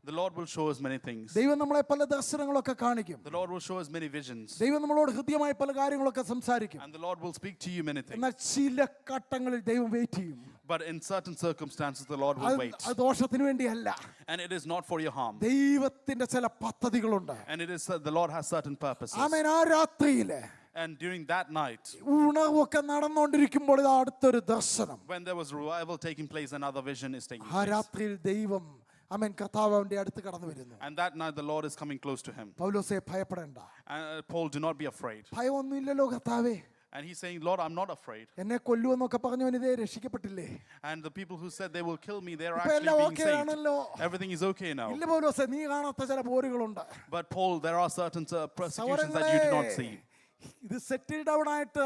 The Lord will show us many things. ദൈവം നമ്മളെ പല ദർശനങ്ങളൊക്കെ കാണിക്കും. The Lord will show us many visions. ദൈവം നമ്മളോട് ഹൃദ്യമായി പല കാര്യങ്ങളൊക്കെ സംസാരിക്കും. And the Lord will speak to you many things. എന്നാൽ ചില ഘട്ടങ്ങളിൽ ദൈവം വെയിറ്റ് ചെയ്യും. But in certain circumstances, the Lord will wait. അത് ദോഷത്തിന് വേണ്ടിയല്ല. And it is not for your harm. ദൈവത്തിന്റെ ചില പദ്ധതികളുണ്ട്. And it is the Lord has certain purposes. ആമേൻ. ആ രാത്രിയില് And during that night, ഉണർവൊക്കെ നടന്നുകൊണ്ടിരിക്കുമ്പോൾ ഇത് അടുത്തൊരു ദർശനം. when there was revival taking place, another vision is taking ആ place. രാത്രിയിൽ ദൈവം ആമേൻ കർത്താവ് അവന്റെ അടുത്ത് കടന്നു വരുന്നു. And that night, the Lord is coming close to him. പൗലോസേ, ഭയപ്പെടേണ്ട. And Paul, do not be afraid. ഭയമൊന്നുമില്ലല്ലോ കർത്താവേ. And he's saying, Lord, I'm not afraid. എന്നെ കൊല്ലുമെന്നൊക്കെ പറഞ്ഞവൻ ഇതേ രക്ഷിക്കപ്പെട്ടില്ലേ? And the people who said they will kill me, they're ഇപ്പൊ actually എല്ലാം being okay saved. ആണല്ലോ. Everything is okay now. ഇല്ല പൗലോസേ, നീ കാണാത്ത ചില പോരുകളുണ്ട്. But Paul, there are certain persecutions that you do not see. ഇത് സെറ്റിൽ ഡൗൺ ആയിട്ട്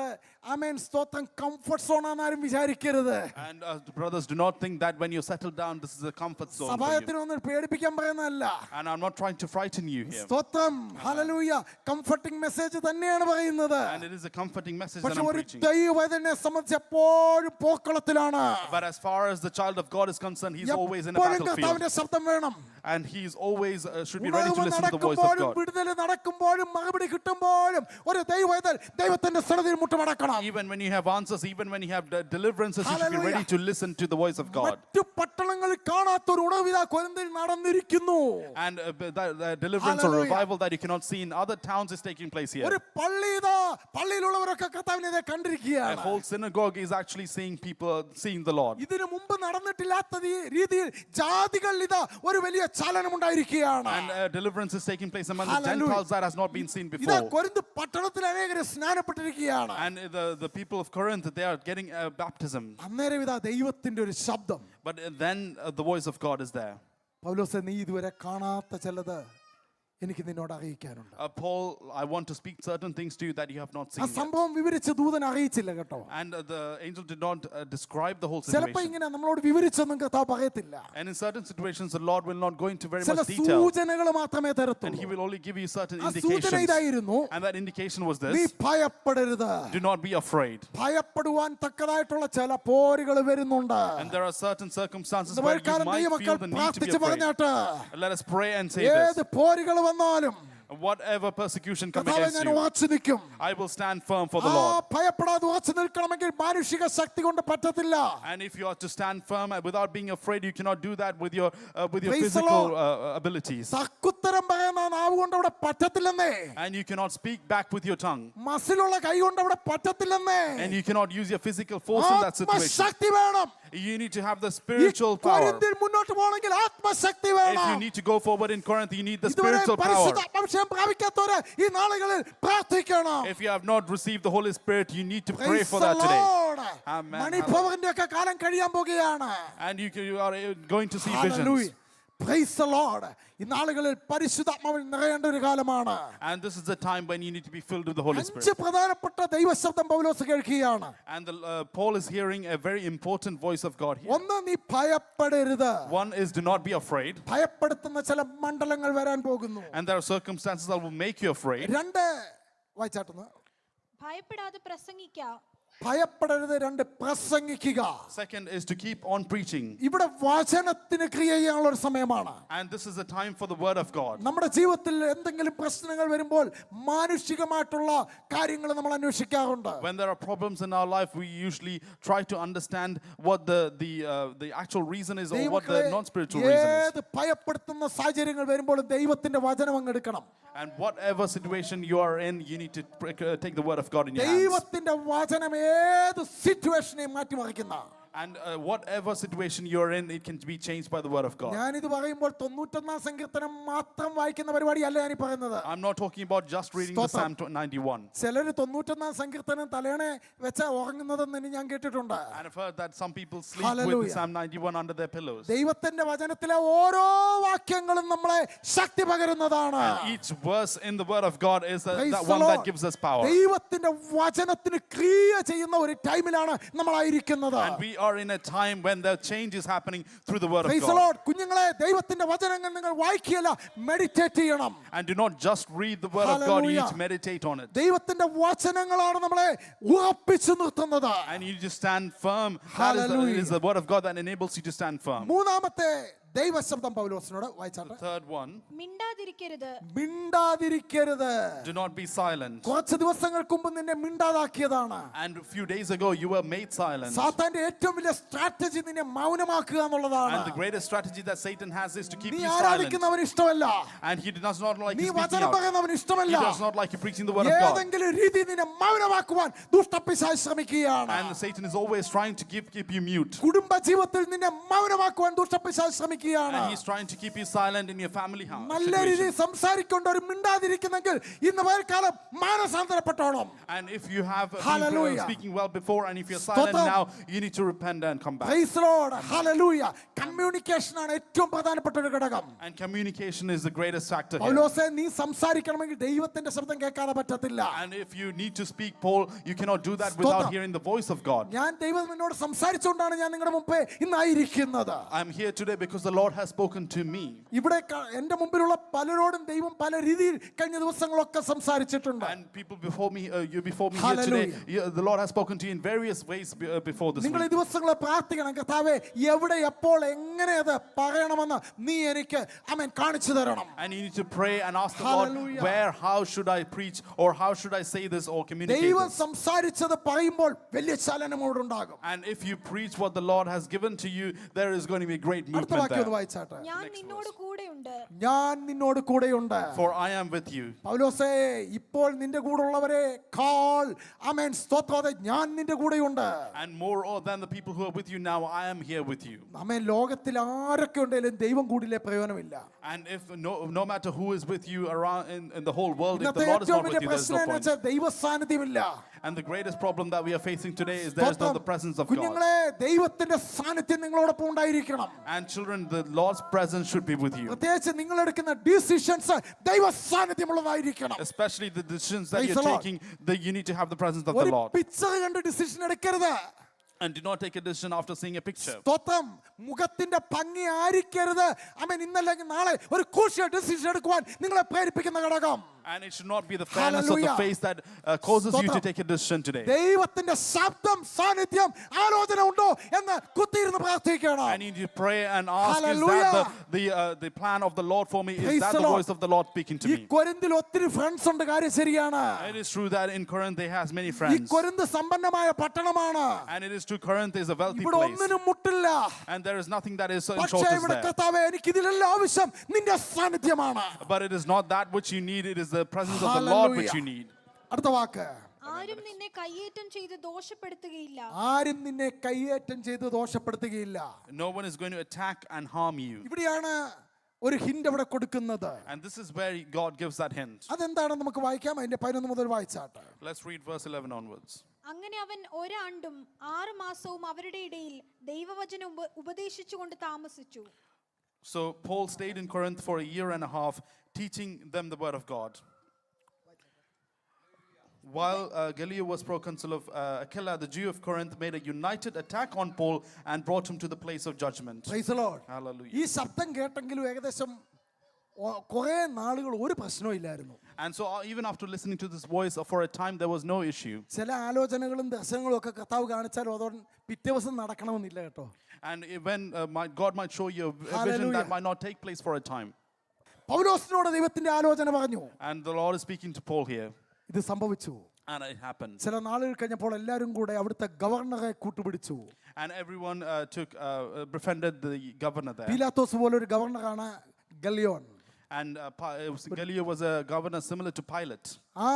ആമേൻ സ്തോത്രം കംഫർട്ട് സോൺ ആണെന്നാരും വിചാരിക്കരുത്. And brothers, do not think that when you settle down, this is a comfort zone for you. സഭായത്തിനൊന്നും പേടിപ്പിക്കാൻ പറയുന്നതല്ല. And I'm not trying to frighten you here. സ്തോത്രം, hallelujah. Comforting message തന്നെയാണ് പറയുന്നത്. And it is a comforting message that പക്ഷെ I'm ഒരു preaching. ദൈവവേദനെ സംബന്ധിച്ച് എപ്പോഴും പോക്കളത്തിലാണ്. But as far as the child of God is concerned, he's always in a എപ്പോഴും battlefield. കർത്താവിന്റെ ശബ്ദം വേണം. And he's always should be ready to ഉണർവ് listen to the voice of നടക്കുമ്പോഴും God. വിടുതൽ നടക്കുമ്പോഴും മറുപടി കിട്ടുമ്പോഴും ഒരു ദൈവവേദൻ ദൈവത്തിന്റെ സന്നിധിയിൽ മുട്ടുമടക്കണം. Even when you have answers, even when you have deliverances, you should be Hallelujah. ready to listen to the voice of God. മറ്റു പട്ടണങ്ങളിൽ കാണാത്തൊരു ഉണർവിതാ കൊരിന്തിൽ നടന്നിരിക്കുന്നു. And the deliverance or Hallelujah. revival that you cannot see in other towns is taking place here. ഒരു പള്ളിയിലുള്ളവരൊക്കെ കർത്താവിനെ A കണ്ടിരിക്കുകയാണ്. whole synagogue is actually seeing people seeing the Lord. ഇതിനു മുമ്പ് നടന്നിട്ടില്ലാത്ത രീതിയിൽ ജാതികൾ ഇതാ ഒരു വലിയ ചലനം ഉണ്ടായിരിക്കുകയാണ്. And deliverance is taking place among the Hallelujah. Gentiles that has not been seen ഇതാ before. കൊരിന്ത് പട്ടണത്തിൽ അനേകരെ സ്നാനപ്പെട്ടിരിക്കുകയാണ്. And the people of Corinth, they are getting baptism. അന്നേരം ഇതാ ദൈവത്തിന്റെ ഒരു ശബ്ദം. But then the voice of God is there. പൗലോസേ, നീ ഇതുവരെ കാണാത്ത ചിലത് എനിക്ക് നിന്നോട് അറിയിക്കാനുണ്ട്. Paul, I want to speak certain things to you that you have not ആ seen yet. സംഭവം വിവരിച്ച് ദൂതൻ അറിയിച്ചില്ല കേട്ടോ. And the angel did not describe the whole ചിലപ്പോ situation. ഇങ്ങനെ നമ്മളോട് വിവരിച്ചൊന്നും കർത്താവ് പറയത്തില്ല. And in certain situations, the Lord will not go into very ചില much detail. സൂചനകൾ മാത്രമേ And He തരത്തുള്ളൂ. will only give you certain ആ സൂചന indications. ഇതായിരുന്നു, And that indication was നീ this: ഭയപ്പെടരുത്. do not be afraid. ഭയപ്പെടുവാൻ തക്കതായിട്ടുള്ള ചില പോരുകൾ വരുന്നുണ്ട്. And there are certain circumstances where you ദൈവക്കാരൻ might ദൈവമക്കൾ feel the need to be പ്രാർത്ഥിച്ച് afraid. പറഞ്ഞാട്ട് Let us pray and say ഏത് this: പോരുകൾ വന്നാലും whatever persecution come കർത്താവേ, against ഞാൻ you, ഉറച്ചു നിൽക്കും. I will stand firm for the ആ Lord. ഭയപ്പെടാതെ ഉറച്ചു നിൽക്കണമെങ്കിൽ മാനുഷിക ശക്തി കൊണ്ട് പറ്റത്തില്ല. And if you are to stand firm without being afraid, you cannot do that with your Praise the physical Lord. abilities. തക്കുത്തരം പറയുന്ന നാവ് കൊണ്ട് അവിടെ പറ്റത്തില്ലെന്നേ. And you cannot speak back with your tongue. മസിലുള്ള കൈ കൊണ്ട് അവിടെ പറ്റത്തില്ലെന്നേ. And you cannot use your physical force in that situation. ആത്മശക്തി വേണം. You need to have the ഈ spiritual power. കൊരിന്തിൽ മുന്നോട്ട് പോകണമെങ്കിൽ ആത്മശക്തി If you വേണം. need to go forward in Corinth, you need the ഇതുവരെ spiritual power. പരിശുദ്ധാത്മാഭിഷേകം പ്രാപിക്കാത്തവര് ഈ നാളുകളിൽ പ്രാർത്ഥിക്കണം. If you have not received the Holy Spirit, you need to pray Praise for the that today. Lord. Amen. മണിഭവന്റെ ഒക്കെ കാലം കഴിയാൻ പോകുകയാണ്. And you are going to see Hallelujah. visions. Praise the Lord. ഈ നാളുകളിൽ പരിശുദ്ധാത്മാവിൽ നിറയേണ്ട ഒരു കാലമാണ്. And this is the time when you need to be filled with the Holy 5 Spirit. പ്രധാനപ്പെട്ട ദൈവശബ്ദം പൗലോസ് കേൾക്കുകയാണ്. And Paul is hearing a very important voice of God here. ഒന്ന്, നീ ഭയപ്പെടരുത്. One is, do not be afraid. ഭയപ്പെടുത്തുന്ന ചില മണ്ഡലങ്ങൾ വരാൻ പോകുന്നു. And there are circumstances that will make you afraid. 2 വായിച്ചാട്ടുന്നു. ഭയപ്പെടാതെ പ്രസംഗിക്കുക. ഭയപ്പെടരുത്. 2 പ്രസംഗിക്കുക. Second is to keep on preaching. ഇവിടെ വചനത്തിന് ക്രിയ ചെയ്യാനുള്ള ഒരു സമയമാണ്. And this is the time for the word of God. നമ്മുടെ ജീവിതത്തിൽ എന്തെങ്കിലും പ്രശ്നങ്ങൾ വരുമ്പോൾ മാനുഷികമായിട്ടുള്ള കാര്യങ്ങൾ നമ്മൾ അന്വേഷിക്കാറുണ്ട്. When there are problems in our life, we usually try to understand what the actual reason is, or what the non-spiritual reason is. ഏത് ഭയപ്പെടുത്തുന്ന സാഹചര്യങ്ങൾ വരുമ്പോൾ ദൈവത്തിന്റെ വചനം അങ്ങ് എടുക്കണം. And whatever situation you are in, you need to take the word of God in your hands. ദൈവത്തിന്റെ വചനം ഏത് സിറ്റുവേഷനെയും മാറ്റിമറിക്കുന്ന. And whatever situation you're in, it can be changed by the word of God. ഞാനിത് പറയുമ്പോൾ 91 സങ്കീർത്തനം മാത്രം വായിക്കുന്ന പരിപാടിയല്ല ഞാൻ പറയുന്നത്. I'm not talking about just reading the Psalm 91. ചിലര് 91 സങ്കീർത്തനം തലേണെ വെച്ച ഉറങ്ങുന്നതെന്ന് ഞാൻ കേട്ടിട്ടുണ്ട്. And I've heard that some people sleep Hallelujah. with Psalm 91 under their pillows. ദൈവത്തിന്റെ വചനത്തിലെ ഓരോ വാക്യങ്ങളും നമ്മളെ ശക്തി പകരുന്നതാണ്. And each verse in the word of God is Praise that the one that Lord. gives us power. ദൈവത്തിന്റെ വചനത്തിന് ക്രിയ ചെയ്യുന്ന ഒരു ടൈമിലാണ് നമ്മളായിരിക്കുന്നത്. And we are in a time when the change is happening through the word of Praise the God. Lord. കുഞ്ഞുങ്ങളെ, ദൈവത്തിന്റെ വചനങ്ങൾ നിങ്ങൾ വായിക്കുകയല്ല, മെഡിറ്റേറ്റ് ചെയ്യണം. And do not just read the word of God, you need Hallelujah. to meditate on it. ദൈവത്തിന്റെ വചനങ്ങളാണ് നമ്മളെ ഉറപ്പിച്ചു നിർത്തുന്നത്. And you need to stand firm. That Hallelujah. is the word of God that enables you to stand firm. മൂന്നാമത്തെ ദൈവശബ്ദം പൗലോസിനോട് വായിച്ചാട്ടെ. Third one, മിണ്ടാതിരിക്കരുത്. മിണ്ടാതിരിക്കരുത്. do not be silent. കുറച്ച് ദിവസങ്ങൾക്ക് മുമ്പ് നിന്നെ മിണ്ടാതാക്കിയതാണ്. And a few days ago, you were made silent. സാത്താന്റെ ഏറ്റവും വലിയ strategy നിന്നെ മൗനമാക്കുക എന്നുള്ളതാണ്. And the greatest strategy that Satan has is to keep നീ you silent. ആരാധിക്കുന്നവന് ഇഷ്ടമല്ല. And he does not like നീ you speaking വചനം out. പറയുന്നവന് He ഇഷ്ടമല്ല. does not like you preaching the word of God. ഏതെങ്കിലും രീതി നിന്നെ മൗനമാക്കുവാൻ ദുഷ്ടപിശാച് ശ്രമിക്കുകയാണ്. And Satan is always trying to keep you mute. കുടുംബ ജീവിതത്തിൽ നിന്നെ മൗനമാക്കുവാൻ ദുഷ്ടപിശാച് ശ്രമിക്കുകയാണ്. And he's trying to keep you silent in your family house. നല്ല രീതിയിൽ സംസാരിക്കൊണ്ട് ഒരു മിണ്ടാതിരിക്കുന്നെങ്കിൽ ഇന്ന് വൈകാലം മാനസാന്തരപ്പെട്ടോണം. And if you have been Hallelujah. speaking well before, and if you're silent സ്തോത്രം. now, you need to repent and come back. Praise the Lord. Hallelujah. Communication ആണ് ഏറ്റവും പ്രധാനപ്പെട്ട ഒരു ഘടകം. And communication is the greatest factor here. പൗലോസേ, നീ സംസാരിക്കണമെങ്കിൽ ദൈവത്തിന്റെ ശബ്ദം കേൾക്കാതെ പറ്റത്തില്ല. And if you need to speak, Paul, you cannot do that without സ്തോത്രം. hearing the voice of God. ഞാൻ ദൈവം എന്നോട് സംസാരിച്ചുകൊണ്ടാണ് ഞാൻ നിങ്ങളുടെ മുമ്പേ ഇന്നായിരിക്കുന്നത്. I'm here today because the Lord has spoken to me. ഇവിടെ എന്റെ മുമ്പിലുള്ള പലരോടും ദൈവം പല രീതിയിൽ കഴിഞ്ഞ ദിവസങ്ങളൊക്കെ സംസാരിച്ചിട്ടുണ്ട്. And people before me, you before me here Hallelujah. today, the Lord has spoken to you in various ways before this നിങ്ങൾ ഈ week. ദിവസങ്ങളെ പ്രാർത്ഥിക്കണം, കർത്താവേ എവിടെ എപ്പോൾ എങ്ങനെ അത് പറയണമെന്ന് നീ എനിക്ക് കാണിച്ചു തരണം. And you need to pray and ask the Hallelujah. Lord, where, how should I preach, or how should I say this or communicate ദൈവം this? സംസാരിച്ചത് പറയുമ്പോൾ വലിയ ചലനമോടുണ്ടാകും. And if you preach what the Lord has given to you, there is going to be a great അടുത്ത movement വാക്യം ഒന്ന് there. വായിച്ചാട്ടെ. ഞാൻ നിന്നോട് കൂടെയുണ്ട്. ഞാൻ നിന്നോട് കൂടെയുണ്ട്. For I am with you. പൗലോസേ, ഇപ്പോൾ നിന്റെ കൂടെയുള്ളവരെ കാൾ ആമേൻ സ്തോത്രം, ഞാൻ നിന്റെ കൂടെയുണ്ട്. And more than the people who are with you now, I am here with you. ആമേൻ. ലോകത്തിൽ ആരൊക്കെ ഉണ്ടെങ്കിലും ദൈവം കൂടിയില്ലേ പ്രയോജനമില്ല. And if no matter who is with you around in the whole world, if ഇന്നത്തെ the Lord is ഏറ്റവും not with വലിയ you, there's പ്രശ്നം no എന്ന് point. വെച്ചാൽ ദൈവ സാന്നിധ്യമില്ല. And the greatest problem that we are facing today is there is not the presence of God. കുഞ്ഞുങ്ങളെ, ദൈവത്തിന്റെ സാന്നിധ്യം നിങ്ങളോടൊപ്പം ഉണ്ടായിരിക്കണം. And children, the Lord's presence should be with you. പ്രത്യേകിച്ച് നിങ്ങൾ എടുക്കുന്ന ഡിസിഷൻസ് ദൈവ സാന്നിധ്യമുള്ളതായിരിക്കണം. Especially the decisions that Praise you're the Lord. taking, you need to have the presence of the ഒരു Lord. പിക്ചർ കണ്ട് ഡിസിഷൻ എടുക്കരുത്. And do not take a decision after seeing a picture. സ്തോത്രം. മുഖത്തിന്റെ ഭംഗി ആയിരിക്കരുത് ഇന്നല്ലെങ്കിൽ നാളെ ഒരു ക്രൂഷ്യൽ ഡിസിഷൻ എടുക്കുവാൻ നിങ്ങളെ പ്രേരിപ്പിക്കുന്ന ഘടകം. And it should not be the fairness of the Hallelujah. face that causes you to സ്തോത്രം. take a decision today. ദൈവത്തിന്റെ ശബ്ദം, സാന്നിധ്യം, ആലോചന ഉണ്ടോ എന്ന് കുത്തിയിരുന്ന് പ്രാർത്ഥിക്കണം. I need to pray and ask, Hallelujah. is that the plan of the Lord for me? Praise Is that the the Lord. voice of the Lord speaking to ഈ me? കൊരിന്തിൽ ഒത്തിരി ഫ്രണ്ട്സ് ഉണ്ട്, കാര്യം ശരിയാണ്. It is true that in Corinth they has many ഈ friends. Corinth സമ്പന്നമായ പട്ടണമാണ്. And it is true Corinth is a wealthy ഇവിടെ place. ഒന്നിനും മുട്ടില്ല. And there is nothing that is in പക്ഷേ shortage ഇവിടെ there. കർത്താവേ, എനിക്ക് ഇതിലെല്ലാം ആവശ്യം നിന്റെ സാന്നിധ്യമാണ്. But it is not that which you need, it is the presence of the Lord which you need. അടുത്ത വാക്ക്. ആരും നിന്നെ കയ്യേറ്റം ചെയ്ത് ദോഷപ്പെടുത്തുകയില്ല. ആരും നിന്നെ കയ്യേറ്റം ചെയ്ത് ദോഷപ്പെടുത്തുകയില്ല. No one is going to attack and harm you. ഇവിടെയാണ് ഒരു ഹിന്റ് അവിടെ കൊടുക്കുന്നത്. And this is where God gives that hint. അതെന്താണെന്ന് നമുക്ക് വായിക്കാം. അതിന്റെ 11 മുതൽ വായിച്ചാട്ടെ. Let's read verse 11 onwards. അങ്ങനെ അവൻ ഒരാണ്ടും 6 മാസവും അവരുടെ ഇടയിൽ ദൈവവചനം ഉപദേശിച്ചുകൊണ്ട് താമസിച്ചു. So Paul stayed in Corinth for a year and a half, teaching them the word of God. While Gallio was proconsul of Achaia, the Jew of Corinth made a united attack on Paul and brought him to the place of judgment. Praise the Lord. Hallelujah. ഈ ശബ്ദം കേട്ടെങ്കിലും ഏകദേശം കുറെ നാളുകൾ ഒരു പ്രശ്നവും ഇല്ലായിരുന്നു. And so even after listening to this voice, for a time there was no issue. ചില ആലോചനകളും ദർശനങ്ങളും ഒക്കെ കർത്താവ് കാണിച്ചാലും അതോടെ പിറ്റേ ദിവസം നടക്കണമെന്നില്ല കേട്ടോ. And when God might show you a vision that might not take place for a time. പൗലോസിനോട് ദൈവത്തിന്റെ ആലോചന പറഞ്ഞു. And the Lord is speaking to Paul here. ഇത് സംഭവിച്ചു. And it happened. ചില നാളുകൾ കഴിഞ്ഞപ്പോൾ എല്ലാവരും കൂടെ അവിടുത്തെ ഗവർണറെ കൂട്ടുപിടിച്ചു. And everyone befriended the governor there. പീലാത്തോസ് പോലൊരു ഗവർണറാണ് ഗല്ലിയോൻ. And Gallio was a governor similar to Pilate. ആ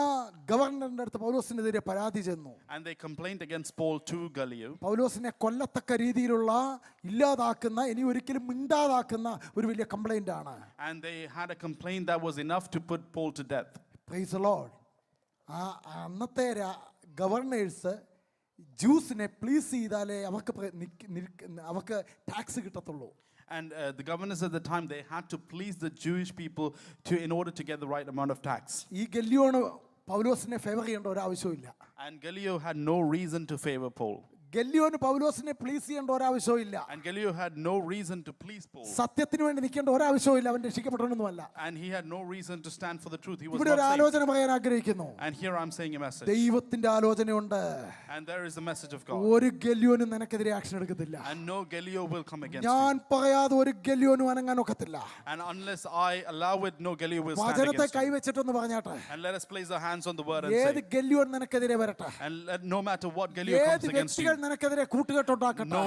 ഗവർണറിന്റെ അടുത്ത് പൗലോസിനെതിരെ പരാതി ചെന്നു. And they complained against Paul to Gallio. പൗലോസിനെ കൊല്ലത്തക്ക രീതിയിലുള്ള ഇല്ലാതാക്കുന്ന ഇനി ഒരിക്കലും മിണ്ടാതാക്കുന്ന ഒരു വലിയ കംപ്ലൈന്റ് ആണ്. And they had a complaint that was enough to put Paul to death. Praise the Lord. അന്നത്തെ ഗവർണേഴ്സ് ജ്യൂസിനെ പ്ലീസ് ചെയ്താലേ അവർക്ക് ടാക്സ് കിട്ടത്തുള്ളൂ. And the governors at the time, they had to please the Jewish people in order to get the right amount of tax. ഈ ഗല്ലിയോണ് പൗലോസിനെ favour ചെയ്യേണ്ട ഒരു ആവശ്യമില്ല. And Gallio had no reason to favor Paul. ഗല്ലിയോന് പൗലോസിനെ please ചെയ്യേണ്ട ഒരാവശ്യമില്ല. And Gallio had no reason to please Paul. സത്യത്തിന് വേണ്ടി നിൽക്കേണ്ട ഒരാവശ്യമില്ല. അവൻ രക്ഷിക്കപ്പെട്ടൊന്നുമല്ല. And he had no reason to stand for the truth. He was ഇവിടെ ഒരു not ആലോചന പറയാൻ ആഗ്രഹിക്കുന്നു. saved. And here I'm saying a message. ദൈവത്തിന്റെ ആലോചനയുണ്ട്. And there is a message of God. ഒരു ഗല്ലിയോനും നിനക്കെതിരെ ആക്ഷൻ എടുക്കത്തില്ല. And no Gallio will come against ഞാൻ you. പറയാതെ ഒരു ഗല്ലിയോനും അനങ്ങാൻ ഒക്കത്തില്ല. And unless I allow it, no Gallio will stand വചനത്തെ against you. കൈവച്ചിട്ടൊന്ന് പറഞ്ഞാട്ടെ. And let us place our hands on the word and ഏത് say, ഗല്ലിയോൻ നിനക്കെതിരെ വരട്ടെ. and no matter what Gallio ഏത് comes against വ്യക്തികൾ you, നിനക്കെതിരെ കൂട്ടുകെട്ടുണ്ടാക്കട്ടെ.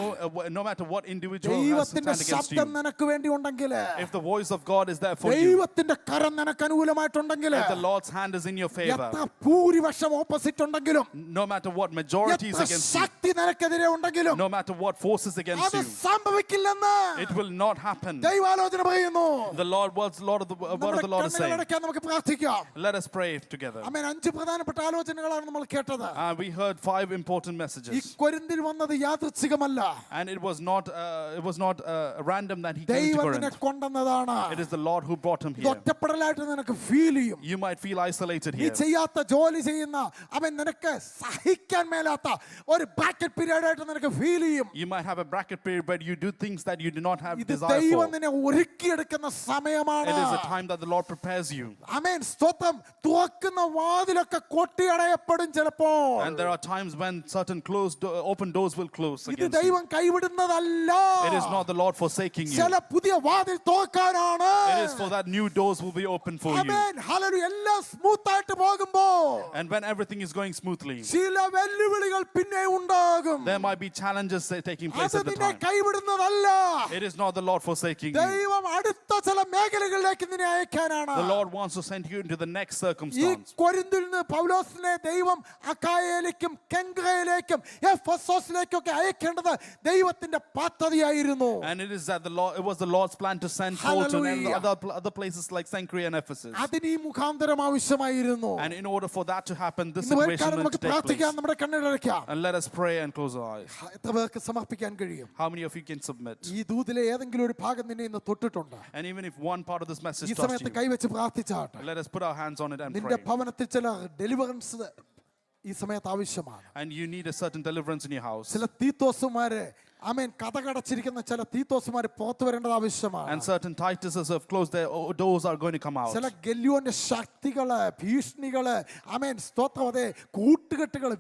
no matter what individual has to ദൈവത്തിന്റെ stand against ശബ്ദം you, നിനക്ക് വേണ്ടി ഉണ്ടെങ്കിൽ, if the voice of God is there for you, ദൈവത്തിന്റെ കരം നിനക്ക് അനുകൂലമായിട്ടുണ്ടെങ്കിൽ, if the Lord's hand is in your favor, എത്ര ഭൂരിപക്ഷം ഓപ്പോസിറ്റ് ഉണ്ടെങ്കിലും, no matter what majority is എത്ര against you, ശക്തി നിനക്കെതിരെ ഉണ്ടെങ്കിലും, no matter what forces against അത് you, സംഭവിക്കില്ലെന്ന് it will not happen. ദൈവാലോചന പറയുന്നു. The word of the Lord is saying. കണ്ണുകളടയ്ക്കാൻ നമുക്ക് പ്രാർത്ഥിക്കാം. Let us pray together. ആമേൻ. 5 പ്രധാനപ്പെട്ട ആലോചനകളാണ് നമ്മൾ കേട്ടത്. We heard 5 important ഈ messages. കൊരിന്തിൽ വന്നത് യാദൃച്ഛികമല്ല. And it was not random that he came to ദൈവം നിന്നെ Corinth. കൊണ്ടുവന്നതാണ്. It is the Lord who brought him ഇത് here. ഒറ്റപ്പെടലായിട്ട് നിനക്ക് ഫീൽ ചെയ്യും. You might feel isolated നീ here. ചെയ്യാത്ത ജോലി ചെയ്യുന്ന അവൻ നിനക്ക് സഹിക്കാൻ മേലാത്ത ഒരു ബ്രാക്കറ്റ് പീരിയഡ് ആയിട്ട് നിനക്ക് ഫീൽ ചെയ്യും. You might have a bracket period where you do things that you do not have ഇത് desire ദൈവം for. നിന്നെ ഒരുക്കിയെടുക്കുന്ന സമയമാണ്. It is a time that the Lord prepares you. ആമേൻ. സ്തോത്രം. തുറക്കുന്ന വാതിലൊക്കെ കൊട്ടിയടയപ്പെടും ചിലപ്പോൾ. And there are times when certain open doors will close ഇത് against you. ദൈവം കൈവിടുന്നതല്ല. It is not the Lord forsaking you. ചില പുതിയ വാതിൽ തുറക്കാനാണ്. It is for that new doors will be open for you. Amen. Hallelujah. എല്ലാം smooth ആയിട്ട് പോകുമ്പോൾ And when everything is going smoothly, ചില വെല്ലുവിളികൾ പിന്നെ ഉണ്ടാകും. there might be challenges taking place അത് at the നിന്നെ time. കൈവിടുന്നതല്ല. It is not the Lord forsaking you. ദൈവം അടുത്ത ചില മേഖലകളിലേക്ക് നിന്നെ അയക്കാനാണ്. The Lord wants to send you into the next ഈ circumstance. കൊരിന്തിൽ നിന്ന് പൗലോസിനെ ദൈവം അക്കായയിലേക്കും കെങ്കയിലേക്കും എഫെസോസിലേക്കും ഒക്കെ അയക്കേണ്ടത് ദൈവത്തിന്റെ പദ്ധതിയായിരുന്നു. And it was the Lord's plan to send Paul to Hallelujah. other places like Cenchrea and Ephesus. അതിന് ഈ മുഖാന്തരം ആവശ്യമായിരുന്നു. And in order for that to happen, this ഇന്ന് situation വൈകാലം will നമുക്ക് take place. പ്രാർത്ഥിക്കാം. നമ്മുടെ കണ്ണുകളടയ്ക്കാം. And let us pray and close our eyes. എത്ര പേർക്ക് സമർപ്പിക്കാൻ കഴിയും? How many of you can submit? ഈ ദൂതിലെ ഏതെങ്കിലും ഒരു ഭാഗം നിന്നെ ഇന്ന് തൊട്ടിട്ടുണ്ട്. And even if one part of this message ഈ touched സമയത്ത് you, കൈവച്ച് പ്രാർത്ഥിച്ചാട്ടെ. let us put our hands on it and നിന്റെ pray. ഭവനത്തിൽ ചില ഡെലിവറൻസ് ഈ സമയത്ത് ആവശ്യമാണ്. And you need a certain deliverance in your house. ചില തീത്തോസുമാര് ആമേൻ കഥകടച്ചിരിക്കുന്ന ചില തീത്തോസുമാര് പുറത്തു വരേണ്ടത് ആവശ്യമാണ്. And certain Tituses have closed their doors are going to come out. ചില ഗല്ലിയോന്റെ ശക്തികള് ഭീഷണികള് ആമേൻ സ്തോത്രം അതെ കൂട്ടുകെട്ടുകൾ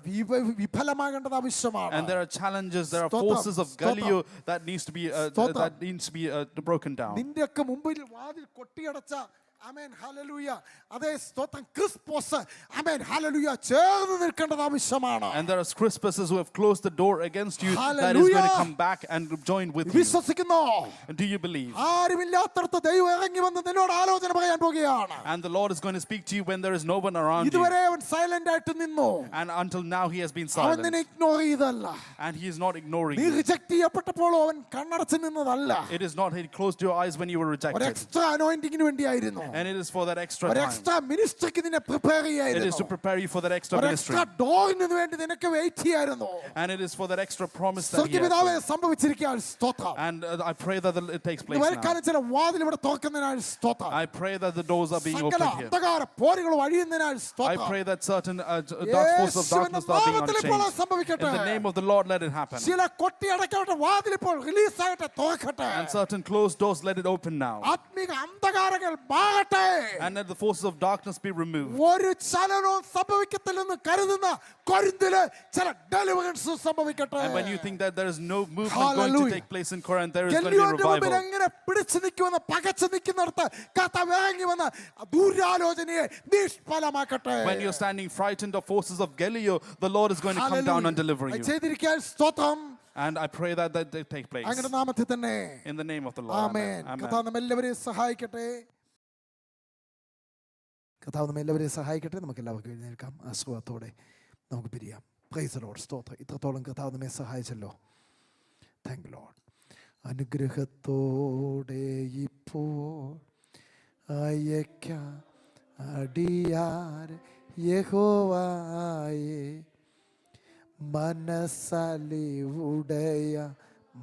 വിഫലമാകേണ്ടത് ആവശ്യമാണ്. And there are challenges, there are Stotram, forces of Gallio that needs to be Stotram. broken down. നിന്റെയൊക്കെ മുമ്പിൽ വാതിൽ കൊട്ടിയടച്ച ആമേൻ ഹല്ലേലൂയ. അതേ സ്തോത്രം. Crispus amen hallelujah ചേർന്ന് നിൽക്കേണ്ടത് ആവശ്യമാണ്. And there are Crispuses who have closed the door against you that is Hallelujah. going to come back and join with you. വിശ്വസിക്കുന്നു. And do you believe? ആരുമില്ലാത്തടത്ത് ദൈവം ഇറങ്ങി വന്ന് നിന്നോട് ആലോചന പറയാൻ പോകുകയാണ്. And the Lord is going to speak to you when there is no one around you. ഇതുവരെ അവൻ സൈലന്റ് ആയിട്ട് നിന്നു. And until now he has been അവൻ നിന്നെ silent. ഇഗ്നോർ ചെയ്തല്ല. And he is not ignoring നീ you. റിജക്ട് ചെയ്യപ്പെട്ടപ്പോഴും അവൻ കണ്ണടച്ച് നിന്നതല്ല. It is not he closed your eyes when you were ഒരു rejected. എക്സ്ട്രാ അനോയിന്റിങ്ങിന് വേണ്ടിയായിരുന്നു. And it is for that extra ഒരു time. എക്സ്ട്രാ മിനിസ്ട്രിക്ക് നിന്നെ പ്രിപ്പയർ It is to ചെയ്യായിരുന്നു. prepare you for that extra ഒരു ministry. എക്സ്ട്രാ ഡോറിന് വേണ്ടി നിനക്ക് wait ചെയ്യായിരുന്നു. And it is for that extra promise that he has. സ്വർഗ്ഗപിതാവേ for you. സംഭവിച്ചിരിക്കാൻ സ്തോത്രം. And I pray that it takes place വരക്കാലം now. ചില വാതിൽ ഇവിടെ തുറക്കുന്നതിനാൽ സ്തോത്രം. I pray that the doors are being സകല opened here. അന്ധകാര പോരുകൾ വഴിയുന്നതിനാൽ I സ്തോത്രം. pray that certain dark forces of darkness are being നാമത്തിൽ ഇപ്പോൾ unchanged. സംഭവിക്കട്ടെ. In the name of the Lord, let it happen. ചില കൊട്ടിയടക്കപ്പെട്ട വാതിൽ ഇപ്പോൾ റിലീസ് ആയിട്ട് തുറക്കട്ടെ. And certain closed doors, let it open now. ആത്മീക അന്ധകാരങ്ങൾ മാറട്ടെ. And let the forces of darkness be removed. ഒരു ചലനവും സംഭവിക്കത്തില്ലെന്ന് കരുതുന്ന കൊരിന്തില് ചില ഡെലിവറൻസ് സംഭവിക്കട്ടെ. And when you think that there is no movement going to Hallelujah. take place in Corinth, there is going to be a ഗല്ലിയോന്റെ മുമ്പിൽ revival. എങ്ങനെ പിടിച്ചു നിൽക്കുമെന്ന് പകച്ചു നിൽക്കുന്നിടത്ത് കർത്താവ് ഇറങ്ങി വന്ന് ദുരാലോചനയെ നിഷ്ഫലമാക്കട്ടെ. When you're standing frightened of forces of Gallio, the Lord is going to come down and deliver you. ചെയ്തിരിക്കാൻ സ്തോത്രം. And I pray that they take place. അങ്ങയുടെ നാമത്തിൽ തന്നെ. In the name of the Lord. Amen. Amen. കർത്താവ് നമ്മെല്ലാവരെയും സഹായിക്കട്ടെ. കർത്താവ് നമ്മെല്ലാവരെയും സഹായിക്കട്ടെ. നമുക്ക് എല്ലാവർക്കും എഴുന്നേൽക്കാം. ആശ്വാസത്തോടെ നമുക്ക് പിരിയാം. Price the Lord. സ്തോത്രം. ഇത്രത്തോളം കർത്താവ് നമ്മെ സഹായിച്ചല്ലോ. Thank you Lord. അനുഗ്രഹത്തോടെ ഇപ്പോൾ അയക്കാം അടിയാർ യഹോവായേ മനസ്സലിവുടയ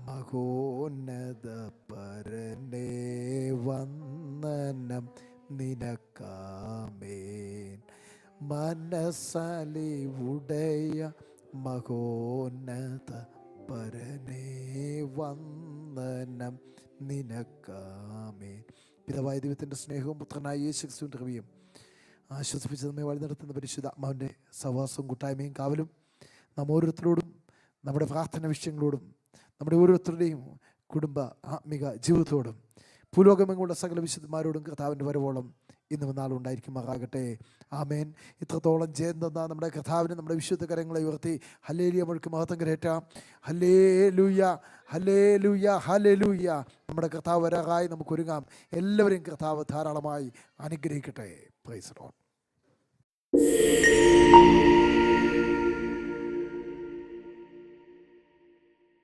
മഹോന്നത പരനേ വന്ദനം നിനക്കാമേൻ. മനസ്സലിവുടയ മഹോന്നത പരനേ വന്ദനം നിനക്കാമേൻ. പിതാവായ ദൈവത്തിൻ്റെ സ്നേഹവും പുത്രനായ യേശു ക്രിസ്തുവിൻ്റെ കൃപയും ആശ്വസിപ്പിച്ച് നമ്മെ വഴി നടത്തുന്ന പരിശുദ്ധ ആത്മാവിൻ്റെ സഹവാസവും കൂട്ടായ്മയും കാവലും നാം ഓരോരുത്തരോടും നമ്മുടെ പ്രാർത്ഥന വിഷയങ്ങളോടും നമ്മുടെ ഓരോരുത്തരുടെയും കുടുംബ ആത്മിക ജീവിതത്തോടും ഭൂലോകമെങ്ങുള്ള സകല വിശുദ്ധന്മാരോടും കർത്താവിൻ്റെ വരവോളം ഇന്നും നാളും ഉണ്ടായിരിക്കുമാറാകട്ടെ. ആമേൻ. ഇത്രത്തോളം ജയം തന്ന നമ്മുടെ കർത്താവിന് നമ്മുടെ വിശുദ്ധ കരങ്ങളെ ഉയർത്തി ഹല്ലേലൂയ മുഴക്കി മഹത്വം കരേറ്റാം. ഹല്ലേലൂയ ഹല്ലേലൂയ ഹല്ലേലൂയ. നമ്മുടെ കർത്താവ് വരാറായി നമുക്ക് ഒരുങ്ങാം. എല്ലാവരെയും കർത്താവ് ധാരാളമായി അനുഗ്രഹിക്കട്ടെ. Price the Lord.